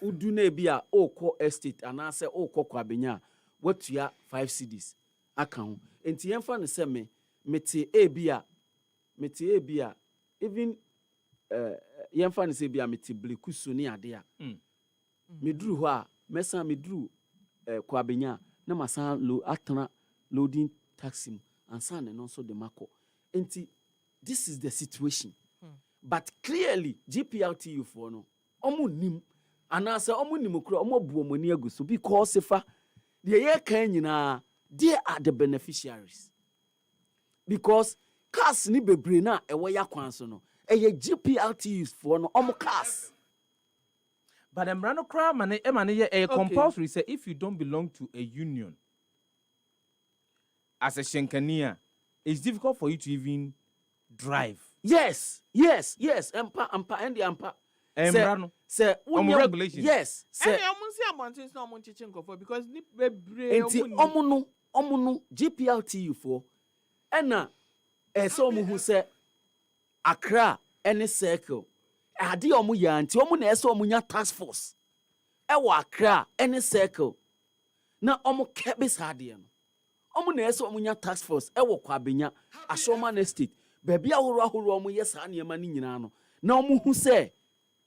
udu na bia okọ estate anase okọ kwabenya watua 5 cedis aka ho. Enti yemfa ne se mete ebia even yemfa ne se bia mete blekusu ne ade a meduru ho a mesa meduru kwabenya na masan atena loading taxi ansana no so de mako. Enti this is the situation. But clearly GPRTU for no omu nim anase omu nim kura omu bu omani aguso because Sefah the ye kan nyina they are the beneficiaries because cars ni bebre na ewo ya kwan so no eye GPRTUs for no omu cars. But emrano kra man e compulsory say if you don't belong to a union as a Shenkania, it's difficult for you to even drive. Yes. Empa say regulations. Yes. Say because ni bebre omu no GPRTU for ena so omu hu say Accra any circle ade omu ya nti omu na so omu nya task force e wa Accra any circle na omu kebis ade no omu na so omu nya task force e wo kwabenya Ashoma na state baby ahoro omu yesa na yema ni nyina no na omu hu say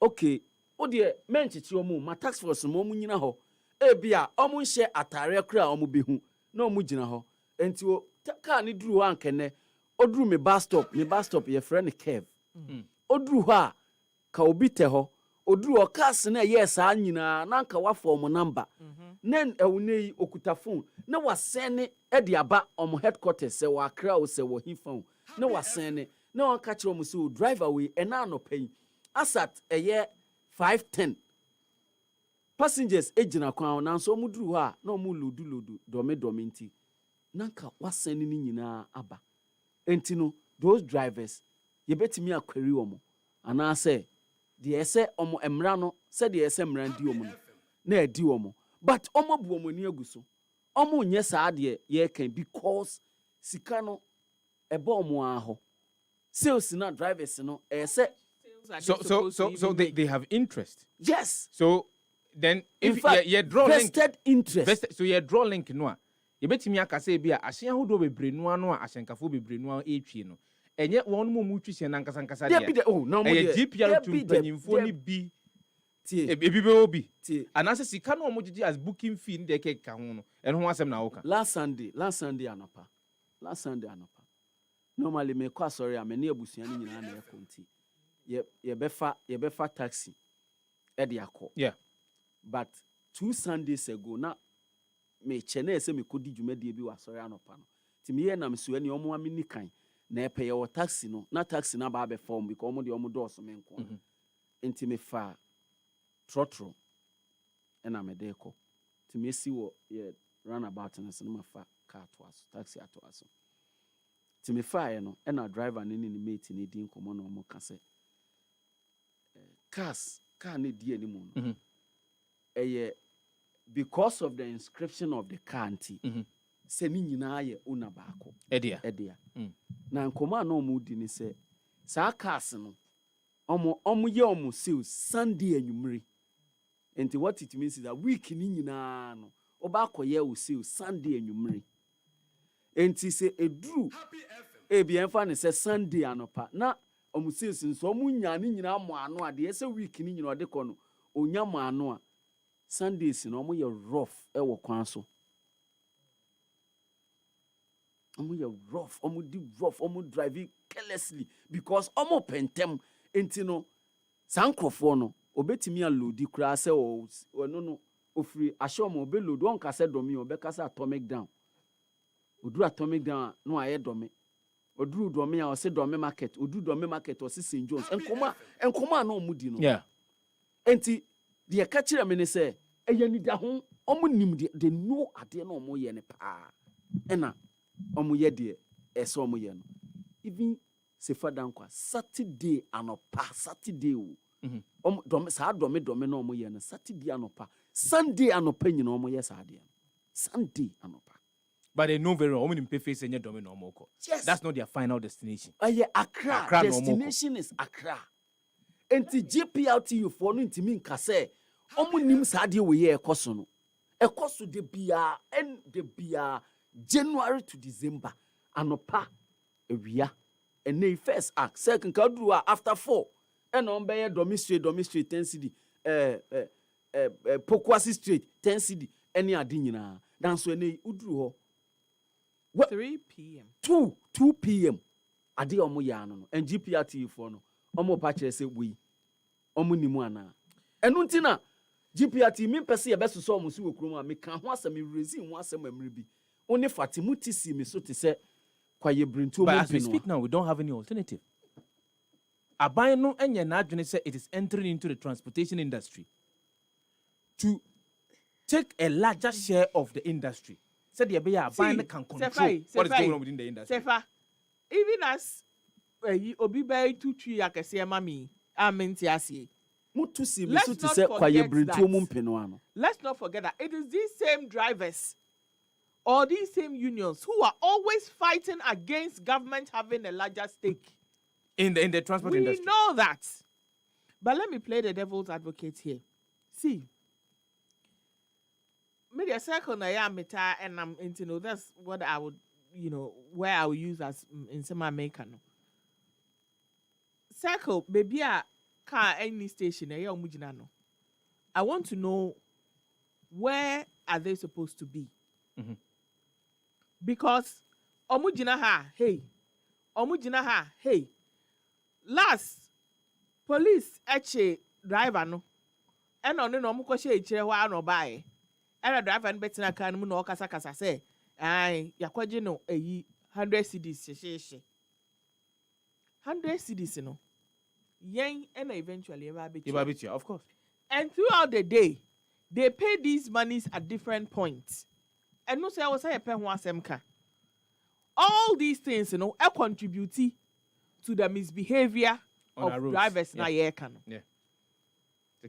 okay o de menchichi omu ma task force mo omu nyina ho e bia omu nhye atare kra omu behu na omu gina ho enti o ka ni duru ho ankene oduru me bus stop ye friend Kev oduru ho a ka obi te ho oduru o cars na yes a nyina na nka wa form number nen ewunei okuta phone na wasene e de aba omu headquarters se wa Accra o se wo hi phone na wasene na wan ka kire omu se o driver we e na no pay asat eye 5:10 passengers ejina kwan na so muduru ho a na omu lodu domi nti nanka wasene ni nyina aba enti no those drivers ye betimi akwari omo ana say de ese omo emra no say de ese emra ndi omo na edi omo but omo bu omo ni aguso omo nye saa de ye kan because sika no eba omo aho sales na drivers no ese so they have interest. Yes. So then if you draw vested link interest. So you draw link no a you betimi aka say bia ahye ahodo bebre no ano a ahyenkafo bebre no etwie no enye won mu twise na nkasa dia oh no more GPR to mpanyimfo ni bi tie ebi be obi anase sika no omogigi as booking fee ni de keka ho no eno ho asem na woka last Sunday anopa normally me kwa sorry am na abusuan ni nyina na ekonti ye befa taxi e de akọ yeah but 2 Sundays ago na me chene ese me kodi dwumade bi wa sorry anopa no ti me ye na msuani omo amini kan na pay your taxi no na taxi na ba be form because omo de omo do so me nko enti me fa trotro na me de ko ti me si wo ye runabout na so na fa car to aso taxi ato aso ti me fa ye no na driver ne ni mate ne di nkomo na omo ka se car ne di animu no because of the inscription of the car anti se ni nyina ye una baako edia na nkoma na omo di ni se saa cars no omo ye omo sales Sunday anwumre enti what it means is that week ni nyina no oba akoye o sales Sunday anwumre enti se eduru bien fa ne se Sunday anopa na omo sales nso omo nya ni nyina mo ano ade se week ni nyina ode ko no onya mo ano a Sundays no omo ye rough wo kwan so omo ye rough omo di rough omo drive carelessly because omo pentem enti no sankrofo no obetimi alodi kura se o no ofri ashomo obeload won ka se domi obeka se atomic down oduru atomic down no aye domi oduru domi a o se domi market oduru domi market o se St John's enkoma na omudi no yeah enti de ka kire me ne se eyani da ho omo nim de no ade na omo ye ne pa ena omo ye de ese omo ye no even Sefah-Danquah Saturday anopa Saturday o domi sa domi na omo ye no Saturday anopa Sunday anopa nyina omo ye sa ade Sunday anopa but they know very well omo nimpe face enye domi na omo ko that's not their final destination Accra destination is Accra enti GPLTU for no ntimi nka se omo nim sa ade we ye ekoso no ekoso de bia January to December anopa ewia and the first act second kadru after 4 and on be domi street 10 cedi Pokwasi street 10 cedi any ade nyina dan so ene udru ho 3 p.m. 2 p.m. ade omo ya no and GPRT for no omo pa kire se we omo nimu ana enu ntina GPRT mi pese ye beso so omo si wokrom a me kan ho asem rezi ho asem amre bi oni fatimu tisi me so te se but as we speak now, we don't have any alternative. Aban no enye na adwene say it is entering into the transportation industry to take a larger share of the industry. Said the aban can control what is going on within the industry. Sefah, even as obi bay 2-3 akese mami amenti asie. Mutusi me so te se kwaye brintu mu mpeno ano. Let's not forget that it is these same drivers or these same unions who are always fighting against government having a larger stake in the transport industry. We know that. But let me play the devil's advocate here. See, media circle na ya meta and I'm into know that's what I would, where I would use as in some American. Circle, baby, car any station na ya omujina no. I want to know where are they supposed to be? Because omujina ha, hey. Last police eche driver no. And on no mo kwahye echire hwa no bae. Era driver no betina kan mu no kasa say, ai yakwaje no 100 cedis sheshe. 100 cedis no. Yen and eventually Ebabitia, of course. And throughout the day, they pay these monies at different points. And no say I was say a pen wasemka. All these things, contribute to the misbehavior on of drivers na ye can. Yeah.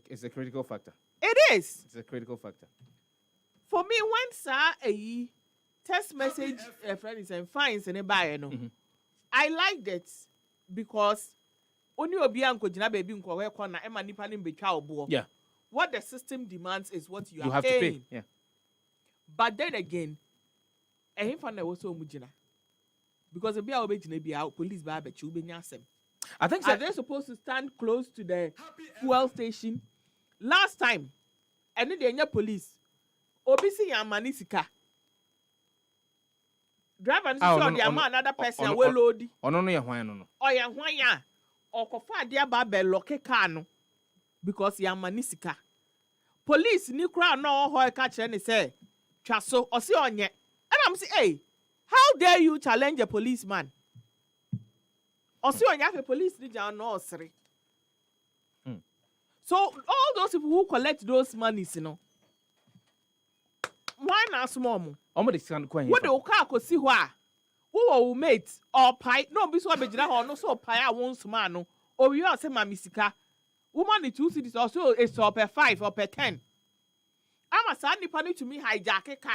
It's a critical factor. It is. It's a critical factor. For me, when a text message friend is and fines and buy I liked it because only obi anko jina baby nko we kwa na ema nipa ni betwa obo. Yeah. What the system demands is what you have paying. to pay. Yeah. But then again, ehim fa na wo so omujina. Because obi a obejina bia police ba abechi ubenya asem. I think are they supposed to stand close to the fuel station? Last time, and then the police obi si yamani sika. Driver nso so the man another person we load. Ono no ye hwan no. O ye hwan ya. Okofa ade aba be lock car no because yamani sika. Police ni kra no ho ka kire ni say twa so o se onye. And I'm say, hey, how dare you challenge a policeman? Also, on your police, did you know, sorry. So all those people who collect those monies, you know, why not small? Omo de sika no kwa What the car could see why? Who will mate or pie? No, be so a bejina or no so pie. I won't man. Or you are saying, my misika. Woman, it 2 cities also is per 5 or per 10. I'm a sandy penny to me hijack a car.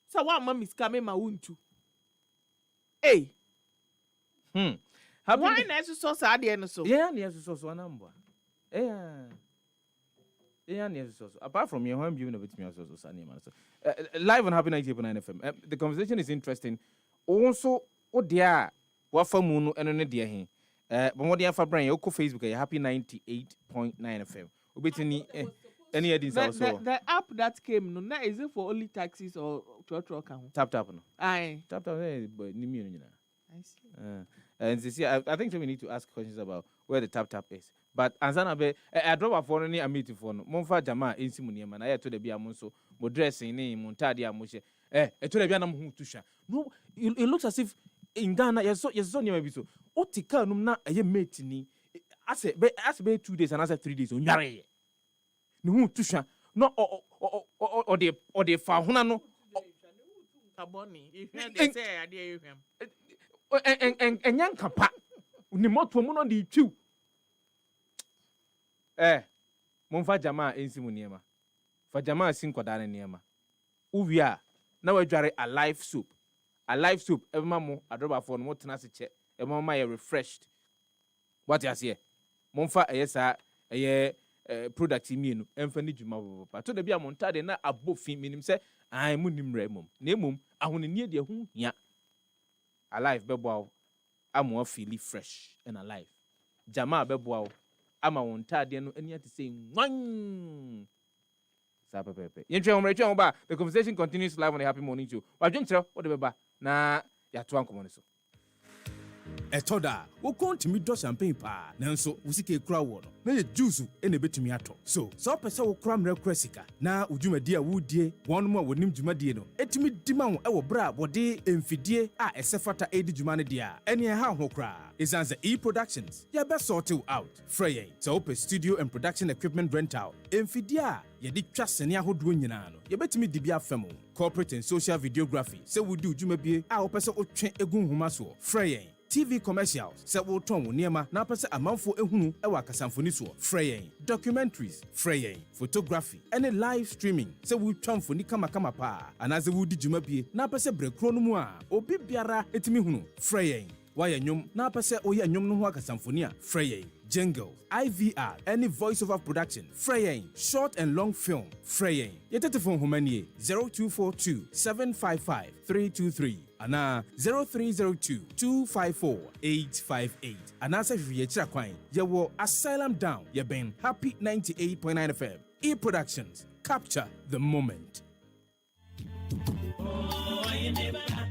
So one mum is coming my wound too. Hey. Why not so sad and so? Yeah, yes, so number. Yeah, yes, so. Apart from your home, you know, with me also, Sunny man. Live on Happy 98.9 FM. The conversation is interesting. Also, oh dear, what for moon and on a dear he. But what dear for Brian, you Facebook, Happy 98.9 FM. Ubitini, any edits also. The app that came, no, is it for only taxis or truck account? Tap. No. Aye. Tap, but I see. And see, I think so we need to ask questions about where the tap is. But Anzana be, I drop a phone any a meeting phone. Monfa Jama in Simunium, and I to the Biamonso, mo dressing name, Montadia Moshe. To the Bianam Tusha. No, it looks as if in Ghana, yes, so near maybe so. Otika numna a mate ni. I say, be 2 days and I said 3 days on Yare. No Tusha, no, or the Fahuna no. If you say, I dare him. And young Kapa, Nimoto Mono di 2. Monfa Jama in Simuniama. For Jama sin Kodana Niama. Uvia, now we dry a live soup. A live soup, every mammo, a drop for more tenacity check, a mamma refreshed. What you say? Monfa, yes, a year product immune, and for Nijuma. But to the Bia Montade, not a book meaning say, I am Munim Remum. Nemum, I want to near the home, ya. Alive, Bebow, I'm more feely fresh and alive. Jama Bebow. I'm a one tad and yet to say one. Sapa Pepe. The conversation continues live on the Happy Morning Show. Well, drink whatever. Na ya twanko moniso. Etoda, wo kontimi do champagne pa. Nanso, wusike kura wo no. Na ye juice e na betumi ato. So, so pese wo kura mre kura sika. Na udwumadi a wudie, won mo a wonim dwumadi no. Etimi dima wo e wo bra bode emfidie a esefata edi dwuma ne dia. Ene ha ho kura. Isanze E-Productions. Ya be sort you out. Frey. So open studio and production equipment rental. Emfidie a ye di twa sene ahodo nyina no. Ye betumi dibia famo. Corporate and social videography. Se we do dwumabie a wo pese otwe egun homa so. Frey. TV commercials, se wo ton wo niema na pese amanfo ehunu e wa kasamfoni so. Frey. Documentaries, frey. Photography, any live streaming, se wo twamfoni kama pa. Anaze wo di dwumabie na pese brekro no mu a obi biara etimi hunu. Frey. Why nyom na pese oye nyom no ho akasamfoni a. Frey. Jingle, IVR, any voiceover production, Freying, short and long film, Freying. Your telephone humanie 0242 755 323 ana 0302 254 858. Anasa Fiachra Quine, Yawo Asylum Down, Yaben Happy 98.9 FM. E-Productions, capture the moment.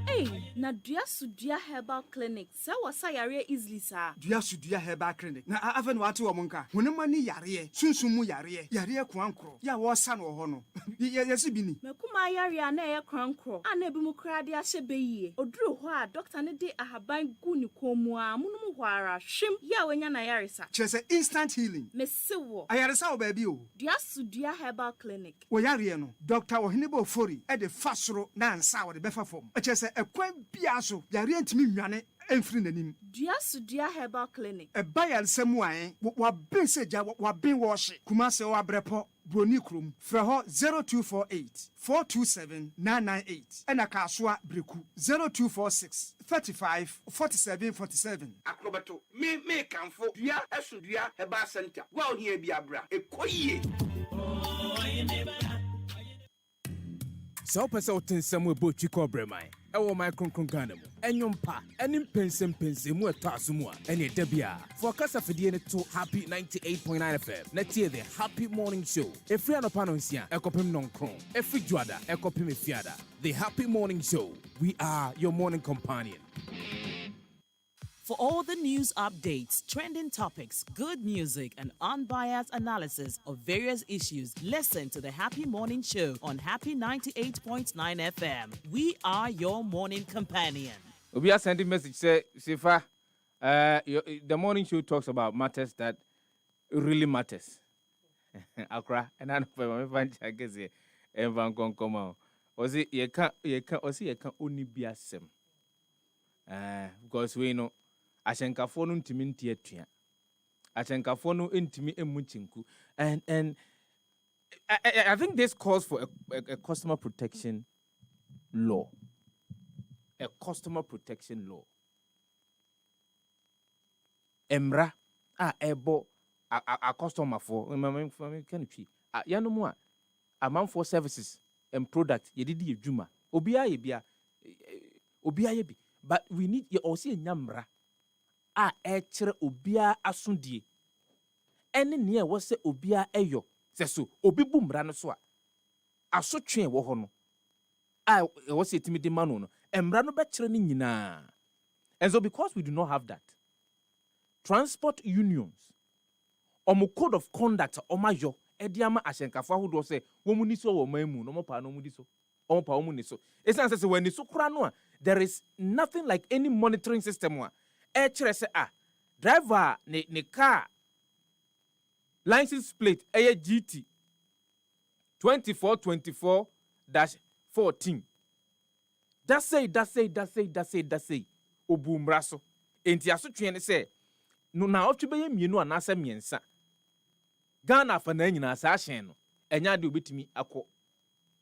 Hey, na dua sudua herbal clinic. Se wasa yare easily sa. Dua sudua herbal clinic. Na aven wate wo monka. Honema ni yare, sunsumu yare. Yare kwankro. Ya wo sa no ho no. Yesi bi ni. Mekuma yare na ye kwankro. Ana bi mu kra de ahye beyie. Oduru ho a doctor ne de ahaban gu ni komu a munum ho ara hwem. Ya wenya na yare sa. Chese instant healing. Mesewo. Ayare sa wo ba bi o. Dua sudua herbal clinic. Wo yare no. Doctor Ohinebo Fori e de fasoro na ansa wo de befa fom. Chese ekwan bia so yare antimi nwane emfiri nanim. Dua sudua herbal clinic. E ba yare samu an wa ben seja wa ben wo hye. Kuma se wa brepo Broni Krum, Freho 0248 427 998, and Akaswa Breku 0246 35 47 47. Akrobato, me come for Dia Esudia Heba Center. Well, here be a bra, a koye. So pese otensem we bo twiko bremai e wo my kronkron Ghana mu enyom pa enim pensem mu etaso mu a ene da bia for kasa fidie ne to Happy 98.9 FM na tie the Happy Morning Show efri anopa no nsia ekopem nonkron efri juada ekopem efiada. The Happy Morning Show, we are your morning companion. For all the news updates, trending topics, good music, and unbiased analysis of various issues, listen to the Happy Morning Show on Happy 98.9 FM. We are your morning companion. Obi a sending message say Sefah The morning show talks about matters that really matters. Accra, and I know my fan check is here. Evan con come out. Was it you can't only be a sem. Because we know Ashenkafo no ntimi ntie tua. Ashenkafo no ntimi emuchinku. And I think this calls for a customer protection law. A customer protection law. Emra ebo a customer for can ya no more a man for services and product ye didi adwuma obia ye bia bi but we need ye also nyamra e kire obia asodie ene ne e wo se obia eyo se so obi bu mra no so a asotwe wo ho no e wo se timi de manu no emra no be kire ni nyina. And so because we do not have that, transport unions omo code of conduct omayo ediama Ashenkafo ahodo se womuni so wo mamu no mo pa no mudi so omo pa womuni so esan say when so kura no there is nothing like any monitoring system wa e kire se driver ne car license plate GT 2424-14 that say obumra so enti asotwe ne say no na otwebe mienu anasa miensa Ghana fa na nyina sa hyen no enya de obetimi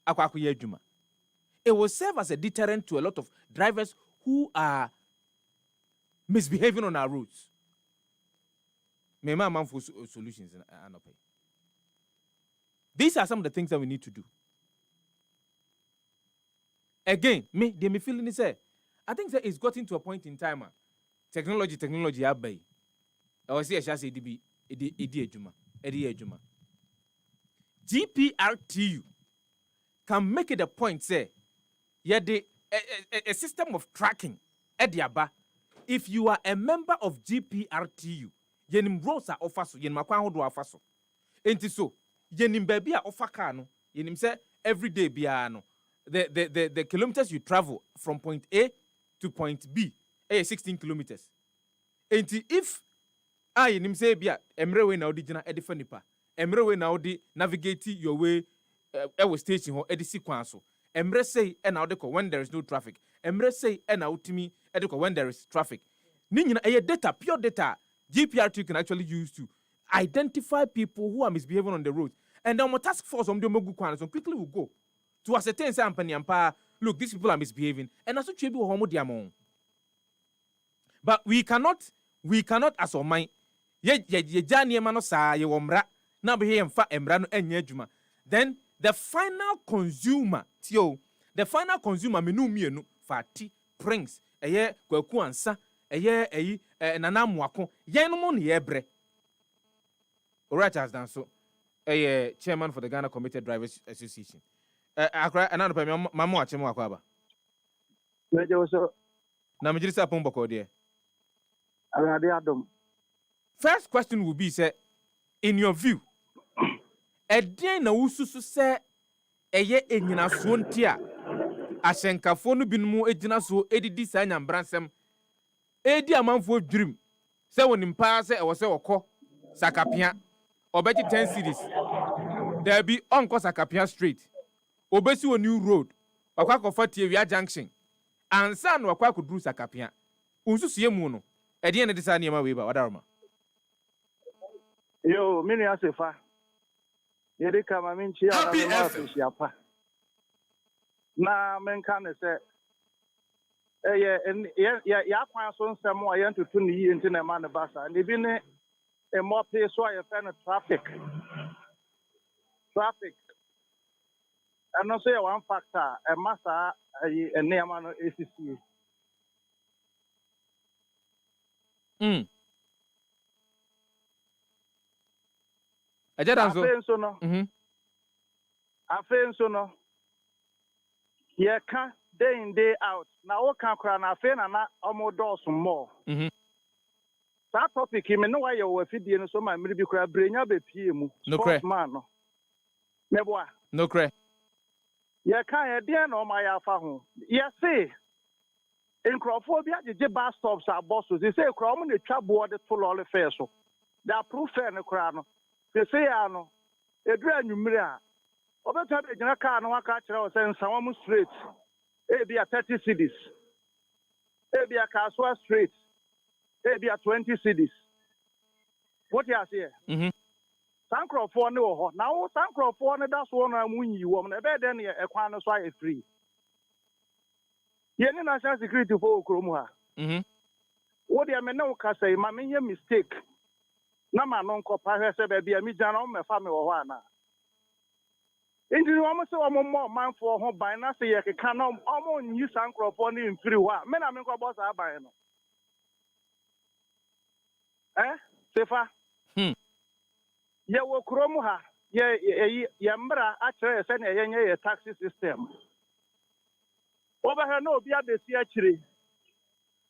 akwakoye adwuma. It will serve as a deterrent to a lot of drivers who are misbehaving on our roads. Mema man for solutions anope. These are some of the things that we need to do. Again, me feeling is I think that it's gotten to a point in time technology abai. I was here just edi ejuma. GPRTU can make it a point say a system of tracking ediaba. If you are a member of GPRTU, yenim roads are offer so yenim akwan hodo offer so. Enti so yenim baby a offer car no yenim say every day bia no the kilometers you travel from point A to point B 16 kilometers. Enti if yenim say bia emre we na odi gina edifa nipa emre we na odi navigate your way ewo station ho edisi kwan so emre say na odi ko when there is no traffic emre say na utimi ediko when there is traffic. Ni nyina data, pure data GPRT can actually use to identify people who are misbehaving on the road. And then task force on the mogu kwan so quickly will go to ascertain say ampa look, these people are misbehaving and also chebi wo homo diamon. But we cannot as o man ye jani ma no saa ye womra na be here mfa emra no anya adwuma. Then the final consumer menu mienu fati prince kwaku ansa nana muako yen no mo ne yebre. Alright, as done so chairman for the Ghana Committed Drivers Association. Akra anano pe mamu achemu akwaba. Na mejirisa pon boko de. First question will be say in your view eden na ususu se enyina so ntia Ashenkafo no binumu ejina so edidi sa nyambransem edi amanfo dwirim se wonim pa se ewo se wokọ Sakapia obeti 10 cities there be onko Sakapia street obesi wo new road akwakofa Tiewia junction ansa no akwakoduru Sakapia unsusu yemu no edi ne disa ne ma we ba wadaroma yo mini asefa yede kama minchi ya pa na menka ne se ya kwan so nsem a ye ntutu ne yi nti na ma ne basa ne bi ne e mo pe so ya fe no traffic and also one factor e masa e ne ma no ACC Ajadanso afenso no ye ka day in day out na o kan kra na afen na omodos more that topic me no why you afidie no so ma mmiri bi kra brenya be pie mu man no meboa no kra ye ka ye de na o ma ya fa ho ye say Nkrofobia the bus stops are bosses. They say Crom the trouble the full all the fair so. They are proof fair in the crown. They say ano. A grand numera. Over time the car no catch us and some street. It be a 30 cities. It be a Kaswa street. It be a 20 cities. What you say? Sancrophone no. Now Sancrophone that's one I'm winning you woman. A bed then a quan so I free. Yeni national security for Okromha. What do you mean? No, say, mammy, mistake. Nama non copper said, baby, a midjan on my family or one. Into almost a more man for home by now, say, I can almost use Sancrophone in 3 1. Men, I mean, boss are buying. Sefah? Ye wo Kromha. Ye, Yambra, actually, send a taxi system. Over here, no, be at the CHRI.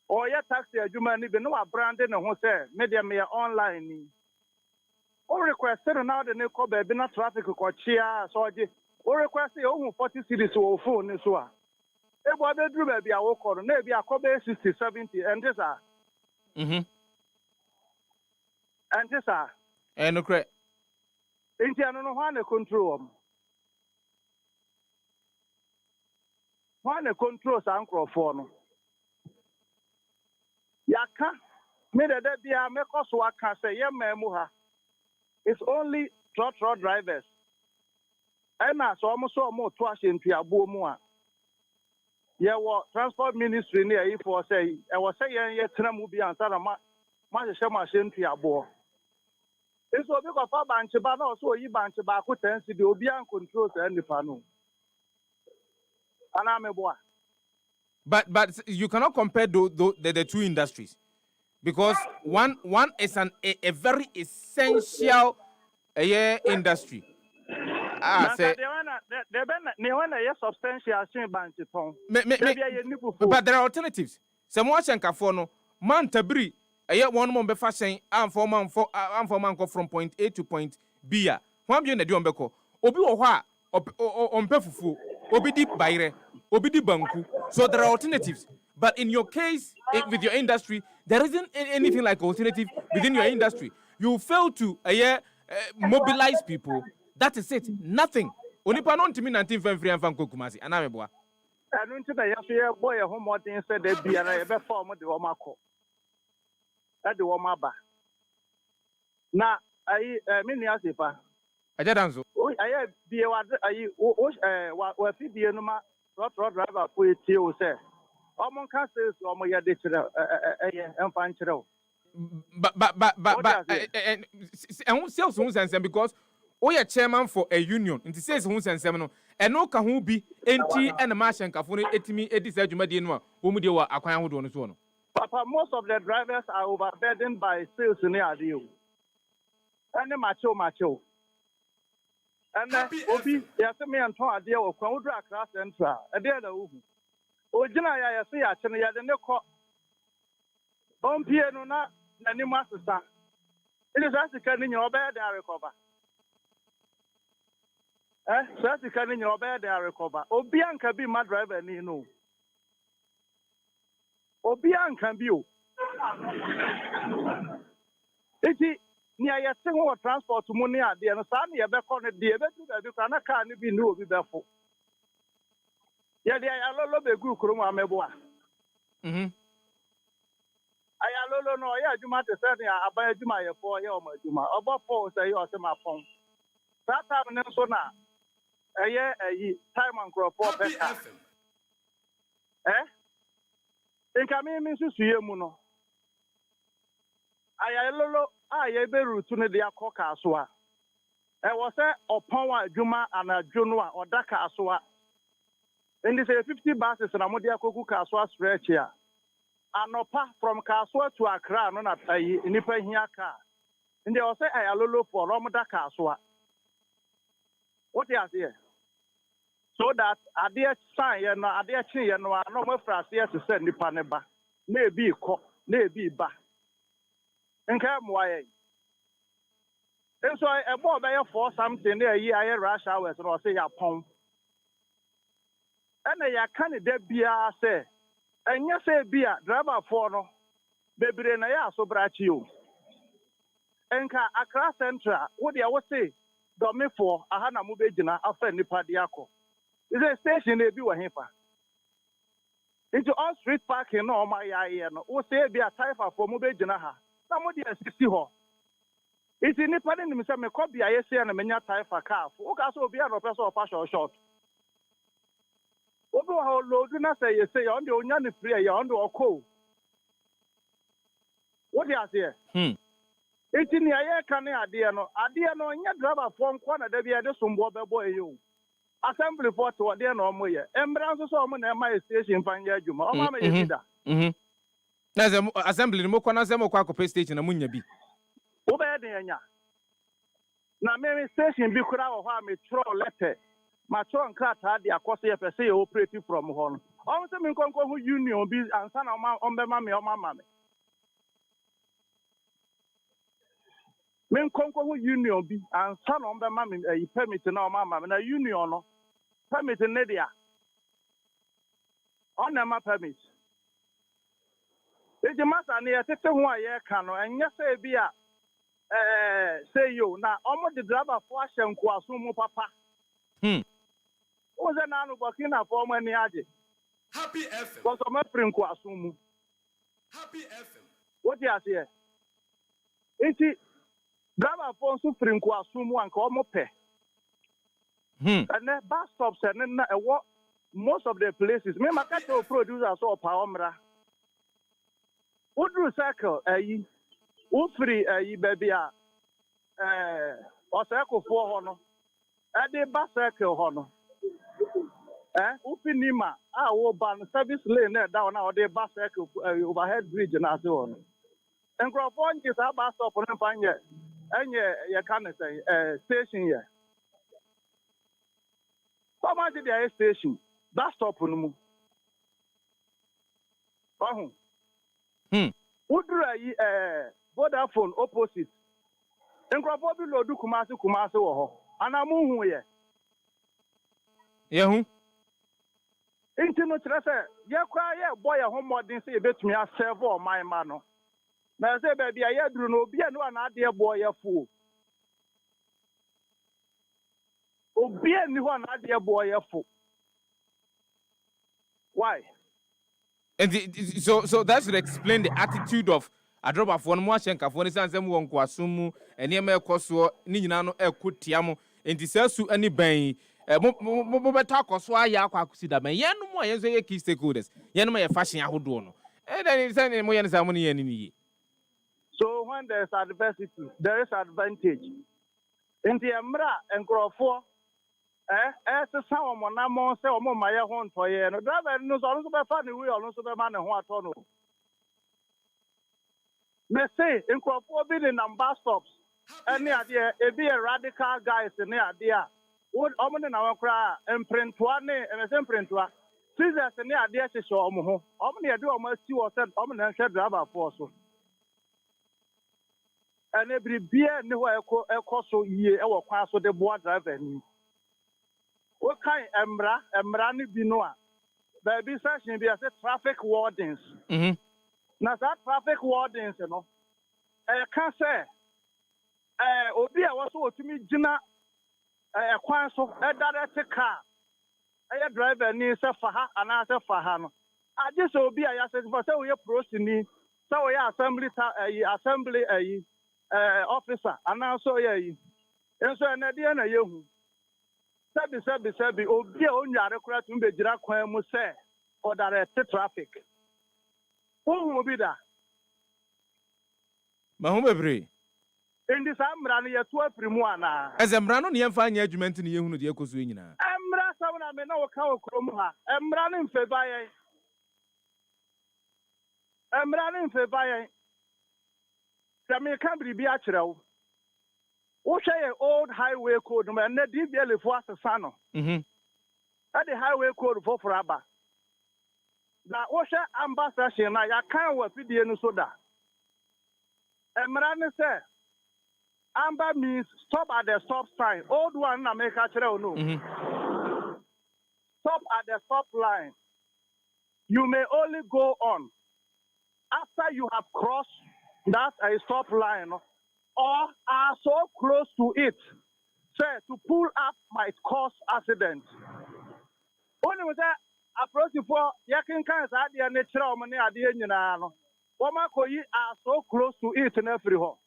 Or your taxi, you man, even no branding and hotel, media me online. Or request now the new cover, be not traffic or cheer, so or request the own 40 cities or phone is one. If what they do, maybe I walk on, maybe I cover 60, 70, and this are. And this are. And no credit. Indiana no one control. One controls Uncle Phone. Yaka, made a day, make us work, say, yeah, Memuha. It's only truck drivers. And I saw almost more twice in Piabomoa. Yeah, what transport ministry near if I say, I was saying, yet, Tramubi and Sarama, machine Piabo. It's what we got for Banchaba, also, you Banchaba, could tend to the Obian controls and the panel. And I'm a boy. But you cannot compare the two industries, because one is a very essential industry. Say, substantial but there are alternatives. Someone for no man tabri one month before saying I'm for man from point A to point B. One be na di ombeko obi wo ho a ompefufu obi di bayre obi di banku. So there are alternatives. But in your case, with your industry, there isn't anything like alternative within your industry. You fail to mobilize people. That is it. Nothing. Onipa non timi 1953 and fanko kumasi. Anameboa. I don't think I boy a home thing said they be and I ever form the Omako. At the Omaba. Now, I mean, Yasipa. I don't know. I be what feed the Noma, road driver, put it to you, sir. Among castles, or my and Panchero. But, and who sells who's and because we are chairman for a union, and it says who's and seminal, and no can who be NT and a Martian Cafone, Etimi, Edisa, Jumadinwa, whom you are acquiring on his own. Papa, most of the drivers are overburdened by sales in the idea. And the macho. And Obi, Yasemi and Tom, dear, or Quadra class entra, a dear the Ubu. Ojina, I say, actually, I don't know. On piano, not any master. It is as you in your bed, I recover. So as you in your bed, I recover. Obian can be my driver, Nino. Obian can be. It is near your single transport to money at the end of Sunday, a back on the day, but you can't be new, be therefore. Yeah, they are a good crew, I'm a boy. I don't know, yeah, you might have said, I buy Juma for your Juma, about 4 say you are my phone. That time, so now, a year, time and crop for think I mean, Mrs. Yemuno. I be routine the Akoka Aswa. I was upon Juma and a Junua or Daka Aswa. And this 50 buses and Amodia Koku Kaswa stretch here. And from Kaswa to Accra, no, not in Nipahiaka. And they also a lolo for Romada Kaswa. What is here? So that a dear sign and a dear chin and no more for us here to send the Paneba. Maybe cock, maybe ba. And come why. And so I bought by for something there, I rush hours or say a pound. And I can't be a say. And yes, a beer, driver for no, baby, and I so brat you. And Accra Central, what do you say? Domi for a Hana Mubejina after Nipadiako. Is a station they do a hipper. Into all street parking, no, my eye, or say be a type for Mubejina. Somebody has 60 ho. It's in Nippon in the copy I say and a mania type for car. Who can also be a professor of partial short. Over how low do not say you say on the onion free, you're under a coal. What do you say? It's in the air can idea no, and your driver from corner, there be a sumbo boy you. Assembly for to a dear no more. Embrances of my station, find your juma. Oh, mamma, you did that. There's an assembly, no one has a Quaco station, a munya be. Obedianya. Now, maybe station be crowd of me throw letter. My trunk cat had the Akosia per se operating from home. Also, me conquer who union be and son of my mammy or my mammy. Men conquer who union be and son of my mammy a permit in our mamma and a union permit in Nedia. On my permit. It's a matter near 1 year canoe and yes, be a say you now almost the driver flash and Kwasumu papa. Who's an animal Burkina for many ages? Happy FM. Was a meprin Kwasumu. Happy FM. What you say? It's driver for suffering Kwasumu and Komope. And then bus stops and then what most of the places. Me market producers or Paomra. Would recycle a free baby or circle for honor. At the bus circle honor. Upinima, I will ban service lane down now, the bus circle overhead bridge and so on. And Crawford is a bus stop and find yet. And you can't say station here. How much is the station? Bus stop on the move. Would Vodafone opposite. And Crawford below do Kumasi or and I'm here. Yeah, Intimate, ya cry, boy, a home didn't say bet me a servo my man. Now, say, baby, I do no be no idea, boy, a fool. Oh, be anyone idea, boy, a fool. Why? And so that should explain the attitude of a drop of one more shank of one is and one Kwasumu and Yama Koso, Ninano, El Kutiamo, and the Selsu any bay. Talk or sway Yakuda, man, Yan more as a key stakeholders, Yan my fashion Yahudono. And then it's any more than money any. So when there's adversity, there is advantage. In the Emra and Crawford, as a sound when I'm on sale, my own for you, and the driver knows also by funny, we also the man and what on. May say in Crawford building and bus stops, any idea, it be a radical guys in the idea. What Omen our cry and print one and a print one. Scissors and the idea to show Omo. Omni do almost 2 or 10 Omen and said driver for so. And every beer knew a cost so ye or class of the board driver. What kind Emrani Binoa? Baby session be as a traffic wardens. Now that traffic wardens, you know. I can't say. Obia was so to me, Gina. A quan so a direct car. A driver needs a faha and answer for him. I just will be a for so we approach me. So we assembly officer and also ye. And so an idea na you. Sabi, Obia on your to be Jiraquem will say for direct traffic. Who will be that? Mahomebri. In this Amran, you 12 Primuana. As a Brano, you find judgment in the Yahu, the Ecosuina. Amra, someone I may know how Cromha. I'm running for Baye. I'm running for Baye. Sammy Cambry be actual. Who say old highway code, man, that did barely for us a son. At the highway code for Abba. Now, Osha ambassador, I can't work with the Nusoda. I'm running, sir. Amber means stop at the stop sign. Old one, I make a no. Stop at the stop line. you may only go on after you have crossed that stop line or are so close to it. Say, to pull up might cause accident. Only with that approach for yakin cans at the natural money at the end. Womakoi are so close to it in every home.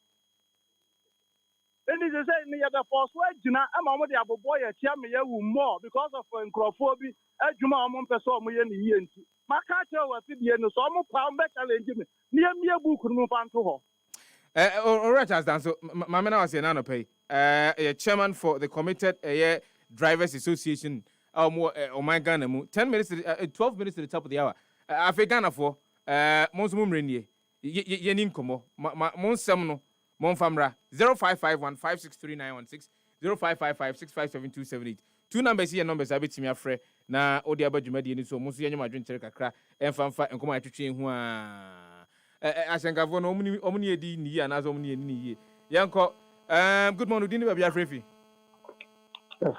And it is saying near the first word, I'm on the Abu Boy at Yamia more because of encrophobia, as Juma Mon Person, Makacha was in the end, so I'm a pound better challenge near me a book move on to her. All right, as done. So, my man was an pay. A chairman for the committed Drivers Association. Oh my God, 10 minutes, 12 minutes to the top of the hour. I feel Ghana for Mons Mumrenie. Yenin Como, Mons Semno, Mon Famra, 0551 563916, 0555 657 Two numbers here, numbers I bet me afraid. Na Odia Bajumadi, so Monsieur Madrin Terra, and Fanfa and Coma to chain who as I have one omni di ni and as omni ni. Yanko, good morning, dinner be afraid.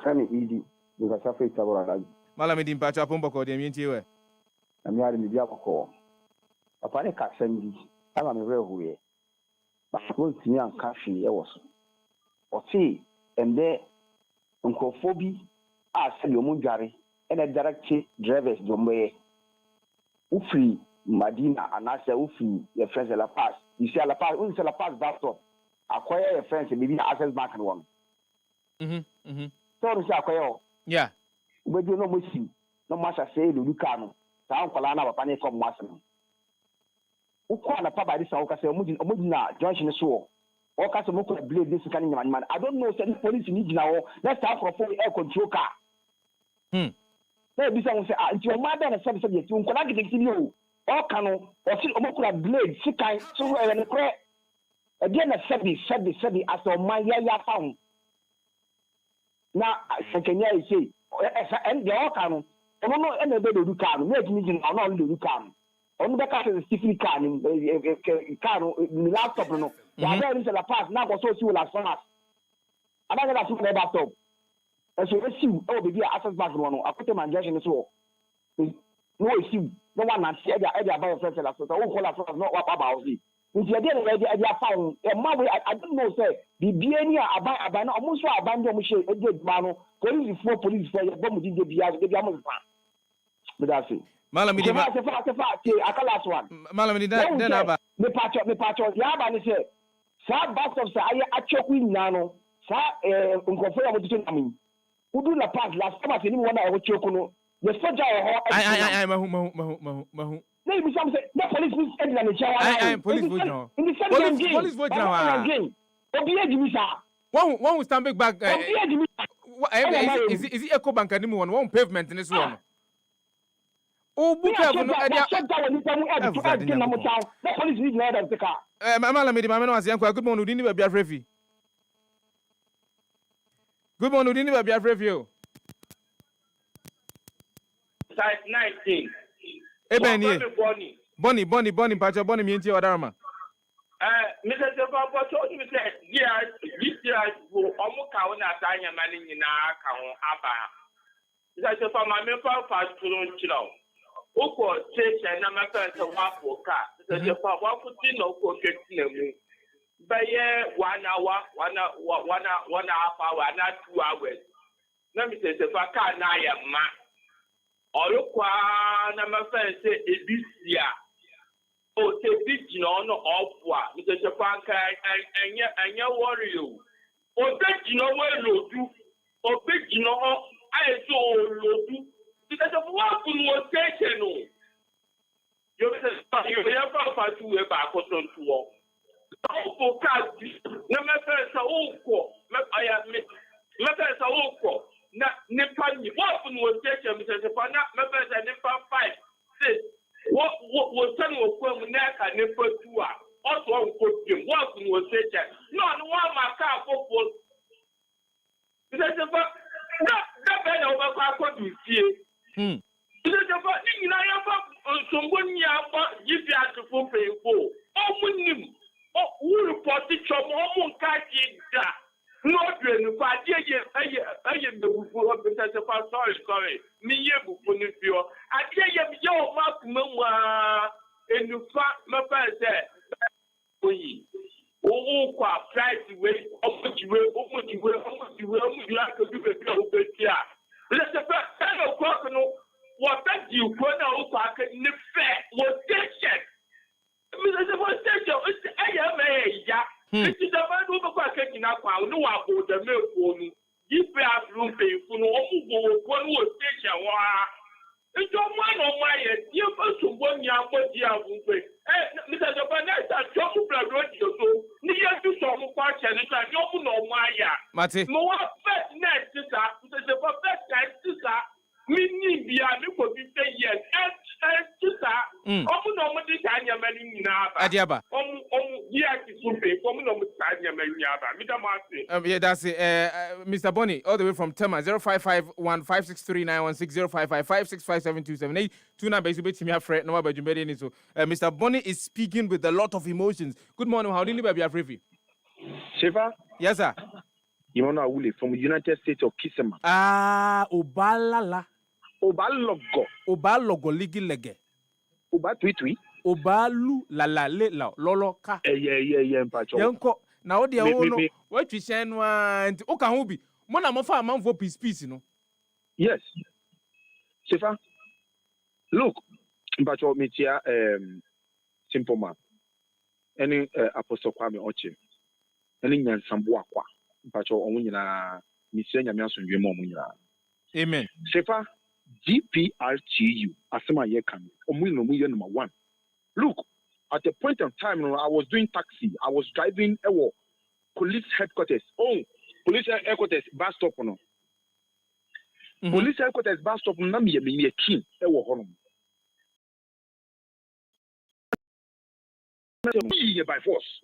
Funny easy because I face about Malamidin Pacha Pomboko, the Mintiwe. I'm not in the Diaco. Upon a cat send I'm a real way. But I won't see me on cashy, was. Or see, and there, Uncle Phoebe, I send your Mungari, and a direct drivers Jombe. Ufri, Madina, and I say Ufi, your friends at La Paz. You see, La Paz, only La Paz back up. Acquire your friends and maybe access back and one. So, yeah. But you know, Mussi, no matter say, Lucano, Town Colana, or Panic of Massam. Ukwana Papa, this Oka say, Mudina, Johnson Shaw, or Casamoka blade this kind of man. I don't know, send police in now. Let's start for full air control car. Maybe someone say, your mother and some subject, you can get you. Or Cano, or see Omokura blade, sick kind, so and a crack. Again, a Sabi, as a my Yaya found. Now, I can say, and the Okano, I don't know anybody who can make me in an only who can. On the car is a stiffly can, laptop, no. The other is a pass, now also see last one. Another that's my laptop. And so let's see, oh, baby, access back one. I put him on Jason as well. No issue, no one has said that I buy a friend, so I won't call us not what about it. If you're there, I found a mother, I don't know, say, the Bienia, I buy almost a band of Michelle, a good man, police for police for your bomb, the Biamas. But that's it. Malamidi, I can last one. Malamidi, then about the patch of Yaban is a sad bus of Saya, a choke with Nano, Sa, Unconfirm with the Tsunami. Who do the pass last time I anyone I would choke on the soldier. I Mahu. Maybe some say the police is ending on the shower. I am police vote now. In the same police vote now. One will stand back. Is it Eco Bank anymore? One pavement in this one. Oh, book have no idea. The police need to have the car. Mamma made my man was young. Good morning, didn't be afraid. Good morning, didn't be afraid. Size 19. Bonnie, Pacha, Bonnie, me and your Dharma. Mr. Sefah, told me that, yes, this year, almost count at Tanya Manning in our count. Mr. Sefah, my member fast to know. Oko, chase and I'm a friend of one for car. Mr. Sefah, what could you know for getting by 1 hour, 1 half hour, not 2 hours. Let me say, Sefah, can't I am man. Ọlọ́kwà na mẹ́fẹ́ ṣe ebisia o ṣe bí jìnnà ọ̀nà ọ̀fọ̀ a Mr. Sefah nka ẹ̀yẹ wọ́ọ̀rì o ọbẹ̀ jìnnà wọ́n èlòdù ọbẹ̀ jìnnà ọ̀ ayé sọ òlòdù Mr. Sefah wọ́n kùn wọ́n ṣẹ̀ṣẹ̀ nù yóò ṣe yóò yẹ fàfà tu ẹ̀ bá àkóso ntù wọ́ ọ̀fọ̀ káàdì na mẹ́fẹ́ ṣe ọ̀kọ̀ mẹ́fẹ́ ṣe ọ̀kọ̀. Na nipa ni wọ́n fún wọn ṣẹ̀ṣẹ̀ Mr. Sefah na mẹ́fẹ̀ẹ́sẹ̀ nipa 5 6 wọ́n sẹ́ni wọ́n kọ́ mu náà ká nipa 2 a ọ̀sọ̀ nkọ́ bìm wọ́n fún wọn ṣẹ̀ṣẹ̀ náà ni wọ́n máa ká àkókò Mr. Sefah dábẹ́ náà wọ́n kọ́ akọ́dù fìyè Mr. Sefah ní nyinaa yẹn fọ́ nsọ̀nbó ní abọ́ jíbi àtúfò pèébò ọmú nim wúrù pọ̀tì twọ́m ọmú nkáàkiri dà No drain, but I am the before sorry. Me, you for you. I tell you, your mark, Mama, and you fact, my father said, oh, price away, almost you will, like to do the here. Let's the first time of Crocono, what that you put out back in the fair was station. Mr. Station, it's AMA. This is a man who was taking up our new about the milk for me. Give me a room pay for no one who station. It's your man on my head. You first to 1 year, 1 year. Mr. Japanese, I talk to the road. Near to some question, and I don't know my year. Mate. No one first next, sister. Mr. First time, sister. Me be a new for 50 years. And sister, no one is Tanya Melina. Adiaba. Yeah, that's it. Mr. Bonnie, all the way from Tema, 05515639160 05556572782 two numbers you bet me afraid no about you so Mr. Bonnie is speaking with a lot of emotions. Good morning, how do you live at your Sefah? Yes, sir. You want to Wule from the United States of Kisema. Obalala. Obalogo ligi lege. Obatwitwi. Obalu la lolo ka. Yeah, mpacho. Yanko na odi ya wono what we share no anti o ka ho bi mo na mo fa man for peace no. Yes. Sefah. Look, mpacho metia simple man. Any apostle Kwame Oche. Any nyansambo akwa. Mpacho onwo nyina misia nyame asundwe mo nyina. Amen. Sefah, GPRTU asema ye kan omu number 1. Look, at a point of time, I was doing taxi. I was driving police headquarters. Oh, police headquarters bus stop. No. Police headquarters bus stop. No, me a king. By force.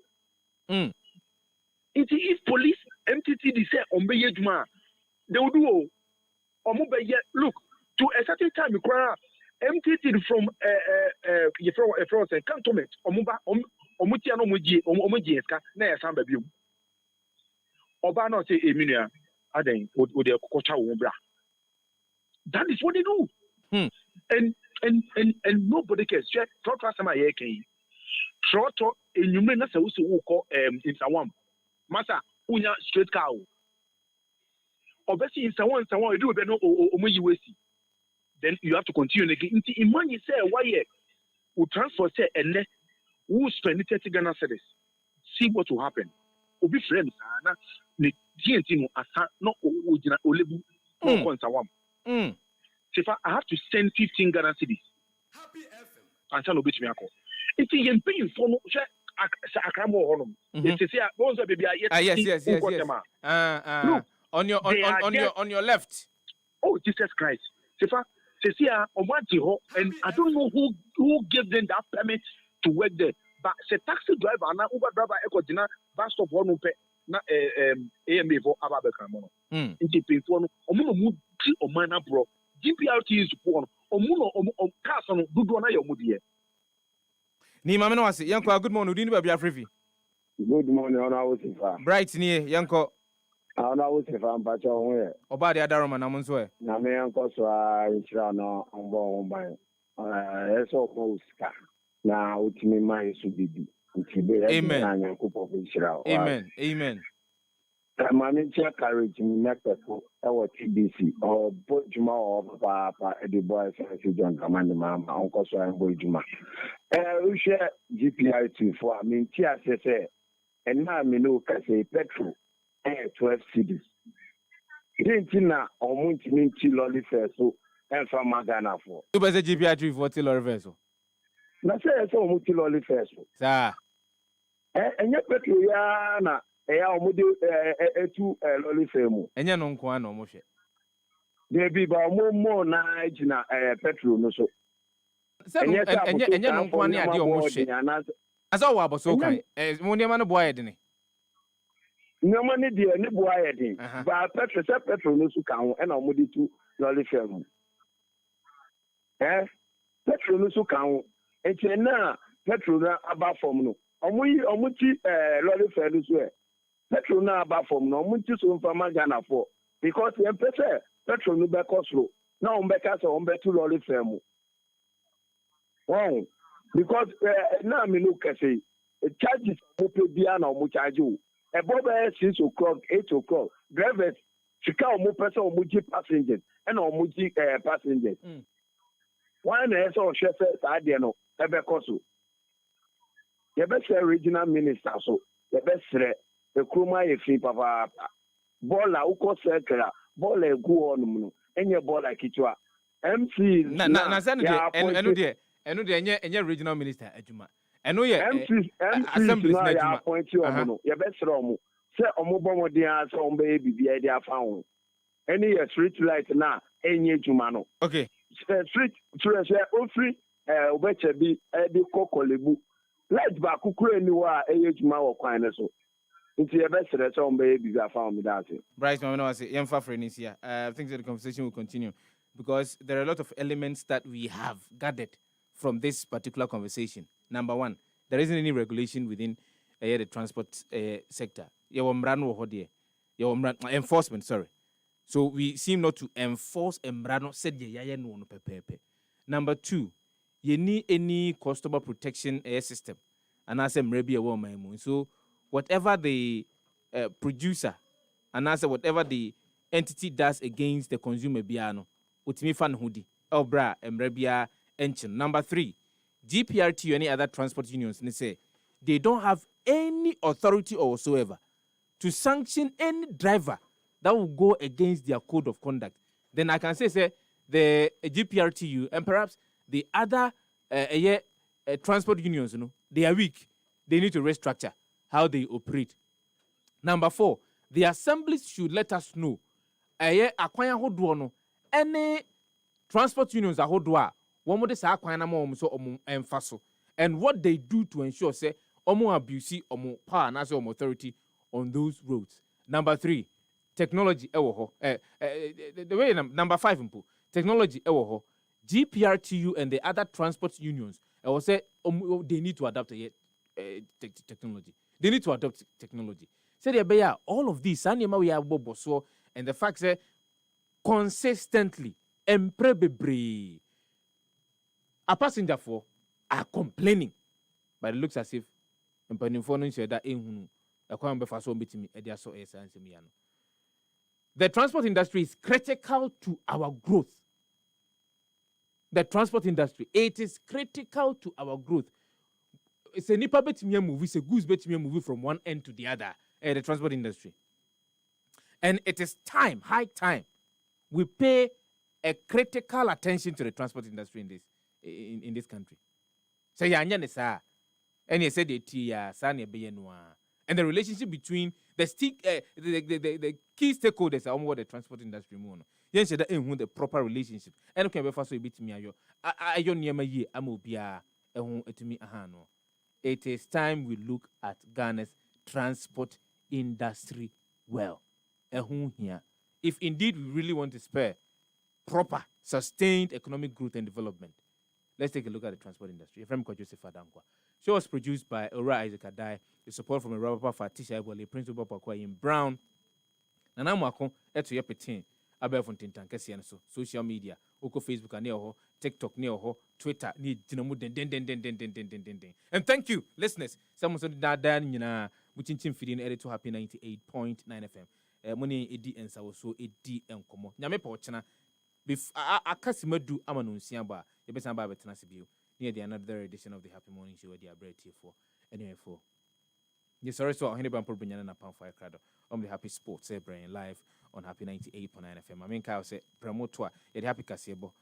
If police MTT say obey juma, they will do. Look, to a certain time, you cry. MTT from France cantonment omutia no omuji eska na yasamba biom oba na say eminia aden o de kokocha wo bra. That is what they do. And nobody cares. Trot sama ye kan trot enyume na se wo se wo ko in Sawam masa unya straight car obesi in Sawam e do be no omuyi wesi. Then you have to continue again. In money say why we transfer say and who spend 30 Ghana cedis. See what will happen. Obi friends na the TNT no asa no ojina olebu no konsawam. If I have to send 15 Ghana cedis. Happy FM. Ansa no bit me akọ. It's yen pay for no say akramo honum. It's say bonzo baby yes. On your left. Oh Jesus Christ. Sefah, and I don't know who gave them that permit to work there. But the taxi driver and Uber driver ekodina bus stop one na AMA for Ababekramono. Inti pay for no omuno mu ti omana bro. GPRT is for omuno cars on dudu na yomudie. Ni mama no wase yanko good morning udi ni ba bia frefi. Good morning on our Sefah. Bright ni yanko ana wo Sefah mpacho ho oba de adaroma na mo nso e na me yanko so a nchira no ombo omban eso ko uska na utimi mai su bibi ntibe amen na yanko nchira amen mami chia courage mi nakako ewo TBC o bojuma o papa the boy say John Kamani mama onko so en bojuma uhwe GPI2 for mi tia se en na mi no ka say petrol 12 cities. Dintina omunti minti lolly fair so and from Magana for. You better GPI3 for till or vessel. Na say so omunti lolly fair so. Sir. Enye petrol ya na ya omudi etu lolly fair mu. Enye no nko ana omo hwe. Dey be ba mo na agina petrol no so. Enye no nko ana ade omo hwe. Asa wo aboso kan. Mo niam na boa yede ne. No money dear, ni boy heading. But petrol no su kan e na omudi tu lolly fair mu. Petrol no su kan e na petrol na aba form no. Omuti lolly fair no so petrol petrol na aba from no munti so mfama Ghana for because yen pese petrol no be cost low na on be ka so on be to lorry firm because now me look at say charges mo pe bia na mo charge o e bo be 6 o'clock 8 o'clock drivers sika mo person mo ji passengers and mo ji passengers why na so chauffeur sa de no e be cost o ye be say regional minister so ye be sre e kroma ye fi papa bola uko sekra bola egu onum no enye bola kichwa MC na send eno de enye regional minister adwuma eno ye assembly na adwuma appoint you no ye be sre omo se omo bomodin a so ombe bibia e dia fa ho any street light na enye adwuma no okay street treasure ofri obeche bi e di kokolebu light ba kukure ni wa enye adwuma wo kwan ne so nti ye be sre so ombe bibia fa ho mi that Bryce mama no say yemfa for this here I think that the conversation will continue because there are a lot of elements that we have gathered from this particular conversation. Number one, there isn't any regulation within the transport sector. Enforcement, sorry. So we seem not to enforce embrano said no pepepe. Number two, you need any customer protection system. And I say maybe a woman. So whatever the producer and I say whatever the entity does against the consumer biano, utimi fan hudi, obra emrebia. Number three, GPRT or any other transport unions, they say they don't have any authority or whatsoever to sanction any driver that will go against their code of conduct. Then I can say the GPRTU and perhaps the other transport unions, they are weak. They need to restructure how they operate. Number four, the assemblies should let us know any transport unions are hodwa. And what they do to ensure say omo abuse omo power and omo authority on those roads. Number three, technology the way number five technology GPRTU and the other transport unions I will say they need to adapt technology. They need to adopt technology. Say they all of these and the fact that consistently improbably a passenger for are complaining, but it looks as if the transport industry is critical to our growth. The transport industry, it is critical to our growth. It's a nipa betimia movie, it's a goose betimia movie from one end to the other, the transport industry. And it is time, high time, we pay a critical attention to the transport industry in this country. So and you said and the relationship between the key stakeholders are the transport industry mono. The proper relationship. And okay, be so bit me ayo. Ayo niema ye amobia etumi ahano. It is time we look at Ghana's transport industry well. Here. If indeed we really want to spur proper, sustained economic growth and development, let's take a look at the transport industry. From Kwadwo Sefah-Danquah. Show was produced by Ora Isaac Adai, the support from a Robert Fatisha Ebole, Principal Pakwa in Brown. Nana Mwako, eto yepetin, Abel Fontin Tankesi and so, social media, Oko Facebook and near TikTok near Twitter, need Dinamu den. And thank you, listeners. Someone said that Dan, Muchin feeding editor happy 98.9 FM. Money edi and so edi and komo. Nyame pochana. Akasimedu amanunsiamba. Yebesamba betanasibio. Near the another edition of the Happy Morning Show where they are bred here for. Anyway, for. Yes, sorry, so I'm Henry Bampo Binyana Pamfire Crado. I'm the Happy Sports Brain live on Happy 98.9 FM. I mean, Kyle said, Promotoa, yet Happy Casiebo,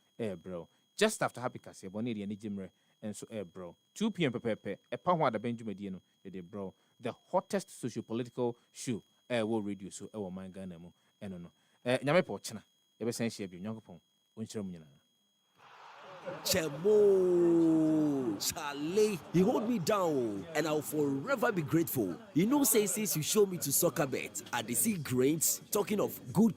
bro. Just after Happy Casiebo, near the Nijimre, and so, bro. 2 p.m. Pepe, a Pamwa the Benjamin Diano, bro. The hottest socio-political show, will radio, so, my Ganamo, and no. Nyame Pochana, ever since you be young upon, Chemo, Charlie, he hold me down, and I'll forever be grateful. You know, say since you show me to soccer bet, I see grains. Talking of good.